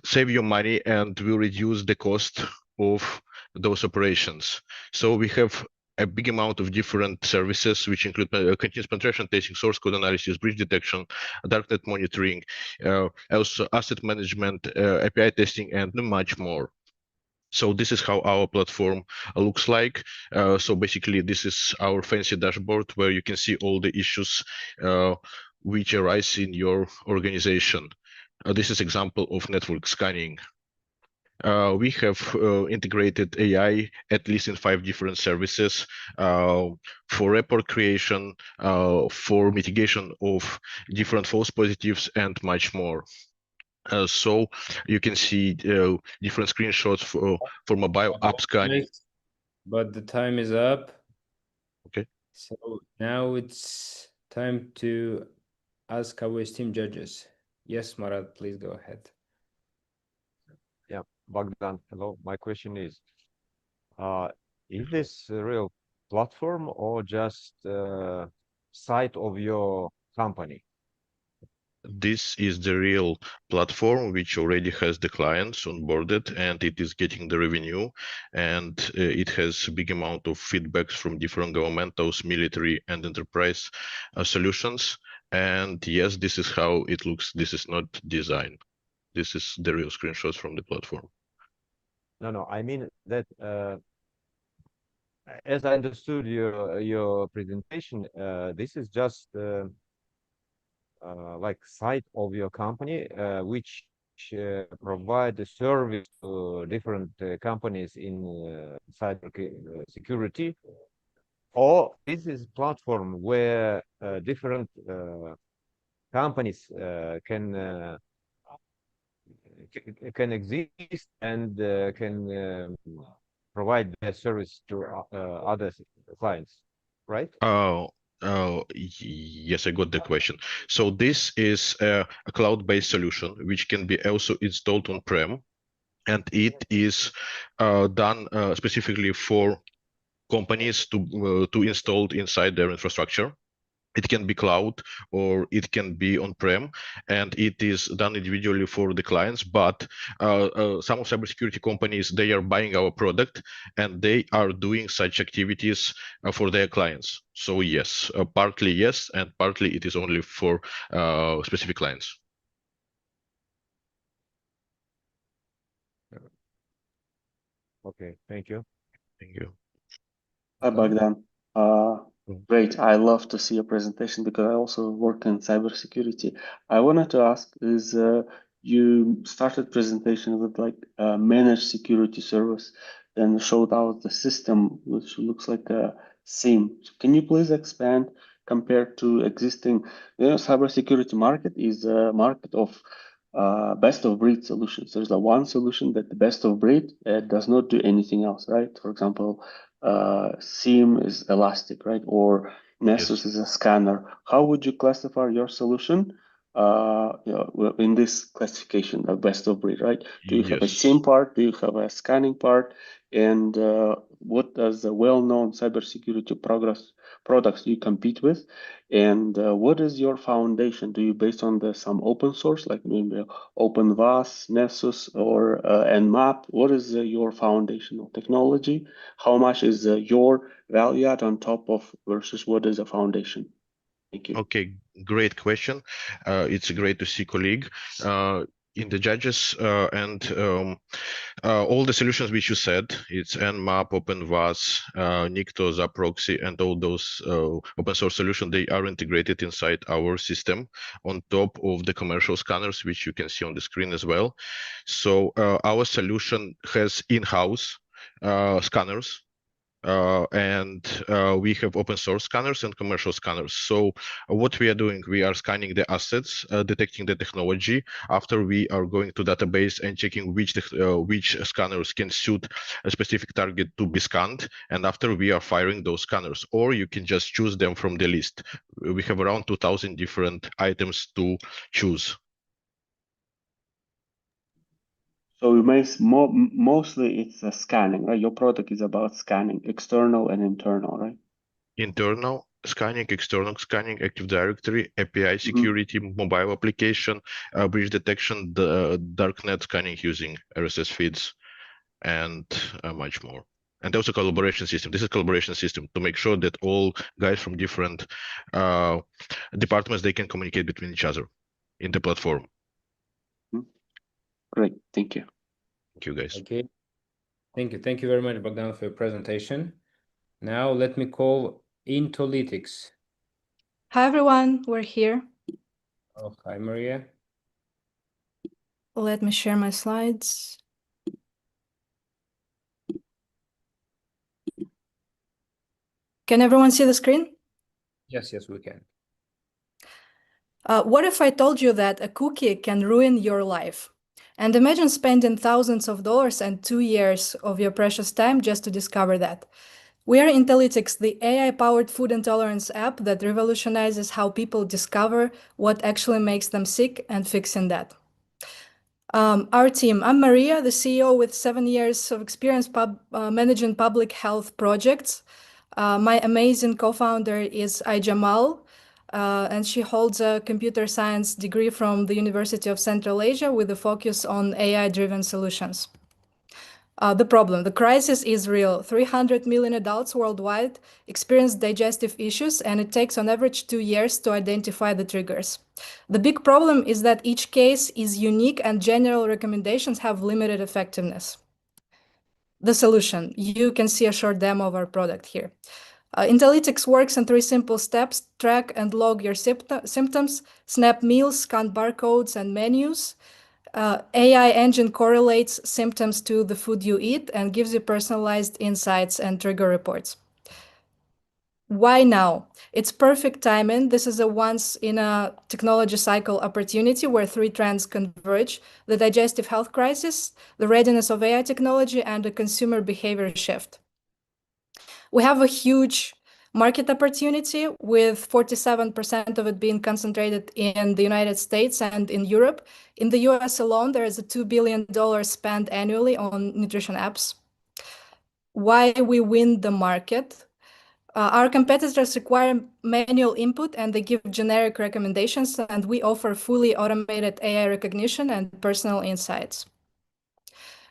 save you money and will reduce the cost of those operations. So we have a big amount of different services, which include continuous penetration testing, source code analysis, breach detection, darknet monitoring, also asset management, API testing, and much more. So this is how our platform looks like. So basically, this is our fancy dashboard where you can see all the issues which arise in your organization. This is example of network scanning. We have integrated AI at least in 5 different services for report creation, for mitigation of different false positives, and much more. So you can see different screenshots for mobile app scanning. But the time is up. Okay. So now it's time to ask our esteemed judges. Yes, Marat, please go ahead. Yeah, Bogdan, hello. My question is this a real platform or just site of your company? This is the real platform which already has the clients onboarded, and it is getting the revenue, and it has a big amount of feedbacks from different governmentals, military, and enterprise solutions. And yes, this is how it looks. This is not design. This is the real screenshots from the platform. No, I mean that as I understood your presentation, this is just like site of your company, which provide the service to different companies in cyber security, or this is platform where different companies can exist and can provide their service to other clients, right? Yes, I got the question. So this is a cloud-based solution which can be also installed on-prem, and it is done specifically for companies to install inside their infrastructure. It can be cloud or it can be on-prem, and it is done individually for the clients. But some of cybersecurity companies, they are buying our product and they are doing such activities for their clients. So yes, partly yes, and partly it is only for specific clients. Okay, thank you. Thank you. Hi, Bogdan. Great. I love to see your presentation because I also work in cybersecurity. I wanted to ask is you started presentation with like a managed security service, then showed out the system, which looks like a SIEM. So can you please expand compared to existing, cybersecurity market is a market of best of breed solutions. There's a one solution that the best of breed does not do anything else, right? For example, SIEM is elastic, right? Or Nessus is a scanner. How would you classify your solution in this classification of best of breed, right? Do you have a SIEM part? Do you have a scanning part? And what does the well-known cybersecurity products you compete with? And what is your foundation? Do you base on some open source, like maybe OpenVAS, Nessus, or Nmap? What is your foundational technology? How much is your value add on top of versus what is a foundation? Thank you. Okay, great question. It's great to see colleague in the judges and all the solutions which you said. It's Nmap, OpenVAS, Nikto, Zaproxy, and all those open source solutions. They are integrated inside our system on top of the commercial scanners, which you can see on the screen as well. So our solution has in-house scanners. And we have open source scanners and commercial scanners. So what we are doing, we are scanning the assets, detecting the technology. After we are going to database and checking which scanners can suit a specific target to be scanned. And after we are firing those scanners, or you can just choose them from the list. We have around 2,000 different items to choose. So mostly it's scanning, right? Your product is about scanning, external and internal, right? Internal scanning, external scanning, Active Directory, API security, mobile application, breach detection, the darknet scanning using RSS feeds, and much more. And also collaboration system. This is collaboration system to make sure that all guys from different departments, they can communicate between each other in the platform. Great, thank you. Thank you, guys. Okay. Thank you very much, Bogdan, for your presentation. Now let me call Intolytics. Hi, everyone. We're here. Oh, hi, Maria. Let me share my slides. Can everyone see the screen? Yes, we can. What if I told you that a cookie can ruin your life? And imagine spending thousands of dollars and 2 years of your precious time just to discover that. We are Intellytics, the AI-powered food intolerance app that revolutionizes how people discover what actually makes them sick and fixing that. Our team, I'm Maria, the CEO with 7 years of experience managing public health projects. My amazing co-founder is Jamal, and she holds a computer science degree from the University of Central Asia with a focus on AI-driven solutions. The crisis is real. 300 million adults worldwide experience digestive issues, and it takes on average 2 years to identify the triggers. The big problem is that each case is unique and general recommendations have limited effectiveness. The solution, you can see a short demo of our product here. Intellytics works in 3 simple steps: track and log your symptoms, snap meals, scan barcodes and menus. AI engine correlates symptoms to the food you eat and gives you personalized insights and trigger reports. Why now? It's perfect timing. This is a once in a technology cycle opportunity where 3 trends converge: the digestive health crisis, the readiness of AI technology, and a consumer behavior shift. We have a huge market opportunity with 47% of it being concentrated in the United States and in Europe. In the US alone, there is a $2 billion spent annually on nutrition apps. Why we win the market? Our competitors require manual input and they give generic recommendations, and we offer fully automated AI recognition and personal insights.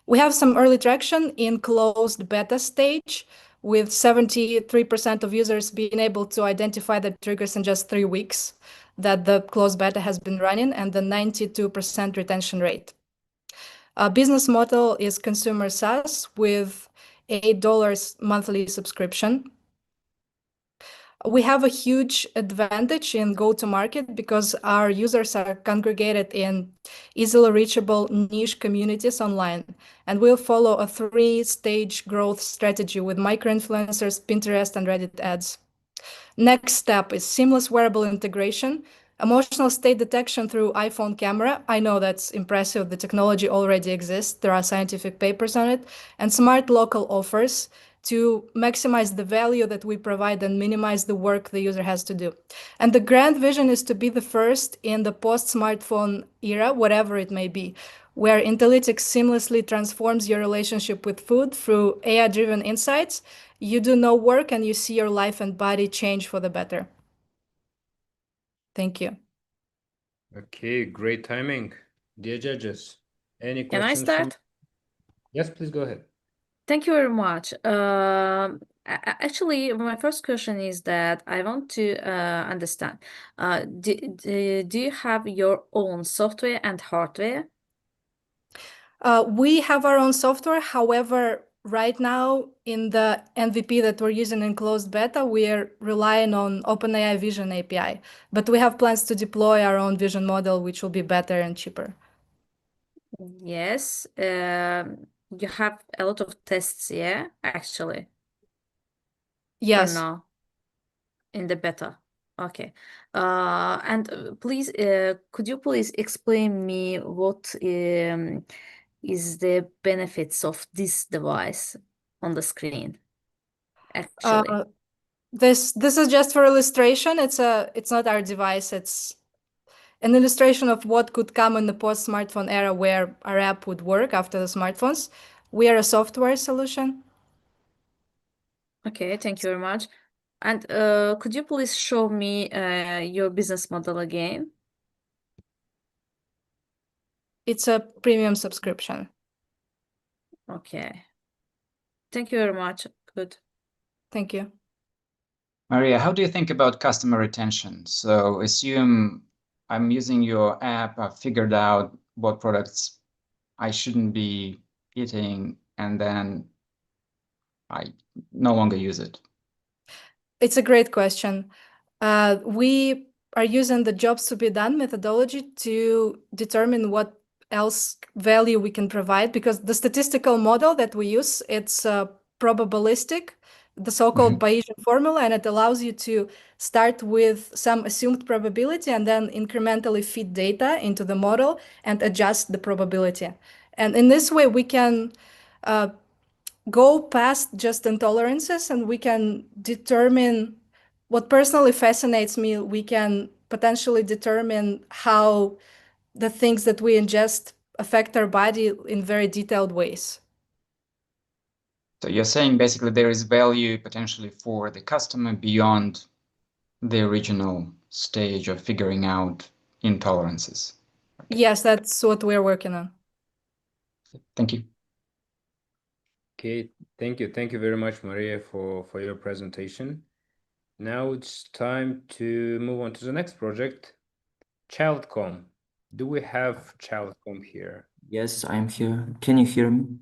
We have some early traction in closed beta stage, with 73% of users being able to identify the triggers in just 3 weeks that the closed beta has been running, and the 92% retention rate. Our business model is consumer SaaS with $8 monthly subscription. We have a huge advantage in go-to-market because our users are congregated in easily reachable niche communities online, and we'll follow a 3-stage growth strategy with micro-influencers, Pinterest, and Reddit ads. Next step is seamless wearable integration, emotional state detection through iPhone camera. I know that's impressive. The technology already exists. There are scientific papers on it, and smart local offers to maximize the value that we provide and minimize the work the user has to do. And the grand vision is to be the first in the post-smartphone era, whatever it may be, where Intellytics seamlessly transforms your relationship with food through AI-driven insights. You do no work and you see your life and body change for the better. Thank you. Okay, great timing. Dear judges, any Can I questions from... start? Yes, please go ahead. Thank you very much. Actually, my first question is that I want to understand. Do you have your own software and hardware? We have our own software. However, right now in the MVP that we're using in closed beta, we are relying on OpenAI Vision API, but we have plans to deploy our own vision model, which will be better and cheaper. Yes. You have a lot of tests, yeah, actually. Yes. Or no? In the beta. Okay. And please, could you please explain me what is the benefits of this device on the screen, actually? This is just for illustration. It's not our device. It's an illustration of what could come in the post-smartphone era where our app would work after the smartphones. We are a software solution. Okay, thank you very much. And could you please show me your business model again? It's a premium subscription. Okay. Thank you very much. Good. Thank you. Maria, how do you think about customer retention? So assume I'm using your app, I've figured out what products I shouldn't be eating, and then I no longer use it. It's a great question. We are using the jobs to be done methodology to determine what else value we can provide, because the statistical model that we use, it's probabilistic, the so-called Bayesian formula, and it allows you to start with some assumed probability and then incrementally feed data into the model and adjust the probability. And in this way, we can go past just intolerances and we can determine what personally fascinates me. We can potentially determine how the things that we ingest affect our body in very detailed ways. So you're saying basically there is value potentially for the customer beyond the original stage of figuring out intolerances. Yes, that's what we're working on. Thank you. Okay, thank you. Thank you very much, Maria, for your presentation. Now it's time to move on to the next project, ChildCom. Do we have ChildCom here? Yes, I'm here. Can you hear me?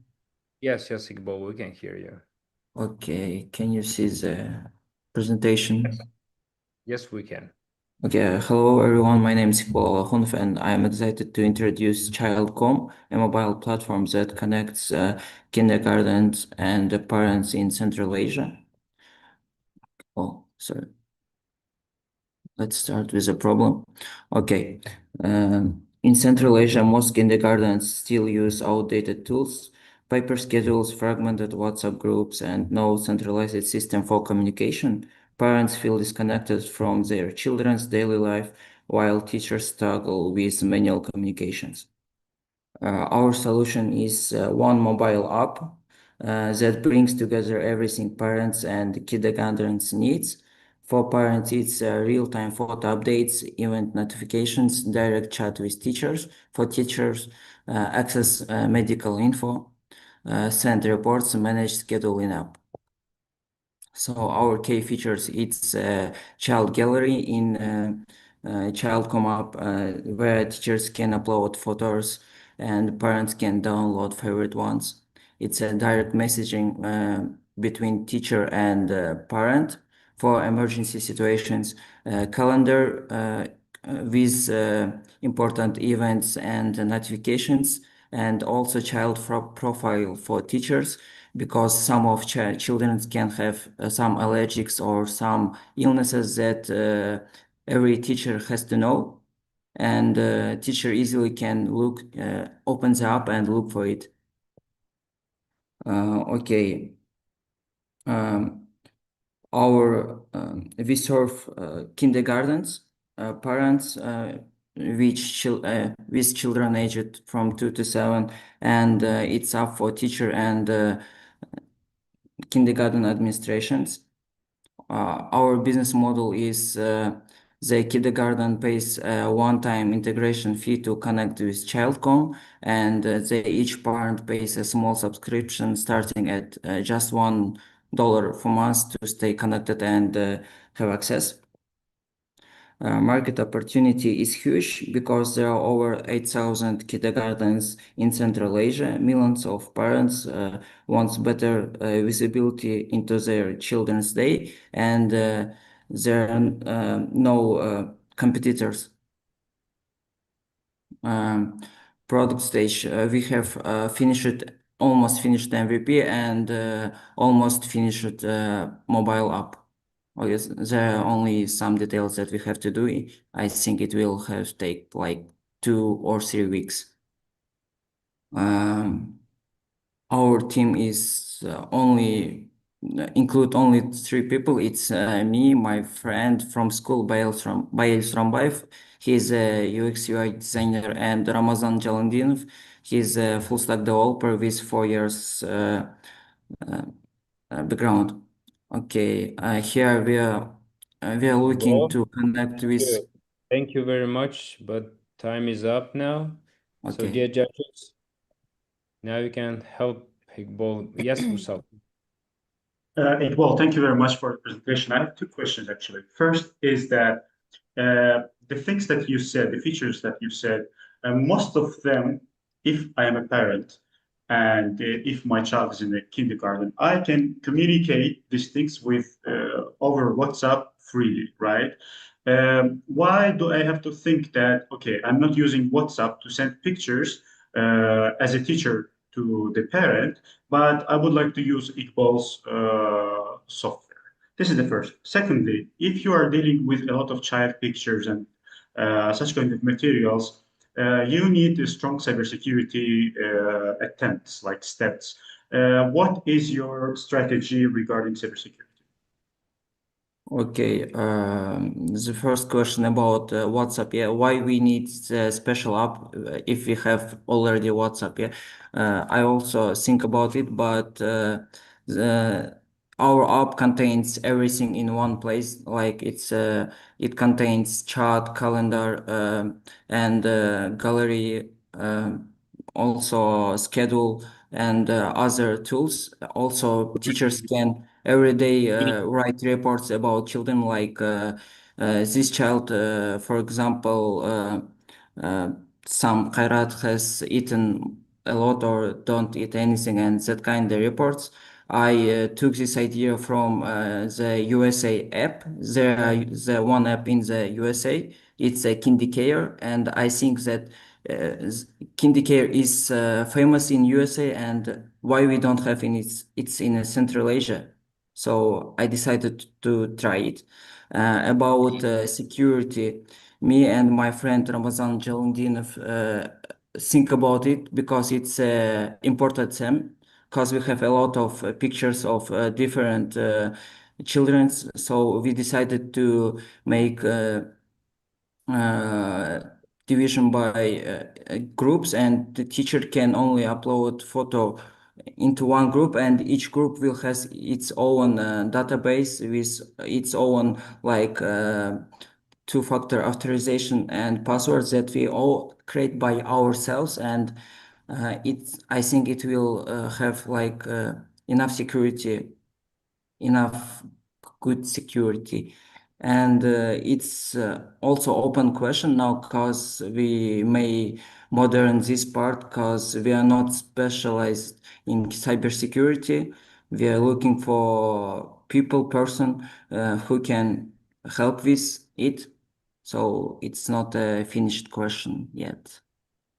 Yes, Iqbal, we can hear you. Okay, can you see the presentation? Yes, we can. Okay, hello everyone. My name is Iqbal Hunf, and I am excited to introduce ChildCom, a mobile platform that connects kindergartens and the parents in Central Asia. Oh, sorry. Let's start with a problem. Okay, in Central Asia, most kindergartens still use outdated tools, paper schedules, fragmented WhatsApp groups, and no centralized system for communication. Parents feel disconnected from their children's daily life, while teachers struggle with manual communications. Our solution is one mobile app that brings together everything parents and kindergartens needs. For parents, it's real-time photo updates, event notifications, direct chat with teachers. For teachers, access medical info, send reports, manage scheduling app. So our key features, it's a child gallery in ChildCom app where teachers can upload photos and parents can download favorite ones. It's a direct messaging between teacher and parent for emergency situations, calendar with important events and notifications, and also child profile for teachers, because some of children can have some allergies or some illnesses that every teacher has to know, and teacher easily can look, open the app and look for it. Okay. We serve kindergartens, parents with children aged from 2 to 7, and it's up for teacher and kindergarten administrations. Our business model is the kindergarten pays a one-time integration fee to connect with ChildCom, and each parent pays a small subscription starting at just $1 per month to stay connected and have access. Market opportunity is huge because there are over 8,000 kindergartens in Central Asia. Millions of parents want better visibility into their children's day, and there are no competitors. Product stage, we have almost finished MVP and almost finished mobile app. Oh, yes, there are only some details that we have to do. I think it will have take like 2 or 3 weeks. Our team is include only 3 people. It's me, my friend from school, Bail Srambayev. He's a UX UI designer, and Ramazan Jalandinov. He's a full stack developer with 4 years background. Okay, here we are looking Well, to connect with. thank you very much, but time is up now. So Okay. dear judges, now you can help Iqbal. Yes, Musab. Iqbal, thank you very much for the presentation. I have two questions actually. First is that the things that you said, the features that you said, most of them, if I am a parent and if my child is in the kindergarten, I can communicate these things with over WhatsApp freely, right? Why do I have to think that, okay, I'm not using WhatsApp to send pictures as a teacher to the parent, but I would like to use Iqbal's software. This is the first. Secondly, if you are dealing with a lot of child pictures and such kind of materials, you need a strong cybersecurity attempts, like steps. What is your strategy regarding cybersecurity? Okay, the first question about WhatsApp, yeah, why we need the special app if we have already WhatsApp, yeah. I also think about it, but our app contains everything in one place, like it contains chat, calendar, and gallery, also schedule and other tools. Also, teachers can every day write reports about children like this child, for example, some Khairat has eaten a lot or don't eat anything and that kind of reports. I took this idea from the USA app. The one app in the USA. It's a KindyCare, and I think that KindyCare is famous in USA, and why we don't have it's in Central Asia. So I decided to try it. About security, me and my friend Ramazan Jalundinov think about it because it's important theme, because we have a lot of pictures of different children. So we decided to make uh, division by groups, and the teacher can only upload photo into one group, and each group will has its own database with its own like two-factor authorization and passwords that we all create by ourselves, and I think it will have like enough security, enough good security. And it's also open question now because we may modern this part because we are not specialized in cybersecurity. We are looking for person who can help with it. So it's not a finished question yet.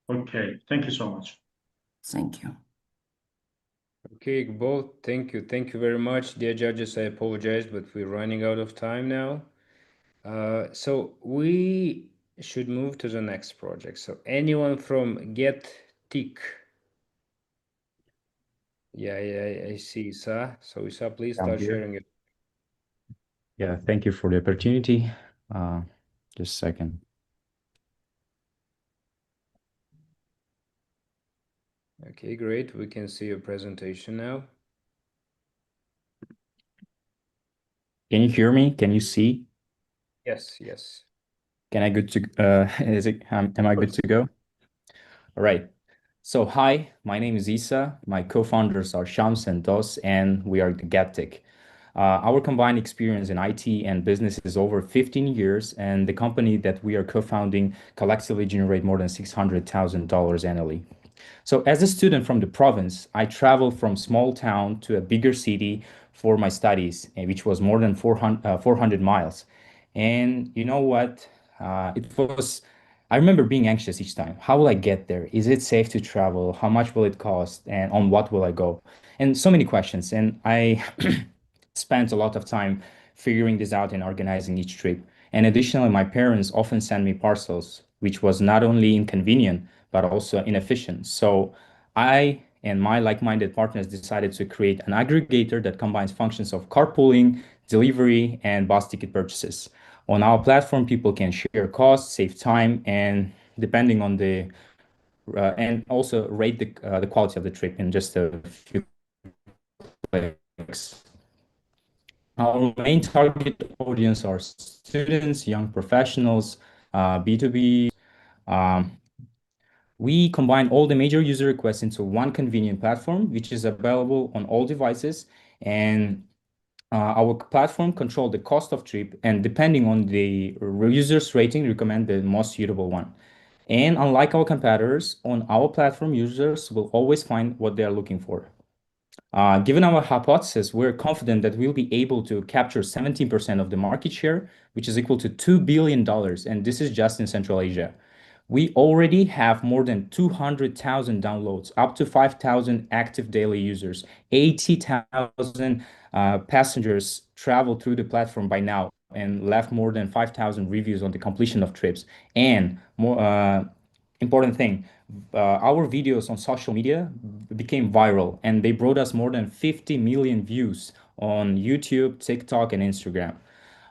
Okay, thank you so much. Thank you. Okay, Iqbal, thank you. Thank you very much. Dear judges, I apologize, but we're running out of time now. So we should move to the next project. So anyone from Get Tick? Yeah, I see Isa. So Isa, please I'm start here. sharing it. Yeah, thank you for the opportunity. Just a second. Okay, great. We can see your presentation now. Can you hear me? Can you see? Yes. Am I good to go? All right. So hi, my name is Isa. My co-founders are Shams and Dos, and we are the GetTech. Our combined experience in IT and business is over 15 years, and the company that we are co-founding collectively generate more than $600,000 annually. So as a student from the province, I traveled from small town to a bigger city for my studies, which was more than 400 miles. And you know what? I remember being anxious each time. How will I get there? Is it safe to travel? How much will it cost? And on what will I go? And so many questions. And I spent a lot of time figuring this out and organizing each trip. And additionally, my parents often send me parcels, which was not only inconvenient, but also inefficient. So I and my like-minded partners decided to create an aggregator that combines functions of carpooling, delivery, and bus ticket purchases. On our platform, people can share costs, save time, and depending on and also rate the quality of the trip in just a few clicks. Our main target audience are students, young professionals, B2B. We combine all the major user requests into one convenient platform, which is available on all devices. And our platform control the cost of trip, and depending on the user's rating, recommend the most suitable one. And unlike our competitors, on our platform, users will always find what they are looking for. Given our hypothesis, we're confident that we'll be able to capture 17% of the market share, which is equal to $2 billion, and this is just in Central Asia. We already have more than 200,000 downloads, up to 5,000 active daily users, 80,000 passengers travel through the platform by now and left more than 5,000 reviews on the completion of trips. And more important thing, our videos on social media became viral and they brought us more than 50 million views on YouTube, TikTok, and Instagram.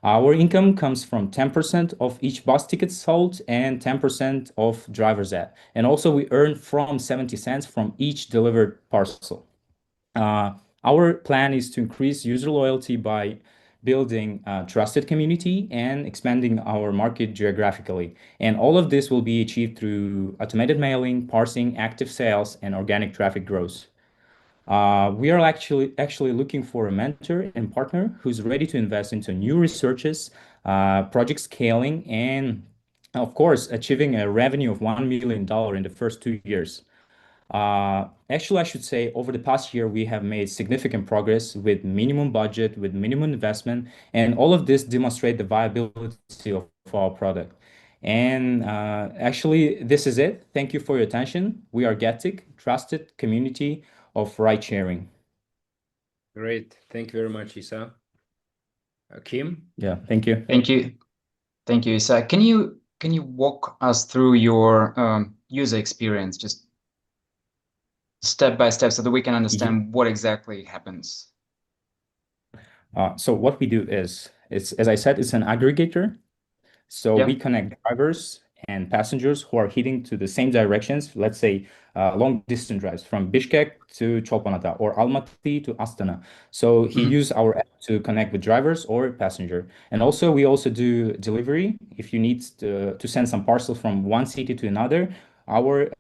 Our income comes from 10% of each bus ticket sold and 10% of driver's ad. And also we earn from 70 cents from each delivered parcel. Our plan is to increase user loyalty by building a trusted community and expanding our market geographically. And all of this will be achieved through automated mailing, parsing, active sales, and organic traffic growth. We are actually looking for a mentor and partner who's ready to invest into new researches, project scaling, and of course, achieving a revenue of $1 million in the first 2 years. Actually, I should say over the past year, we have made significant progress with minimum budget, with minimum investment, and all of this demonstrate the viability of our product. And actually, this is it. Thank you for your attention. We are Getic, trusted community of ride sharing. Great. Thank you very much, Isa. Kim? Yeah, thank you. Thank you. Thank you, Isa. Can you walk us through your user experience, just step by step, so that we can understand what exactly happens? So what we do is, as I said, it's an aggregator. So we connect drivers and passengers who are heading to the same directions, let's say long distance drives from Bishkek to Cholpon-Ata or Almaty to Astana. So he use our app to connect with drivers or passenger. And also we also do delivery. If you need to send some parcel from one city to another, our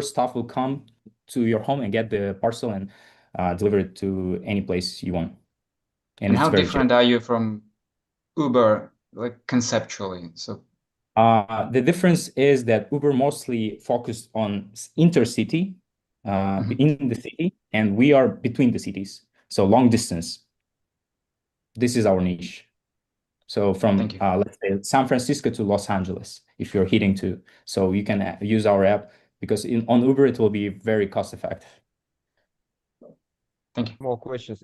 staff will come to your home and get the parcel and deliver it to any place you want. And how different are you from Uber, like conceptually? So the difference is that Uber mostly focused on intercity, in the city, and we are between the cities, so long distance. This is our niche. So from let's say San Francisco to Los Angeles, if you're heading to, so you can use our app because on Uber it will be very cost effective. Thank you. More questions.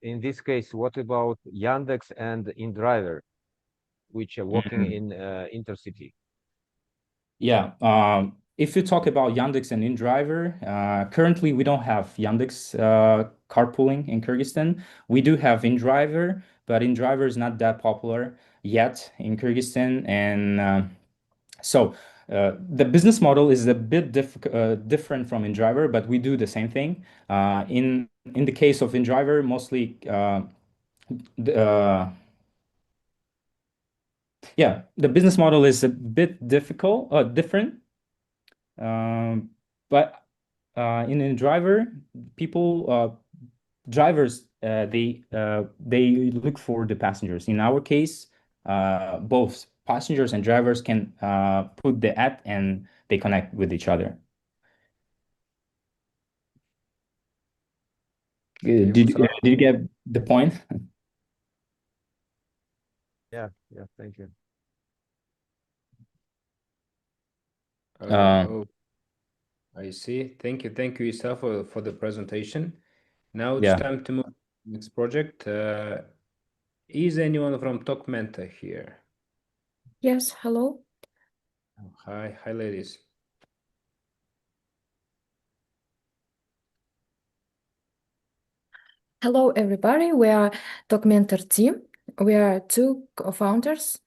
In this case, what about Yandex and InDriver, which are working in intercity? Yeah. If you talk about Yandex and InDriver, currently we don't have Yandex carpooling in Kyrgyzstan. We do have InDriver, but InDriver is not that popular yet in Kyrgyzstan. And so the business model is a bit different from InDriver, but we do the same thing. In the case of InDriver, mostly yeah, the business model is a bit different. But in InDriver, drivers they look for the passengers. In our case, both passengers and drivers can put the app and they connect with each other. Did you get the point? Yeah, thank you. I see. Thank you, Isa, for the presentation. Now it's Yeah. time to move to the next project. Is anyone from Tokmenta here? Yes, hello. Hi, ladies. Hello, everybody. We are Tokmenter team. We are two co-founders.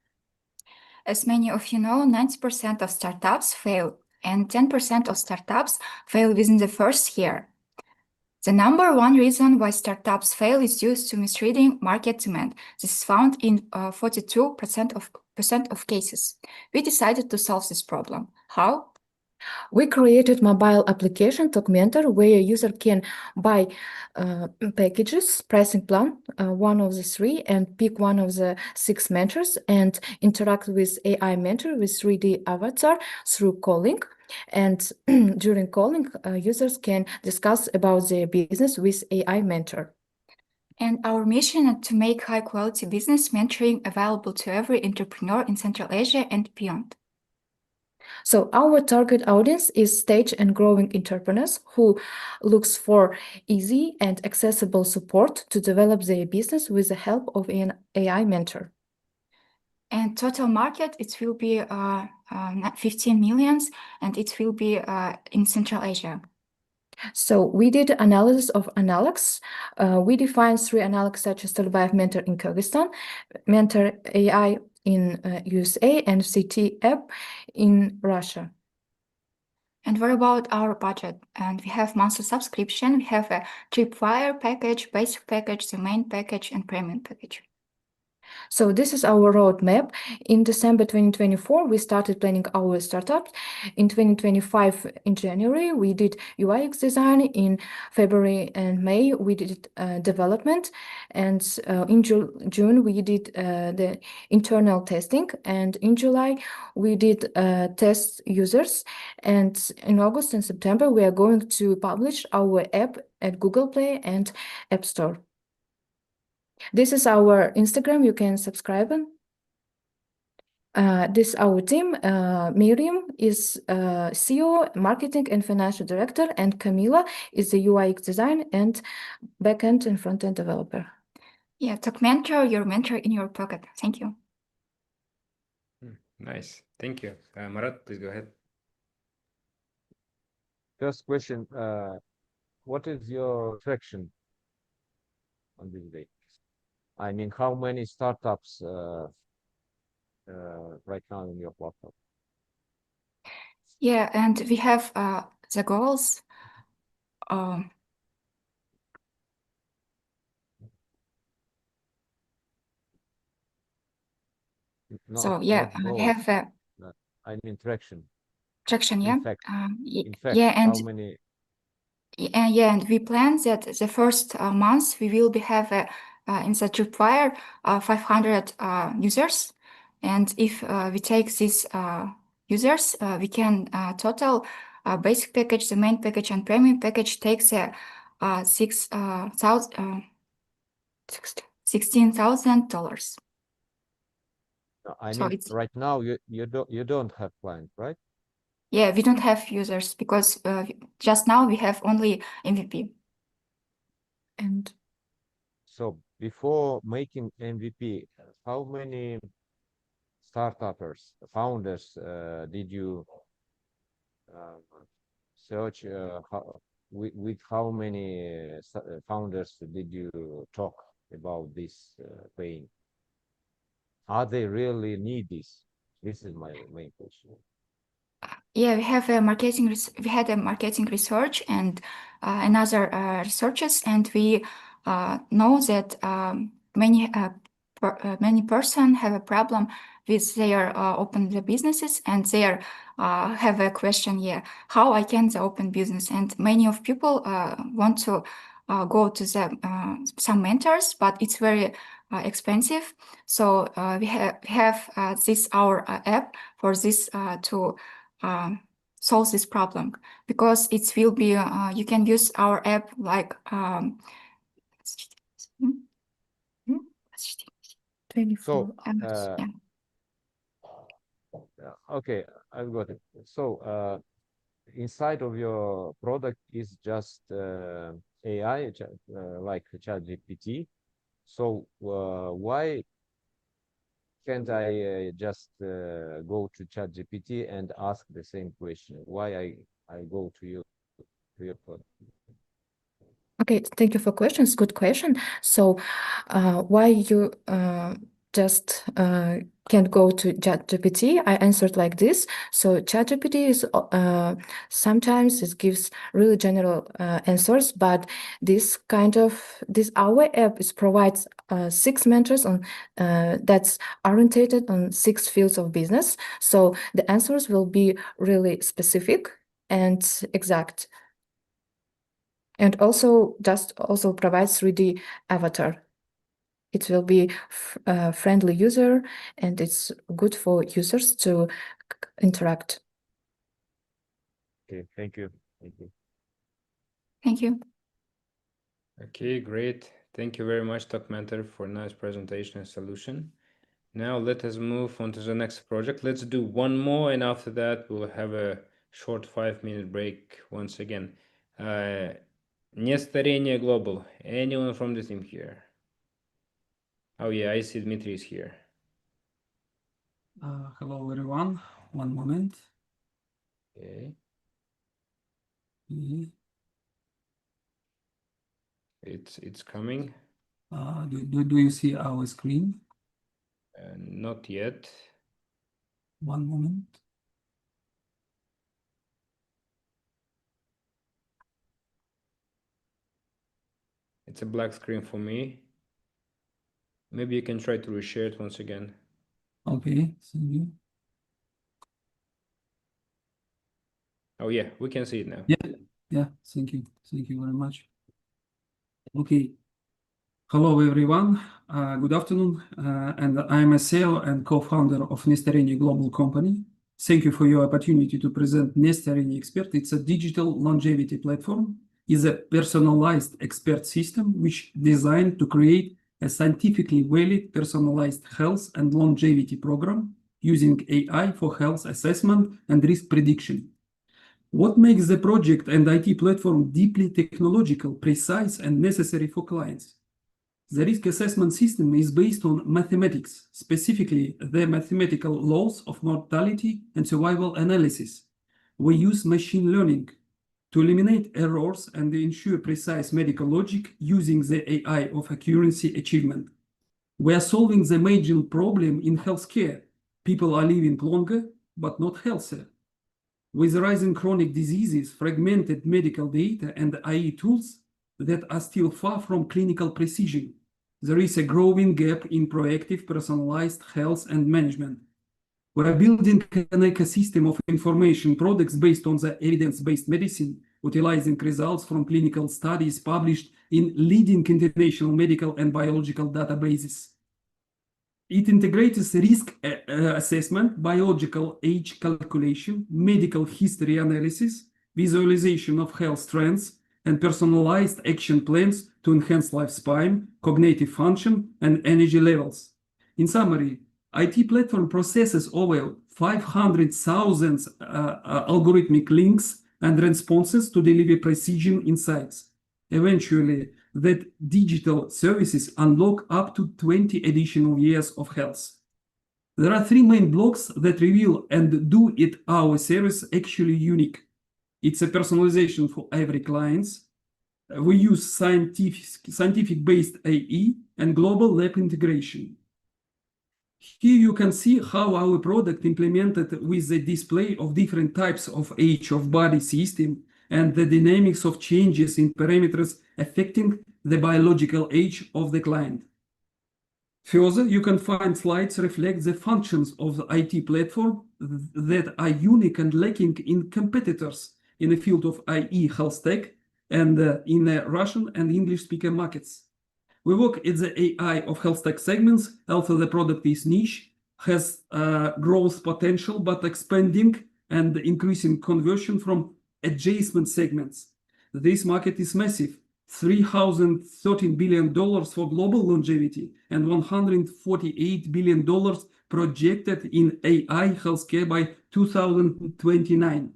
As many of you know, 90% of startups fail, and 10% of startups fail within the first year. The number one reason why startups fail is due to misreading market demand. This is found in 42% of cases. We decided to solve this problem. How? We created mobile application Talkmentor where a user can buy packages, pricing plan, one of the three, and pick one of the 6 mentors and interact with AI mentor with 3D avatar through calling. And during calling, users can discuss about their business with AI mentor. And our mission is to make high-quality business mentoring available to every entrepreneur in Central Asia and beyond. So our target audience is stage and growing entrepreneurs who looks for easy and accessible support to develop their business with the help of an AI mentor. And total market, it will be 15 millions, and it will be in Central Asia. So we did analysis of analogs. We defined 3 analogs such as Survive Mentor in Kyrgyzstan, Mentor AI in USA, and CT app in Russia. And what about our budget? And we have monthly subscription, we have a tripwire package, basic package, the main package, and premium package. So this is our roadmap. In December 2024, we started planning our startup. In 2025, in January, we did UX design. In February and May, we did development. And in June, we did the internal testing. And in July, we did test users. And in August and September, we are going to publish our app at Google Play and App Store. This is our Instagram, you can subscribe. This is our team. Miriam is CEO, Marketing and Financial Director, and Camila is the UX Design and Backend and Frontend Developer. Yeah, Talkmentor, your mentor in your pocket. Thank you. Nice, thank you. Marat, please go ahead. First question, what is your traction on this day? I mean, how many startups right now in your platform? Yeah, and we have the goals. So yeah, we have I mean traction. Traction, yeah. In fact, yeah, and how many? Yeah, and we plan that the first month we will have in the tripwire 500 users, and if we take these users, we can total basic package, the main package, and premium package takes $16,000. I So mean, right now you don't have clients, right? Yeah, we don't have users because just now we have only MVP. And so before making MVP, how many startups, founders did you search? With how many founders did you talk about this paying? Are they really need this? This is my main question. Yeah, we have a marketing. We had a marketing research and another researches, and we know that many person have a problem with their open the businesses, and they have a question, yeah, how I can open business, and many of people want to go to the some mentors, but it's very expensive. So we have this our app for this to solve this problem, because it will be you can use our app like 24 hours. Yeah. Okay, I've got it. So inside of your product is just AI, like ChatGPT. So why can't I just go to ChatGPT and ask the same question? Why I go to your product? Okay, thank you for questions. Good question. So why you just can't go to ChatGPT. I answered like this. So ChatGPT is sometimes it gives really general answers, but this our app is provides 6 mentors on that's orientated on 6 fields of business. So the answers will be really specific and exact. And also provides 3D avatar. It will be a friendly user, and it's good for users to interact. Okay, thank you. Thank you. Thank you. Okay, great. Thank you very much, Top Mentor, for a nice presentation and solution. Now let us move on to the next project. Let's do one more, and after that we'll have a short 5-minute break once again. Nestorenia Global. Anyone from the team here? Oh yeah, I see Dmitry is here. Hello everyone. One moment. Okay. Mhm. It's coming. Do you see our screen? Not yet. One moment. It's a black screen for me. Maybe you can try to reshare it once again. Okay, thank you. Oh yeah, we can see it now. Yeah, thank you. Thank you very much. Okay. Hello everyone. Good afternoon. And I'm a CEO and co-founder of Nestorenia Global Company. Thank you for your opportunity to present Nestorenia Expert. It's a digital longevity platform. It's a personalized expert system which designed to create a scientifically valid personalized health and longevity program using AI for health assessment and risk prediction. What makes the project and IT platform deeply technological, precise, and necessary for clients? The risk assessment system is based on mathematics, specifically the mathematical laws of mortality and survival analysis. We use machine learning to eliminate errors and ensure precise medical logic using the AI of accuracy achievement. We are solving the major problem in healthcare. People are living longer, but not healthier. With rising chronic diseases, fragmented medical data, and AI tools that are still far from clinical precision, there is a growing gap in proactive personalized health and management. We are building an ecosystem of information products based on the evidence-based medicine, utilizing results from clinical studies published in leading international medical and biological databases. It integrates risk assessment, biological age calculation, medical history analysis, visualization of health trends, and personalized action plans to enhance lifespan, cognitive function, and energy levels. In summary, IT platform processes over 500,000 algorithmic links and responses to deliver precision insights. Eventually, that digital services unlock up to 20 additional years of health. There are 3 main blocks that reveal and do it our service actually unique. It's a personalization for every client. We use scientific-based AI and global lab integration. Here you can see how our product implemented with the display of different types of age of body system and the dynamics of changes in parameters affecting the biological age of the client. Further, you can find slides reflect the functions of the IT platform that are unique and lacking in competitors in the field of AI health tech and in the Russian and English speaker markets. We work in the AI of health tech segments, although the product is niche, has growth potential, but expanding and increasing conversion from adjacent segments. This market is massive, $313 billion for global longevity and $148 billion projected in AI healthcare by 2029.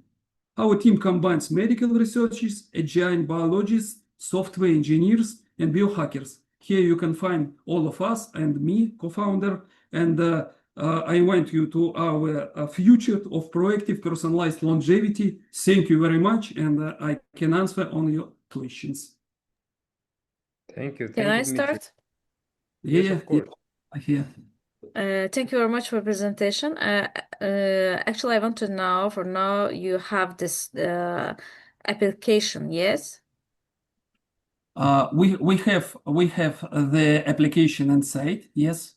Our team combines medical researchers, agile biologists, software engineers, and biohackers. Here you can find all of us and me, co-founder, and I invite you to our future of proactive personalized longevity. Thank you very much, and I can answer on your questions. Thank you. Can I Dmitry. start? Yes, of course. Here. Thank you very much for presentation. Actually, I want to know, for now, you have this application, yes? We have the application inside, yes.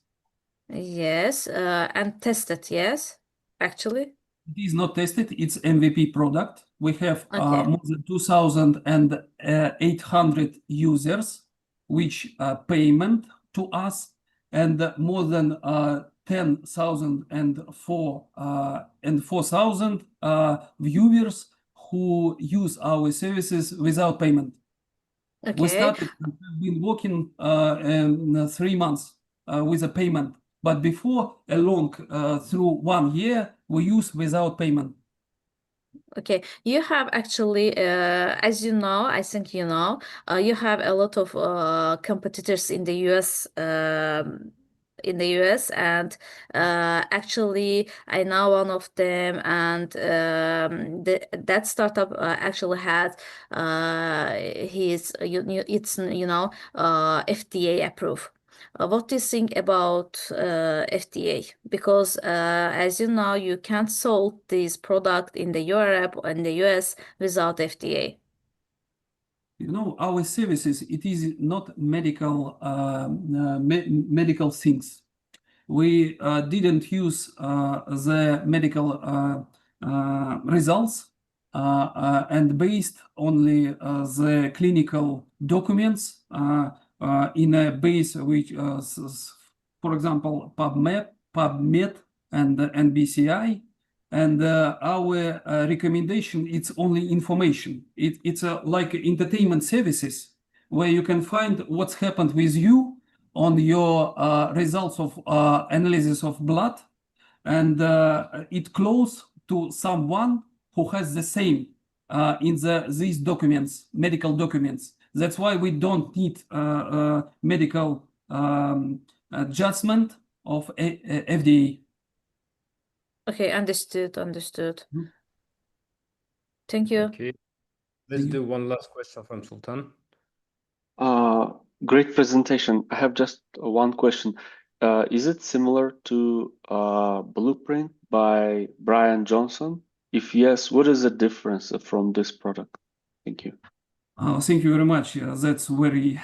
Yes, and tested, yes, actually. It is not tested, it's MVP product. We have Okay. more than 2,800 users, which payment to us, and more than 10,000 and 4,000 viewers who use our services without payment. We Okay. started, we've been working in 3 months with a payment, but before along through 1 year, we use without payment. Okay, you have actually, as you know, I think you know, you have a lot of competitors in the US, and actually, I know one of them, and that startup actually has it's FDA approved. What do you think about FDA? Because as you know, you can't sold this product in the Europe or in the US without FDA. You know, our services, it is not medical medical things. We didn't use the medical results and based only the clinical documents in a base which, for example, PubMed and NBCI. And our recommendation, it's only information. It's like entertainment services where you can find what's happened with you on your results of analysis of blood, and it close to someone who has the same in these documents, medical documents. That's why we don't need medical judgment of FDA. Okay, understood. Thank you. Okay, let's do one last question from Sultan. Great presentation. I have just one question. Is it similar to Blueprint by Brian Johnson? If yes, what is the difference from this product? Thank you. Thank you very much. That's very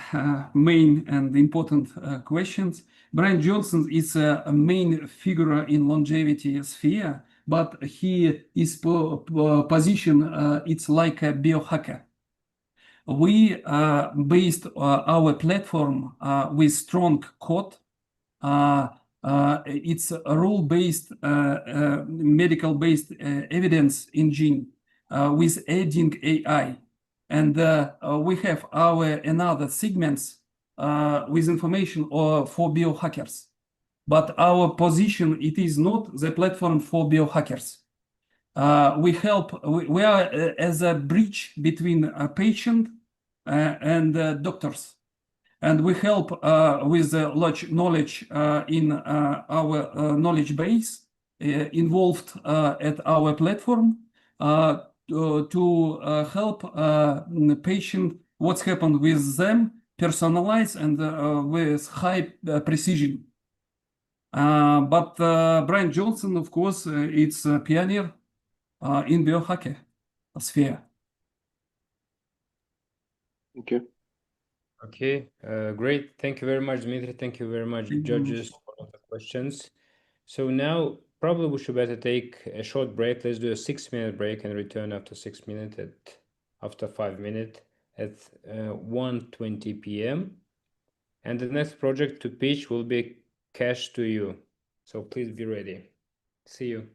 main and important questions. Brian Johnson is a main figure in longevity sphere, but he is position it's like a biohacker. We based our platform with strong code. It's a rule-based, medical-based evidence engine with adding AI. And we have our another segments with information for biohackers. But our position, it is not the platform for biohackers. We help, we are as a bridge between a patient and doctors. And we help with large knowledge in our knowledge base involved at our platform to help the patient what's happened with them, personalized and with high precision. But Brian Johnson, of course, it's a pioneer in biohacker sphere. Thank you. Okay, great. Thank you very much, Dmitry. Thank you very much, judges, for all the questions. So now probably we should better take a short break. Let's do a 6-minute break and return after 6 minutes after 5 minutes at 1:20 p.m. And the next project to pitch will be Cash to You. So please be ready. See you.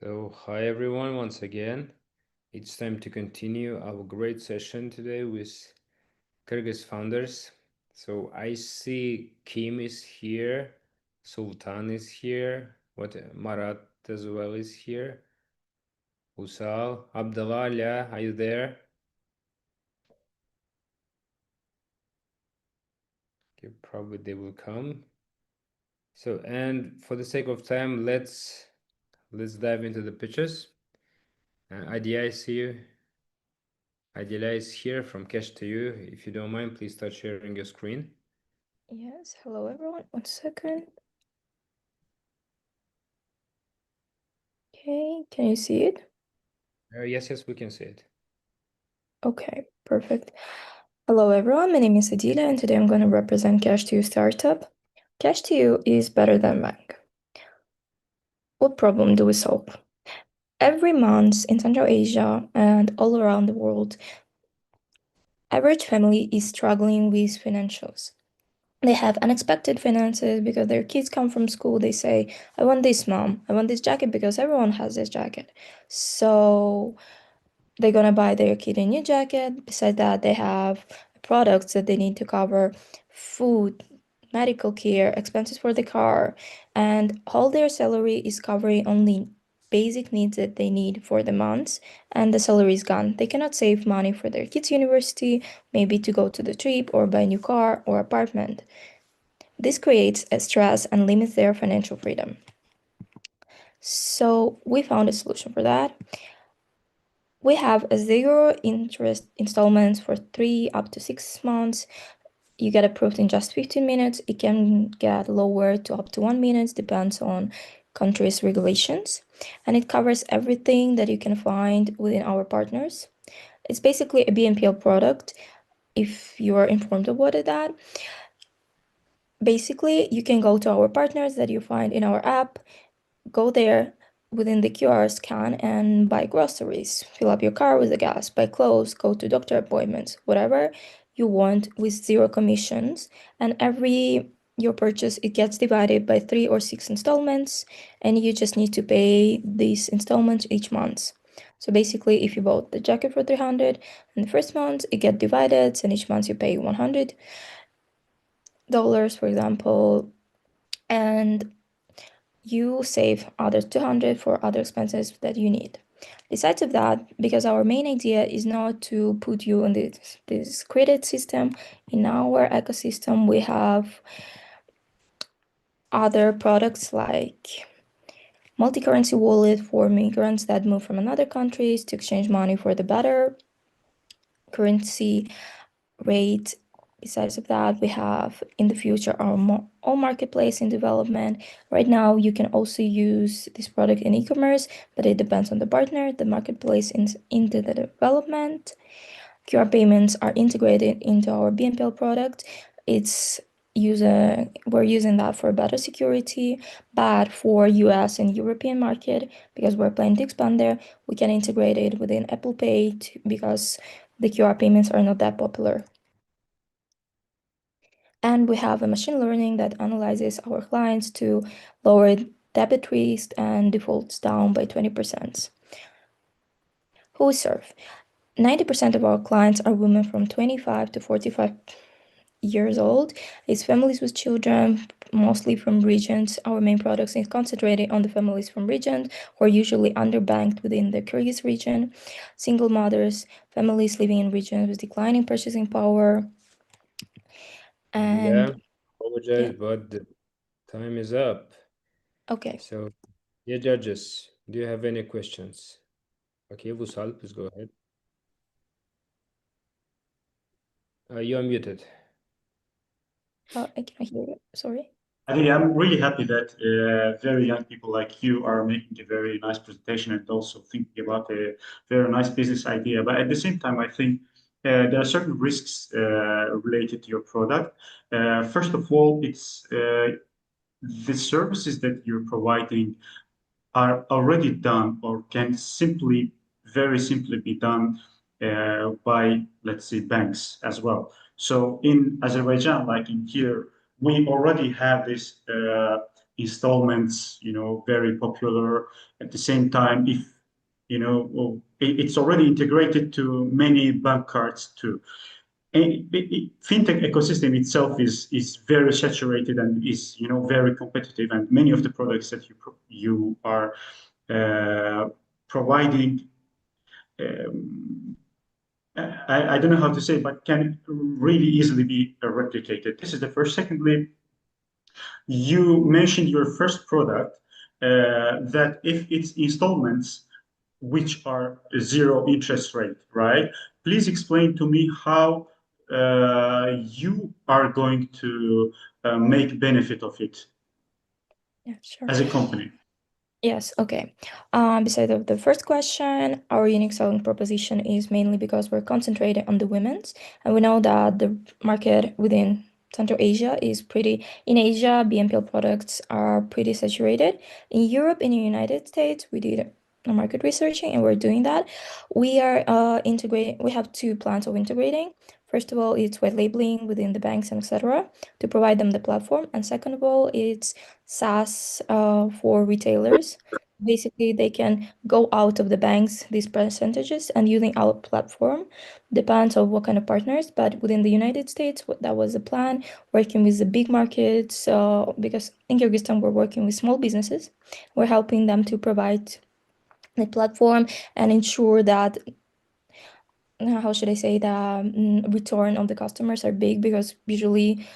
So, hi everyone, once again. It's time to continue our great session today with Kyrgyz founders. So, I see Kim is here, Sultan is here, Marat as well is here. Usal, Abdallah, are you there? Okay, probably they will come. So, and for the sake of time, let's dive into the pictures. Idea, I see you. Adila is here from Cash to You. If you don't mind, please start sharing your screen. Yes, hello everyone. 1 second. Okay, can you see it? Yes, we can see it. Okay, perfect. Hello everyone, my name is Adila and today I'm going to represent Cash to You startup. Cash to You is better than bank. What problem do we solve? Every month in Central Asia and all around the world, average family is struggling with financials. They have unexpected finances because their kids come from school. They say, I want this, mom. I want this jacket because everyone has this jacket. So they're gonna buy their kid a new jacket. Besides that, they have products that they need to cover, food, medical care, expenses for the car, and all their salary is covering only basic needs that they need for the month, and the salary is gone. They cannot save money for their kids' university, maybe to go to the trip or buy a new car or apartment. This creates a stress and limits their financial freedom. So we found a solution for that. We have a zero interest installments for 3 up to 6 months. You get approved in just 15 minutes. It can get lower to up to 1 minute, depends on country's regulations. And it covers everything that you can find within our partners. It's basically a BNPL product, if you are informed about that. Basically, you can go to our partners that you find in our app, go there within the QR scan and buy groceries, fill up your car with the gas, buy clothes, go to doctor appointments, whatever you want with zero commissions. And every your purchase, it gets divided by 3 or 6 installments, and you just need to pay these installments each month. So basically, if you bought the jacket for 300 in the first month, it gets divided, and each month you pay $100, for example, and you save other 200 for other expenses that you need. Besides of that, because our main idea is not to put you in this credit system, in our ecosystem we have other products like multi-currency wallet for migrants that move from another countries to exchange money for the better currency rate. Besides of that, we have in the future our own marketplace in development. Right now, you can also use this product in e-commerce, but it depends on the partner. The marketplace into the development. QR payments are integrated into our BNPL product. We're using that for better security, but for US and European market, because we're planning to expand there, we can integrate it within Apple Pay because the QR payments are not that popular. And we have a machine learning that analyzes our clients to lower debit risk and defaults down by 20%. Who we serve? 90% of our clients are women from 25 to 45 years old. It's families with children, mostly from regions. Our main products is concentrated on the families from regions who are usually underbanked within the Kyrgyz region, single mothers, families living in regions with declining purchasing power. And Apologize, but the time is up. Okay. So, judges, do you have any questions? Okay, Vusal, please go ahead. You are muted. I cannot hear you. Sorry. I think I'm really happy that very young people like you are making a very nice presentation and also thinking about a very nice business idea. But at the same time, I think there are certain risks related to your product. First of all, it's the services that you're providing are already done or can very simply be done by, let's say, banks as well. So in Azerbaijan, like in here, we already have this installments, very popular. At the same time, if it's already integrated to many bank cards too. And fintech ecosystem itself is very saturated and is very competitive, and many of the products that you are providing, I don't know how to say, but can really easily be replicated. This is the first. Secondly, you mentioned your first product that if it's installments which are zero interest rate, right? Please explain to me how you are going to make benefit of it Yeah, sure. as a company. Yes, okay. Beside of the first question, our unique selling proposition is mainly because we're concentrated on the women's, and we know that the market within Central Asia is pretty, in Asia, BNPL products are pretty saturated. In Europe, in the United States, we did a market researching and we're doing that. We are integrating, we have two plans of integrating. First of all, it's white labeling within the banks and etc. to provide them the platform. And second of all, it's SaaS for retailers. Basically, they can go out of the banks, these percentages, and using our platform. Depends on what kind of partners, but within the United States, that was the plan, working with the big markets. Because in Kyrgyzstan, we're working with small businesses. We're helping them to provide the platform and ensure that how should I say, the return on the customers are big, because usually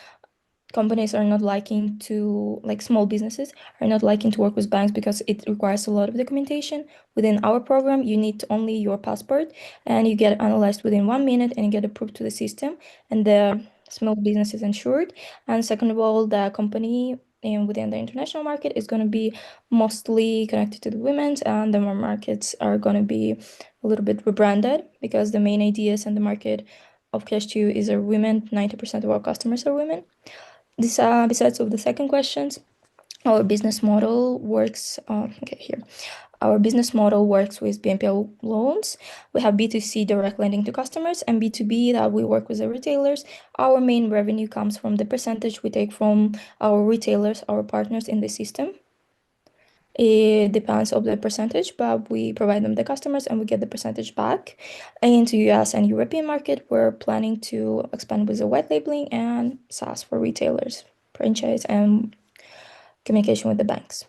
companies are not liking to, like small businesses are not liking to work with banks because it requires a lot of documentation. Within our program, you need only your passport and you get analyzed within 1 minute and you get approved to the system, and the small business is insured. And second of all, the company within the international market is going to be mostly connected to the women's, and the more markets are going to be a little bit rebranded, because the main ideas and the market of Cash2 is are women. 90% of our customers are women. This, besides of the second questions, our business model works. Okay, here. Our business model works with BNPL loans. We have B2C direct lending to customers, and B2B that we work with the retailers. Our main revenue comes from the percentage we take from our retailers, our partners in the system. It depends on the percentage, but we provide them the customers and we get the percentage back. Into US and European market, we're planning to expand with the white labeling and SaaS for retailers, franchise, and communication with the banks.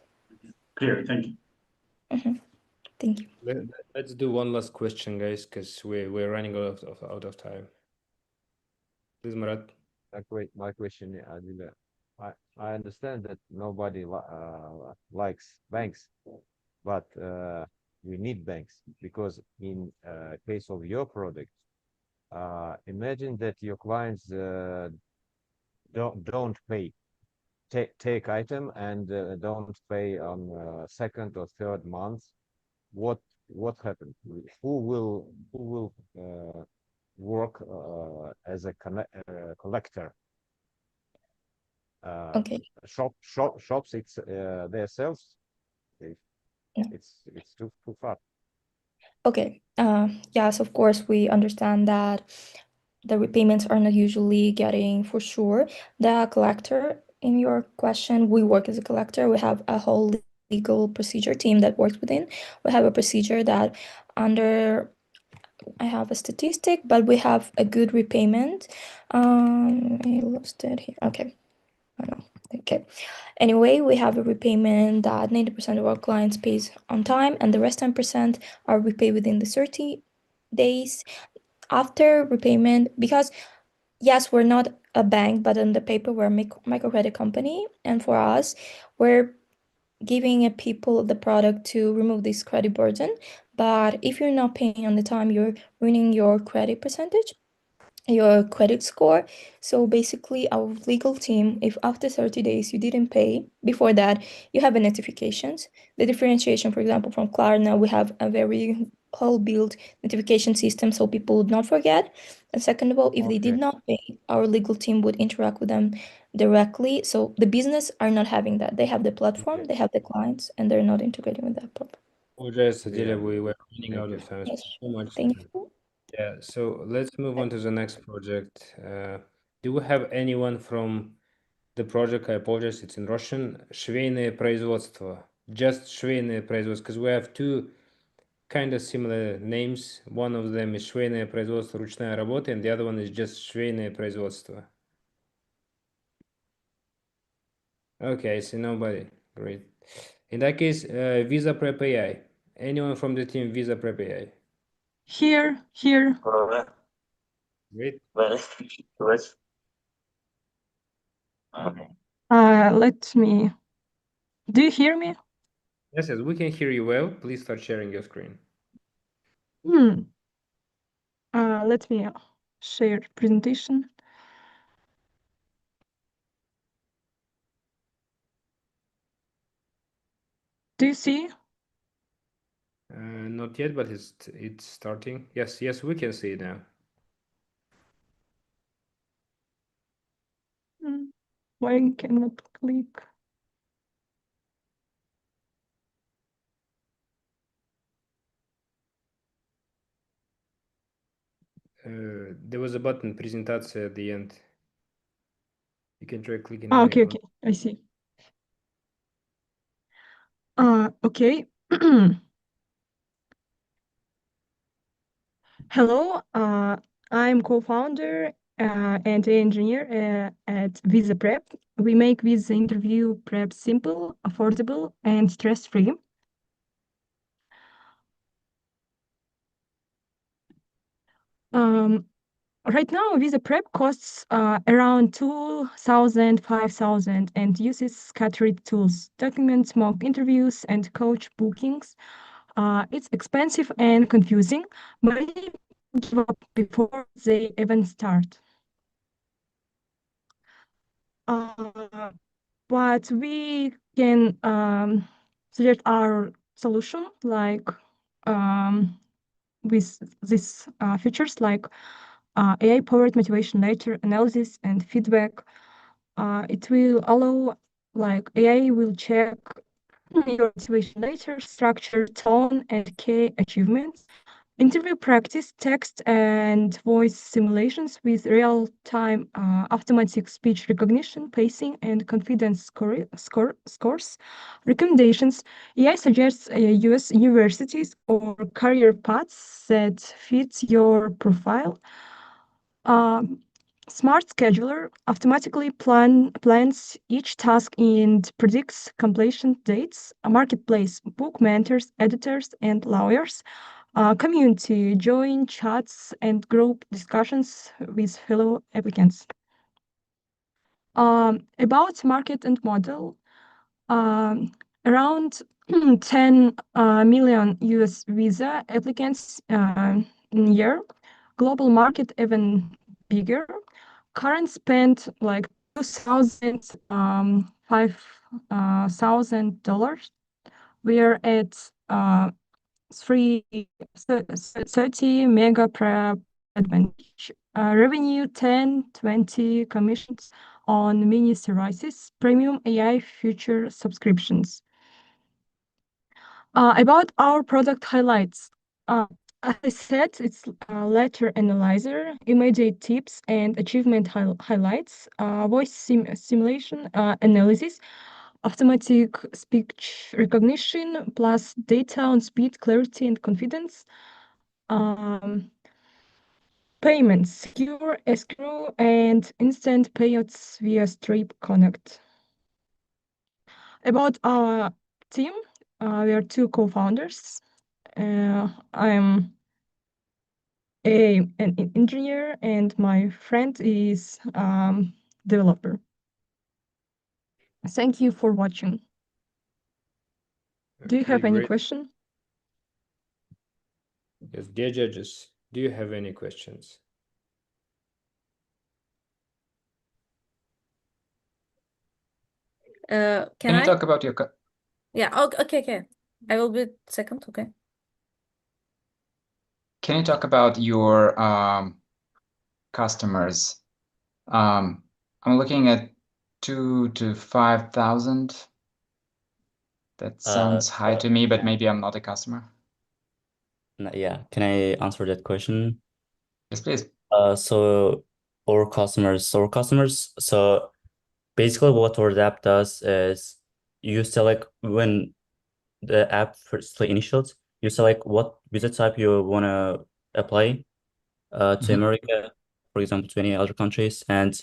Clear, thank you. Thank you. Let's do one last question, guys, because we're running out of time. Please, Murat. My question, Adila. I understand that nobody likes banks, but we need banks, because in case of your product, imagine that your clients don't pay, take item and don't pay on second or third month. What happened? Who will work as a collector? Okay. Shops, it's their sales. It's too far. Okay. Yes, of course, we understand that the repayments are not usually getting for sure. The collector, in your question, we work as a collector. We have a whole legal procedure team that works within. We have a procedure that I have a statistic, but we have a good repayment. I lost it here. Okay. I don't know. Okay. Anyway, we have a repayment that 90% of our clients pays on time, and the rest 10% are repaid within the 30 days after repayment. Because yes, we're not a bank, but on the paper we're a microcredit company, and for us, we're giving people the product to remove this credit burden. But if you're not paying on the time, you're ruining your credit percentage, your credit score. So basically, our legal team, if after 30 days you didn't pay, before that you have a notifications. The differentiation, for example, from Klarna, we have a very whole built notification system so people would not forget. And second of all, if they did not pay, our legal team would interact with them directly. So the business are not having that. They have the platform, they have the clients, and they're not integrating with that platform. Adila, we were running out of time. Yes, So much. thank you. Yeah, so let's move on to the next project. Do we have anyone from the project. I apologize, it's in Russian. Швейное производство. Just швейное производство, because we have two kind of similar names. One of them is швейное производство, ручная работа, and the other one is just швейное производство. Okay, I see nobody. Great. In that case, Visa Prep AI. Anyone from the team Visa Prep AI? Here. Great. Let me. Do you hear me? Yes, yes, we can hear you well. Please start sharing your screen. Let me share presentation. Do you see? Not yet, but it's starting. Yes, we can see it now. Why I cannot click? There was a button, презентация, at the end. You can try clicking Okay, on it. I see. Okay. Hello, I'm co-founder and engineer at Visa Prep. We make visa interview prep simple, affordable, and stress-free. Right now, Visa Prep costs around 2,000, 5,000 and uses scattered tools, documents, mock interviews, and coach bookings. It's expensive and confusing. Many people give up before they even start. But we can select our solution like with these features like AI-powered motivation letter analysis and feedback. It will allow, like AI will check your motivation letter, structure, tone, and key achievements. Interview practice, text and voice simulations with real-time automatic speech recognition, pacing, and confidence scores. Recommendations. AI suggests US universities or career paths that fit your profile. Smart Scheduler automatically plans each task and predicts completion dates. A marketplace, book mentors, editors, and lawyers. Community, join chats and group discussions with fellow applicants. About market and model, around 10 million US visa applicants in a year. Global market even bigger. Current spend like $5,000. We are at 30 mega per advantage. Revenue 10, 20 commissions on mini services, premium AI future subscriptions. About our product highlights. As I said, it's a letter analyzer, immediate tips and achievement highlights, voice simulation analysis, automatic speech recognition, plus data on speed, clarity, and confidence. Payments, secure escrow, and instant payouts via Stripe Connect. About our team, we are two co-founders. I'm an engineer and my friend is developer. Thank you for watching. Do you have any great. question? Yes, dear judges, do you have any questions? Can you I talk about your Yeah, okay. I will be second, okay. Can you talk about your customers? I'm looking at 2,000 to 5,000. That sounds high to me, but maybe I'm not a customer. Yeah, can I answer that question? Yes, please. So our customers, so basically what our app does is you select when the app firstly initials, you select what visa type you want to apply to America, for example, to any other countries. And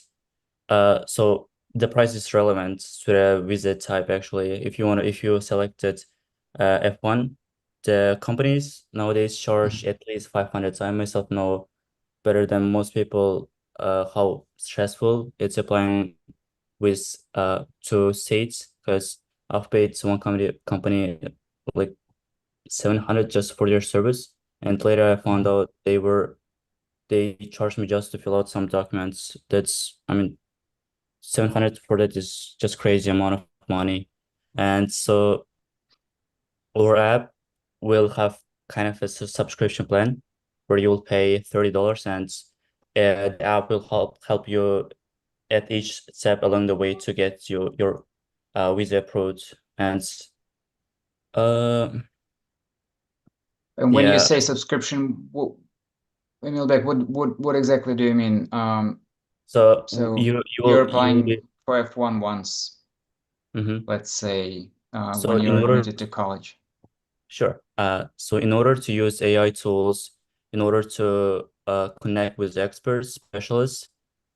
so the price is relevant to the visa type actually. If you selected F1, the companies nowadays charge at least 500. I myself know better than most people how stressful it's applying with two states, because I've paid one company like 700 just for their service, and later I found out they charged me just to fill out some documents. I mean, 700 for that is just crazy amount of money. And so our app will have kind of a subscription plan where you will pay $30, and the app will help you at each step along the way to get your visa approved. And And when you yeah, say subscription, Emil, like what exactly do you mean? so So you you're will applying for F1 once, Mhm. let's say, So when in you're order admitted to college. Sure. So in order to use AI tools, in order to connect with experts, specialists,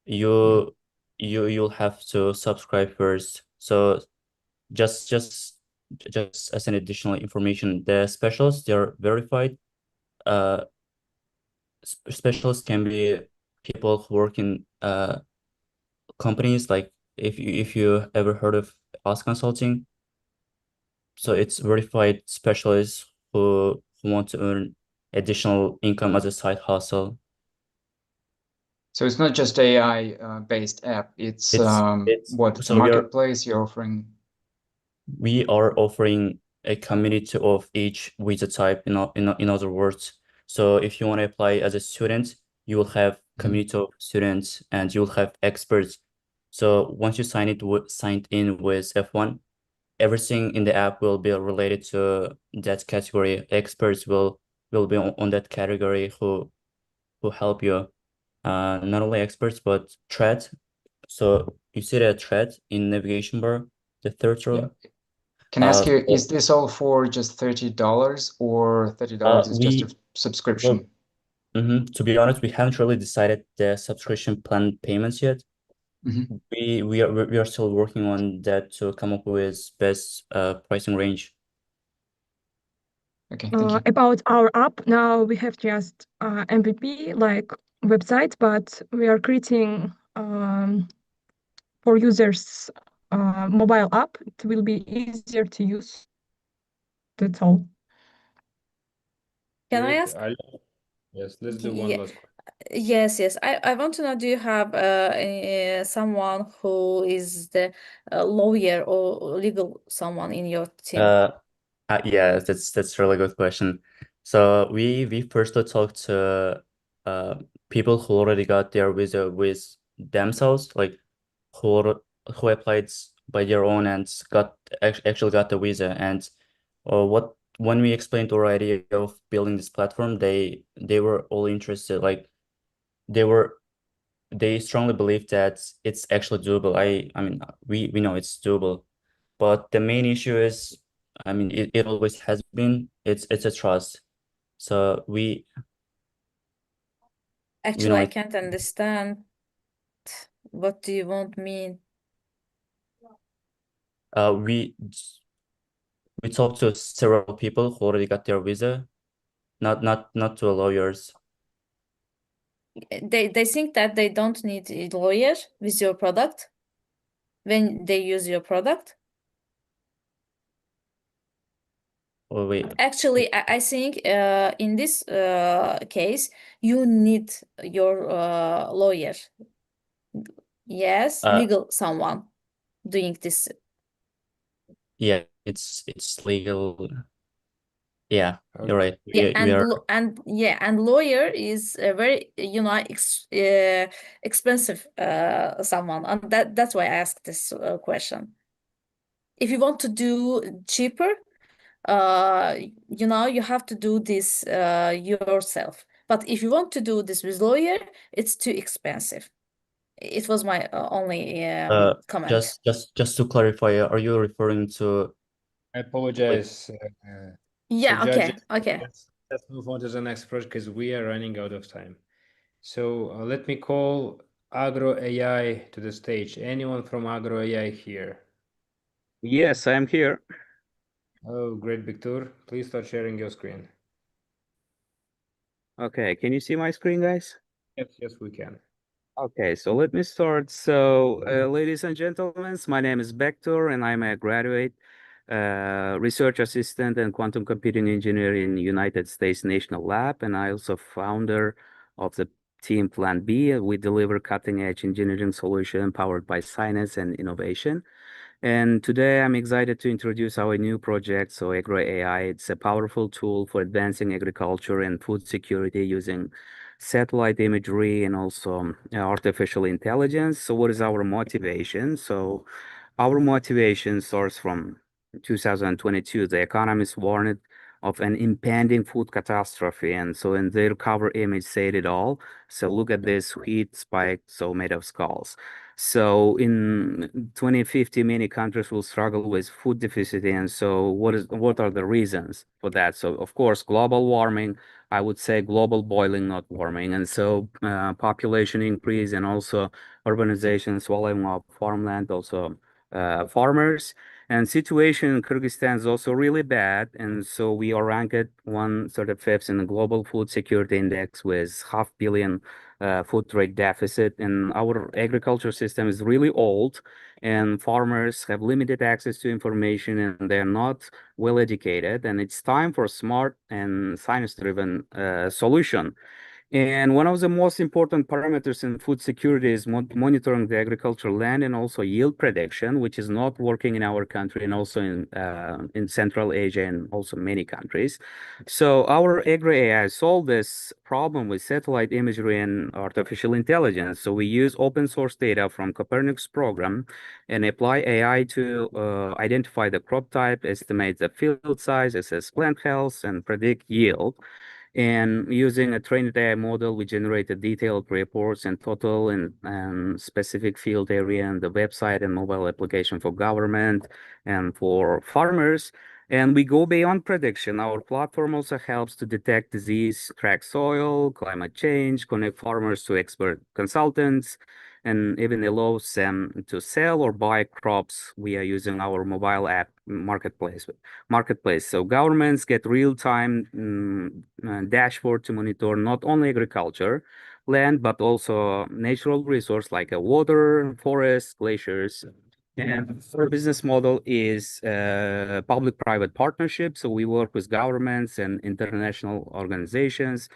you'll have to subscribe first. So just as an additional information, the specialists, they're verified. Uh, Specialists can be people who work in companies, like if you ever heard of us consulting. So it's verified specialists who want to earn additional income as a side hustle. So it's not just AI based app. It's what so marketplace you're offering. we are offering a community of each visa type, in other words. So if you want to apply as a student, you will have community of students and you'll have experts. So once you signed in with F1, everything in the app will be related to that category. Experts will be on that category who help you. Not only experts, but thread. So you see the thread in navigation bar, the third row. Can I ask you, is this all for just $30 or $30 is just a subscription? To be honest, we haven't really decided the subscription plan payments yet. We are still working on that to come up with best pricing range. Okay, thank you. About our app, now we have just MVP, like website, but we are creating for users mobile app. It will be easier to use. That's all. Can I ask? Yes, let's do one Yeah. last question. Yes. I want to know, do you have someone who is the lawyer or legal someone in your team? Yeah, that's a really good question. So we firstly talked to people who already got their visa with themselves, like who applied by their own and actually got the visa. And when we explained our idea of building this platform, they were all interested. Like they strongly believe that it's actually doable. I mean we know it's doable, but the main issue is, I mean, it always has been, it's a trust. So Actually, I can't understand. What do you want mean? We talked to several people who already got their visa, not to lawyers. They think that they don't need a lawyer with your product when they use your product. Oh, wait. Actually, I think in this case, you need your lawyer. Yes, legal someone doing this. Yeah, it's legal. Yeah, you're right. Yeah, We are. and lawyer is a very expensive someone, and that's why I asked this question. If you want to do cheaper, you have to do this yourself. But if you want to do this with lawyer, it's too expensive. It was my only comment. Just to clarify, are you referring to? I apologize. Yeah, so judges, okay. let's move on to the next project because we are running out of time. So let me call Agro AI to the stage. Anyone from Agro AI here? Yes, I am here. Oh, great, Victor. Please start sharing your screen. Okay, can you see my screen, guys? Yes, we can. Okay, so let me start. So, ladies and gentlemen, my name is Bektor, and I'm a graduate research assistant and quantum computing engineer in United States National Lab, and I also founder of the team Plan B. We deliver cutting-edge engineering solution powered by science and innovation. And today I'm excited to introduce our new project, so Agro AI. It's a powerful tool for advancing agriculture and food security using satellite imagery and also artificial intelligence. So what is our motivation? So our motivation source from 2022. The economists warned of an impending food catastrophe, and so in their cover image said it all. So look at this wheat spike, so made of skulls. So in 2050, many countries will struggle with food deficit. And so what are the reasons for that? So of course, global warming, I would say global boiling, not warming. And so population increase and also urbanization, swallowing of farmland, also farmers. And situation in Kyrgyzstan is also really bad. And so we are ranked 135th in the Global Food Security Index with 500 million food trade deficit. And our agriculture system is really old, and farmers have limited access to information, and they're not well educated. And it's time for a smart and science-driven solution. And one of the most important parameters in food security is monitoring the agricultural land and also yield prediction, which is not working in our country and also in Central Asia and also many countries. So our Agro AI solved this problem with satellite imagery and artificial intelligence. So we use open source data from Copernicus program and apply AI to identify the crop type, estimate the field size, assess plant health, and predict yield. And using a trained AI model, we generated detailed reports and total and specific field area and the website and mobile application for government and for farmers. And we go beyond prediction. Our platform also helps to detect disease, track soil, climate change, connect farmers to expert consultants, and even allows them to sell or buy crops. We are using our mobile app marketplace. So governments get real-time dashboard to monitor not only agriculture land, but also natural resource like water, forests, glaciers. And our business model is public-private partnership. So we work with governments and international organizations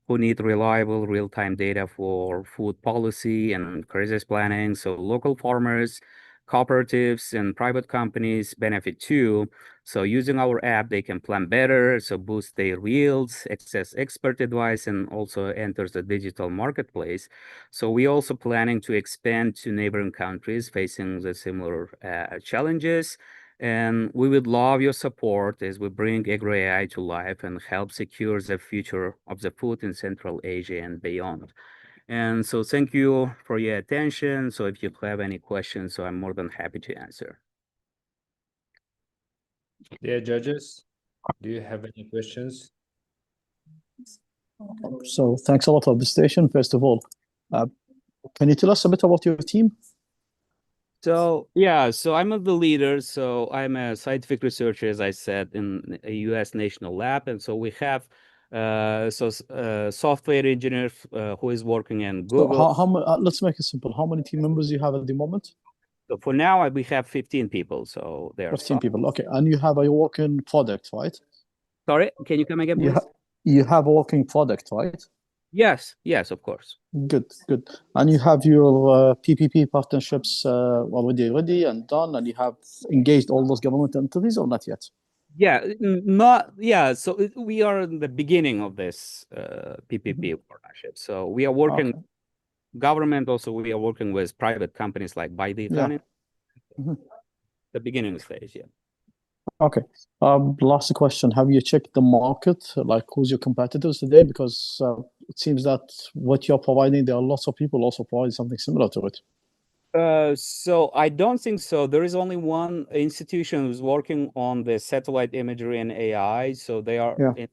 who need reliable real-time data for food policy and crisis planning. So local farmers, cooperatives, and private companies benefit too. So using our app, they can plan better, so boost their yields, access expert advice, and also enters the digital marketplace. So we also planning to expand to neighboring countries facing the similar challenges. And we would love your support as we bring Agro AI to life and help secure the future of the food in Central Asia and beyond. And so thank you for your attention. So if you have any questions, so I'm more than happy to answer. Dear judges, do you have any questions? So thanks a lot for the presentation. First of all, can you tell us a bit about your team? So yeah, so I'm the leader. So I'm a scientific researcher, as I said, in a U.S. national lab, and so we have software engineer who is working in Google. So let's make it simple. How many team members you have at the moment? So for now, we have 15 people. So there are 15 people. Okay, and you have a working product, right? Sorry, can you come again, please? You have a working product, right? Yes, of course. Good. And you have your PPP partnerships already ready and done, and you have engaged all those government entities or not yet? So we are in the beginning of this PPP partnership. So we are working government, also we are working with private companies like Baidu. The beginning stage, yeah. Okay. Last question. Have you checked the market? Like, who's your competitors today? Because it seems that what you're providing, there are lots of people also providing something similar to it. So I don't think so. There is only one institution who's working on the satellite imagery and AI. So they are in,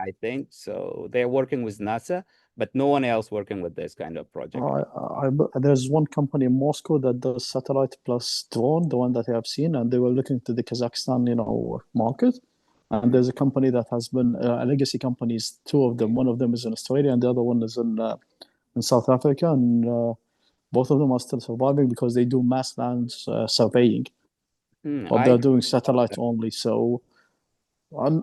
I think. So they're working with NASA, but no one else working with this kind of project. There's one company in Moscow that does satellite plus drone, the one that I have seen, and they were looking to the Kazakhstan, market. And there's a company that has been a legacy companies, two of them. One of them is in Australia, and the other one is in South Africa, and both of them are still surviving because they do mass land surveying, but they're doing satellite only. So,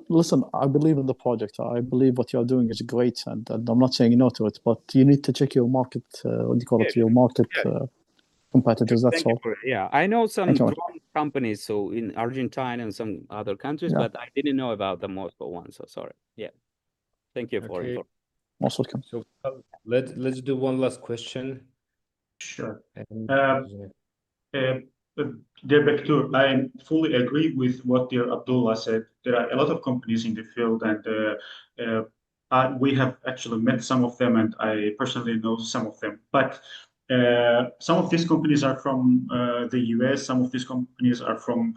listen, I believe in the project. I believe what you're doing is great, and I'm not saying no to it, but you need to check your market, what do you call it, your market competitors, that's all. Yeah, I know some drone companies, so in Argentina and some other countries, but I didn't know about the Moscow one, so sorry. Yeah, thank you for information. Most welcome. So let's do one last question. Sure. Dear Bektur, I fully agree with what dear Abdullah said. There are a lot of companies in the field, and we have actually met some of them, and I personally know some of them. But some of these companies are from the US, some of these companies are from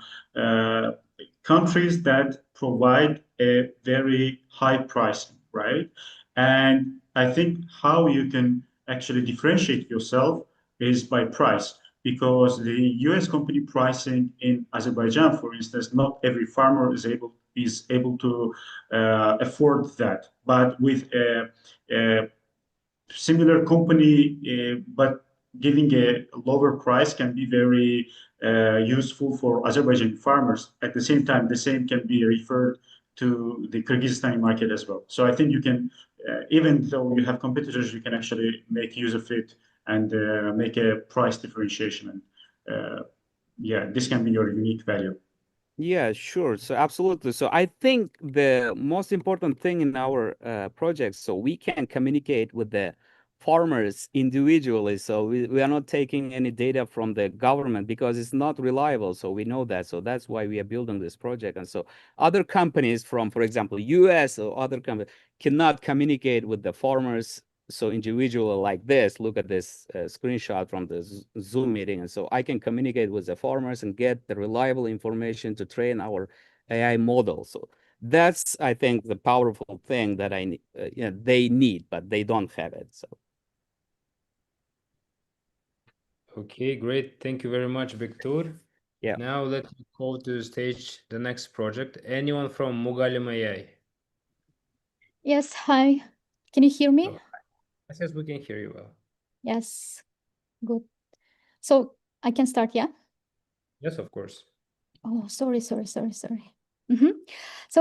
countries that provide a very high pricing, right? And I think how you can actually differentiate yourself is by price, because the US company pricing in Azerbaijan, for instance, not every farmer is able to afford that. But with a similar company, but giving a lower price can be very useful for Azerbaijani farmers. At the same time, the same can be referred to the Kyrgyzstani market as well. So I think you can, even though you have competitors, you can actually make use of it and make a price differentiation. And yeah, this can be your unique value. Yeah, sure. So absolutely. So I think the most important thing in our project, so we can communicate with the farmers individually. So we are not taking any data from the government because it's not reliable. So we know that. So that's why we are building this project. And so other companies from, for example, US or other companies cannot communicate with the farmers. So individual like this, look at this screenshot from the Zoom meeting. And so I can communicate with the farmers and get the reliable information to train our AI model. So that's, I think, the powerful thing that they need, but they don't have it. So. Okay, great. Thank you very much, Bektur. Yeah. Now let's call to the stage the next project. Anyone from Mugalim AI? Yes, hi. Can you hear me? Oh, yes, we can hear you well. Yes, good. So I can start, yeah? Yes, of course. Oh, sorry. So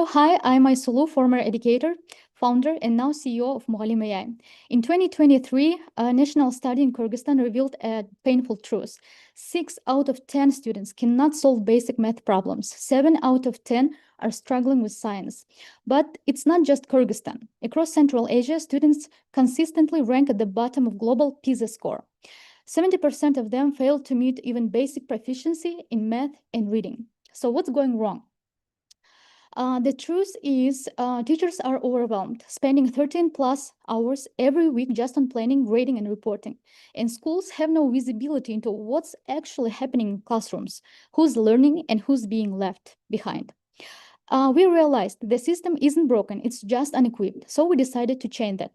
hi, I'm Aysulu, former educator, founder, and now CEO of Mugalim AI. In 2023, a national study in Kyrgyzstan revealed a painful truth. 6 out of 10 students cannot solve basic math problems. 7 out of 10 are struggling with science. But it's not just Kyrgyzstan. Across Central Asia, students consistently rank at the bottom of global PISA score. 70% of them fail to meet even basic proficiency in math and reading. So what's going wrong? The truth is teachers are overwhelmed, spending 13 plus hours every week just on planning, grading, and reporting. And schools have no visibility into what's actually happening in classrooms, who's learning and who's being left behind. We realized the system isn't broken, it's just unequipped. So we decided to change that.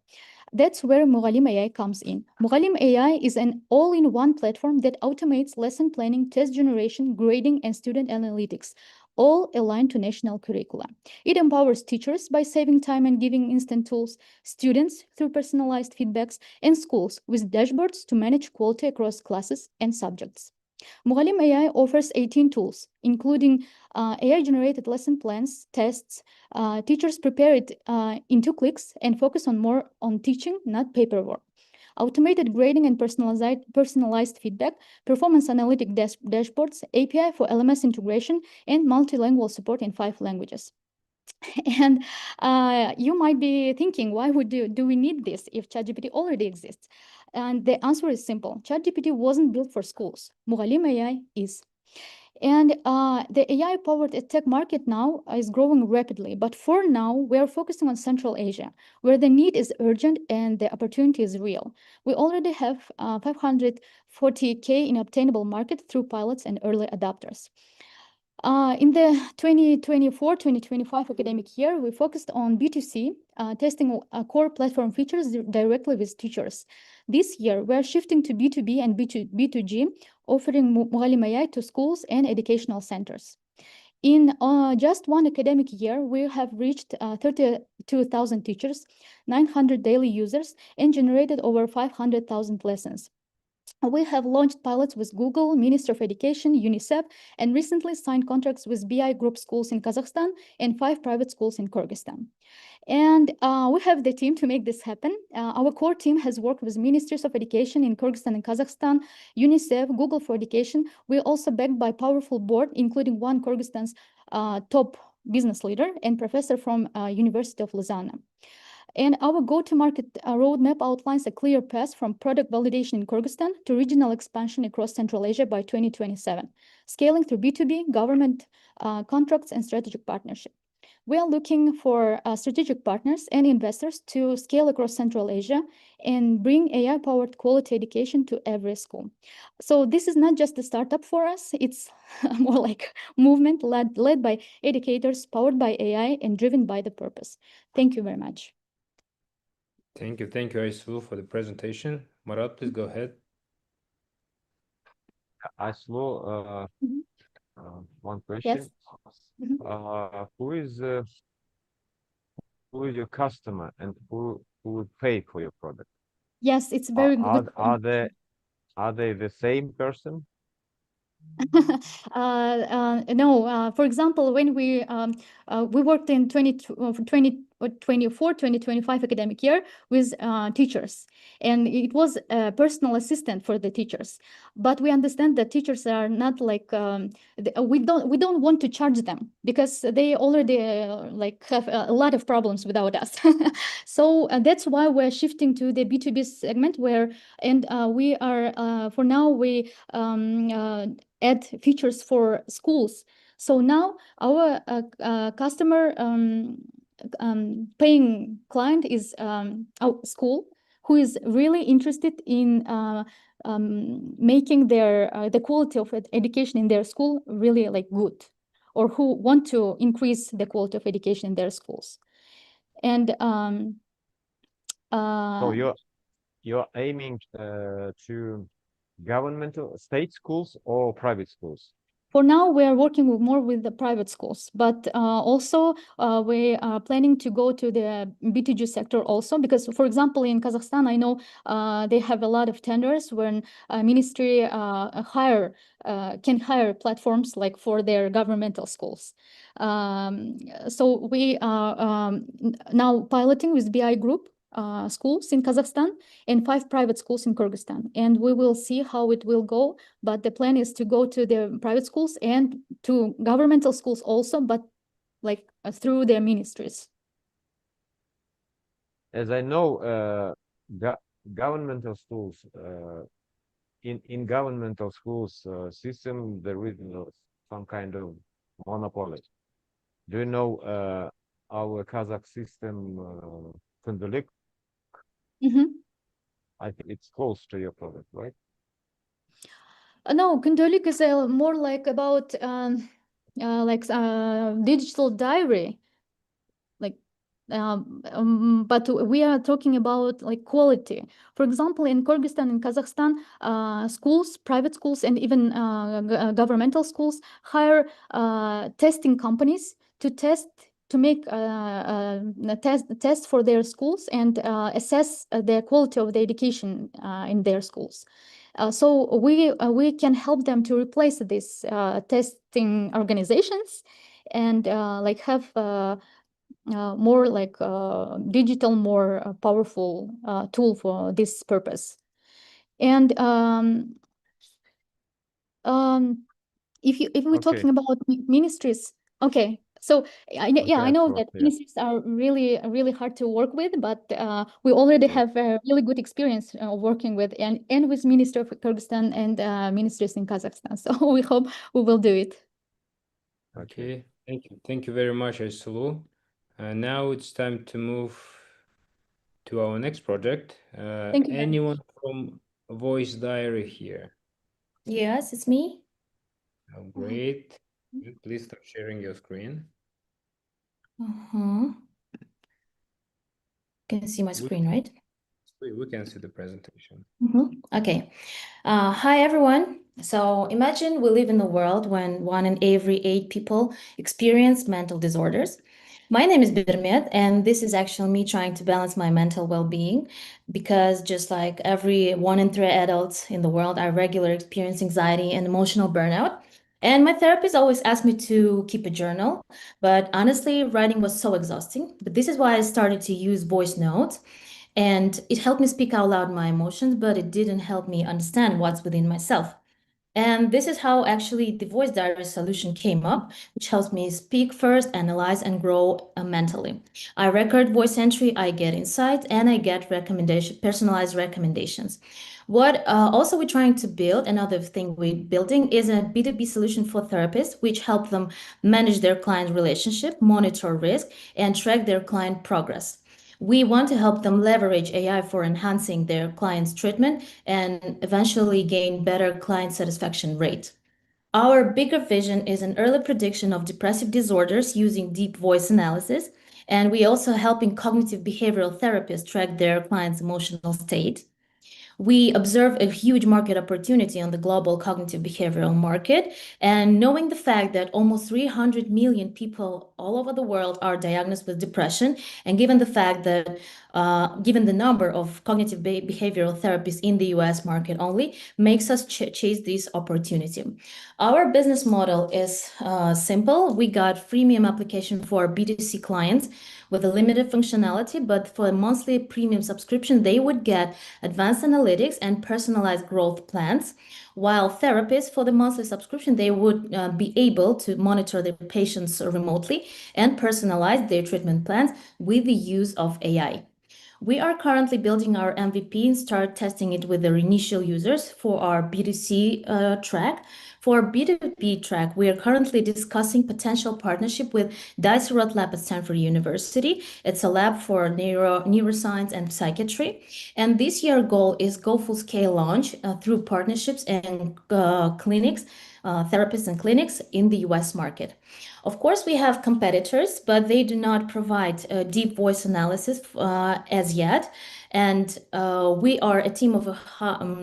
That's where Mugalim AI comes in. Mugalim AI is an all-in-one platform that automates lesson planning, test generation, grading, and student analytics, all aligned to national curricula. It empowers teachers by saving time and giving instant tools, students through personalized feedbacks, and schools with dashboards to manage quality across classes and subjects. Mugalim AI offers 18 tools, including AI-generated lesson plans, tests. Teachers prepare it in 2 clicks and focus more on teaching, not paperwork. Automated grading and personalized feedback, performance analytic dashboards, API for LMS integration, and multilingual support in 5 languages. And you might be thinking, why do we need this if ChatGPT already exists? And the answer is simple. ChatGPT wasn't built for schools. Mugalim AI is. And the AI-powered tech market now is growing rapidly. But for now, we are focusing on Central Asia, where the need is urgent and the opportunity is real. We already have 540K in obtainable market through pilots and early adopters. In the 2024-2025 academic year, we focused on B2C, testing core platform features directly with teachers. This year, we're shifting to B2B and B2G, offering Muallim AI to schools and educational centers. In just one academic year, we have reached 32,000 teachers, 900 daily users, and generated over 500,000 lessons. We have launched pilots with Google, Ministry of Education, UNICEF, and recently signed contracts with BI Group schools in Kazakhstan and 5 private schools in Kyrgyzstan. And we have the team to make this happen. Our core team has worked with ministries of education in Kyrgyzstan and Kazakhstan, UNICEF, Google for Education. We're also backed by powerful board, including one Kyrgyzstan's top business leader and professor from University of Lausanne. And our go-to-market roadmap outlines a clear path from product validation in Kyrgyzstan to regional expansion across Central Asia by 2027, scaling through B2B, government contracts, and strategic partnership. We are looking for strategic partners and investors to scale across Central Asia and bring AI-powered quality education to every school. So this is not just a startup for us, it's more like a movement led by educators, powered by AI, and driven by the purpose. Thank you very much. Thank you, Aysu, for the presentation. Marat, please go ahead. Aysu, one question. Yes. Who is your customer and who would pay for your product? Yes, it's very good. Are they the same person? No, for example, when we worked in 2024-2025 academic year with teachers, and it was a personal assistant for the teachers. But we understand that teachers are not like we don't want to charge them because they already like have a lot of problems without us. So that's why we're shifting to the B2B segment where we are for now we add features for schools. So now our customer paying client is our school who is really interested in making their the quality of education in their school really like good, or who want to increase the quality of education in their schools. And so you're aiming to governmental state schools or private schools? For now, we are working more with the private schools, but also we are planning to go to the B2G sector also, because, for example, in Kazakhstan, I know they have a lot of tenders when ministry can hire platforms like for their governmental schools. So we are now piloting with BI Group schools in Kazakhstan and 5 private schools in Kyrgyzstan. And we will see how it will go. But the plan is to go to the private schools and to governmental schools also, but like through their ministries. As I know, governmental schools, in governmental schools system, there is some kind of monopoly. Do you know our Kazakh system, Kundulik? I think it's close to your product, right? No, Kundulik is more like about digital diary. But we are talking about like quality. For example, in Kyrgyzstan and Kazakhstan, schools, private schools, and even governmental schools hire testing companies to make tests for their schools and assess the quality of the education in their schools. So we can help them to replace these testing organizations and like have more like digital, more powerful tool for this purpose. And if we're talking about ministries, okay. So I know that ministries are really hard to work with, but we already have a really good experience working with and with Minister of Kyrgyzstan and ministries in Kazakhstan. So we hope we will do it. Okay, thank you very much, Aysulu. Now it's time to move to our next project. Thank you very Anyone from Voice Diary here? Yes, it's me. Oh, great. Please start sharing your screen. Can you see my screen, right? We can see the presentation. Okay. Hi, everyone. So imagine we live in a world when 1 in every 8 people experience mental disorders. My name is Birmet, and this is actually me trying to balance my mental well-being because just like every 1 in 3 adults in the world, I regularly experience anxiety and emotional burnout. And my therapist always asked me to keep a journal, but honestly, writing was so exhausting. But this is why I started to use voice notes. And it helped me speak out loud my emotions, but it didn't help me understand what's within myself. And this is how actually the voice diary solution came up, which helps me speak first, analyze, and grow mentally. I record voice entry, I get insights, and I get personalized recommendations. What also we're trying to build, another thing we're building is a B2B solution for therapists, which help them manage their client relationship, monitor risk, and track their client progress. We want to help them leverage AI for enhancing their clients' treatment and eventually gain better client satisfaction rate. Our bigger vision is an early prediction of depressive disorders using deep voice analysis, and we also helping cognitive behavioral therapists track their clients' emotional state. We observe a huge market opportunity on the global cognitive behavioral market, and knowing the fact that almost 300 million people all over the world are diagnosed with depression, and given the fact that given the number of cognitive behavioral therapists in the US market only, makes us chase this opportunity. Our business model is simple. We got freemium application for B2C clients with a limited functionality, but for a monthly premium subscription, they would get advanced analytics and personalized growth plans. While therapists for the monthly subscription, they would be able to monitor their patients remotely and personalize their treatment plans with the use of AI. We are currently building our MVP and start testing it with their initial users for our B2C track. For B2B track, we are currently discussing potential partnership with Dice-Roth Lab at Stanford University. It's a lab for neuroscience and psychiatry. And this year goal is go full scale launch through partnerships and clinics, therapists and clinics in the US market. Of course, we have competitors, but they do not provide deep voice analysis as yet. And we are a team of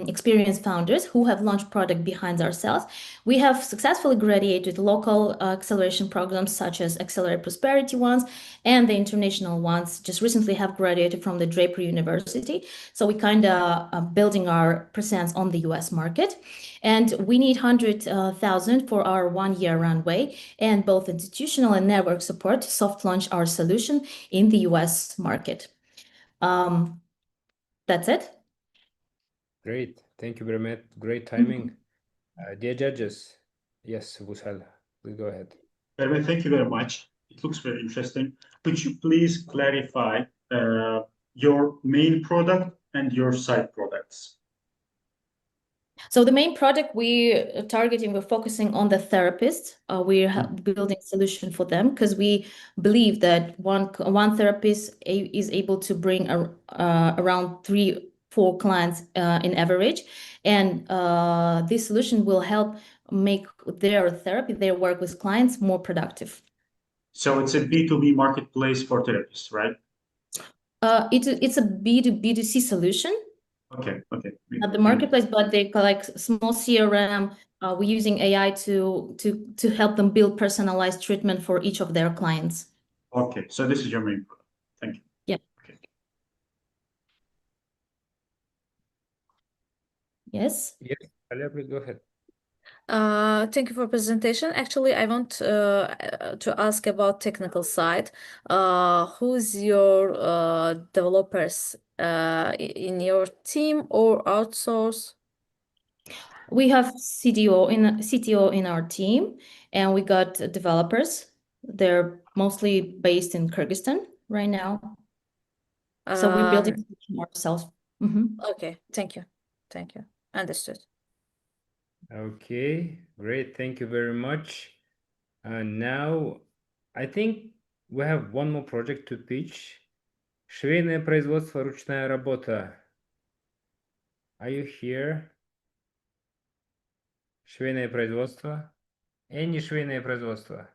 experienced founders who have launched product behind ourselves. We have successfully graduated local acceleration programs such as Accelerate Prosperity ones and the international ones just recently have graduated from the Draper University. So we kind of building our presence on the US market. And we need 100,000 for our 1-year runway and both institutional and network support to soft launch our solution in the US market. That's it. Great. Thank you very much. Great timing. Dear judges, yes, Vushal, please go ahead. Thank you very much. It looks very interesting. Could you please clarify your main product and your side products? So the main product we're targeting, we're focusing on the therapists. We're building a solution for them because we believe that one therapist is able to bring around 3-4 clients in average. And this solution will help make their therapy, their work with clients more productive. So it's a B2B marketplace for therapists, right? It's a B2B2C solution. Okay. At the marketplace, but they like small CRM. We're using AI to help them build personalized treatment for each of their clients. Okay, so this is your main product. Thank you. Yeah. Okay. Yes. Yes, Alia, please go ahead. Thank you for presentation. Actually, I want to ask about technical side. Who's your developers in your team or outsource? We have CTO in our team, and we got developers. They're mostly based in Kyrgyzstan right now. So we're building ourselves. Okay, thank you. Thank you. Understood. Okay, great. Thank you very much. Now, I think we have one more project to pitch. Швейное производство, ручная работа. Are you here? Швейное производство? Не швейное производство.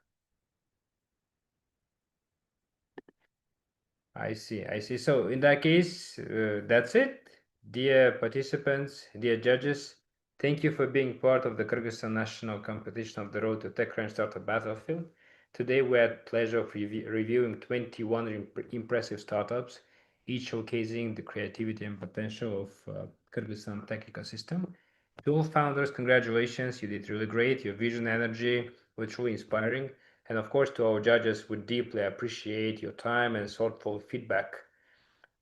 I see. So in that case, that's it. Dear participants, dear judges, thank you for being part of the Kyrgyzstan National Competition of the Road to TechCrunch Startup Battlefield. Today we had the pleasure of reviewing 21 impressive startups, each showcasing the creativity and potential of Kyrgyzstan tech ecosystem. To all founders, congratulations, you did really great. Your vision, energy were truly inspiring. And of course, to our judges, we deeply appreciate your time and thoughtful feedback.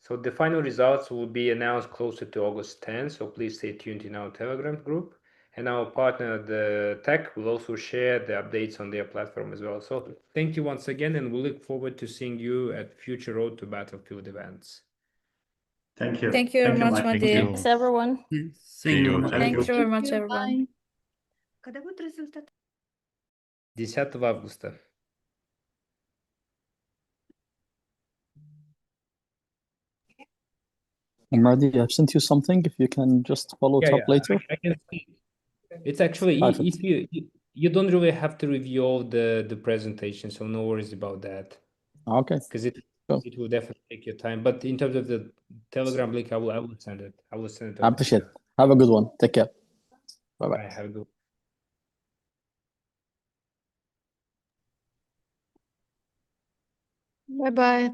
So the final results will be announced closer to August 10th, so please stay tuned in our Telegram group. And our partner, the Tech, will also share the updates on their platform as well. So thank you once again, and we look forward to seeing you at future Road to Battlefield events. Thank you. Thank you very much, Mike. Madi. Thanks, everyone. See you. Thank you very much, everyone. 10 августа. Mardi, I've sent you something. If you can just follow it up later. I can see. It's actually, Perfect. if you don't really have to review all the presentation, so no worries about that. Okay. Because it will definitely take your time. But in terms of the Telegram link, I will send it. I will send it. I appreciate it. Have a good one. Take care. Bye-bye. Bye. Have a good one. Bye-bye.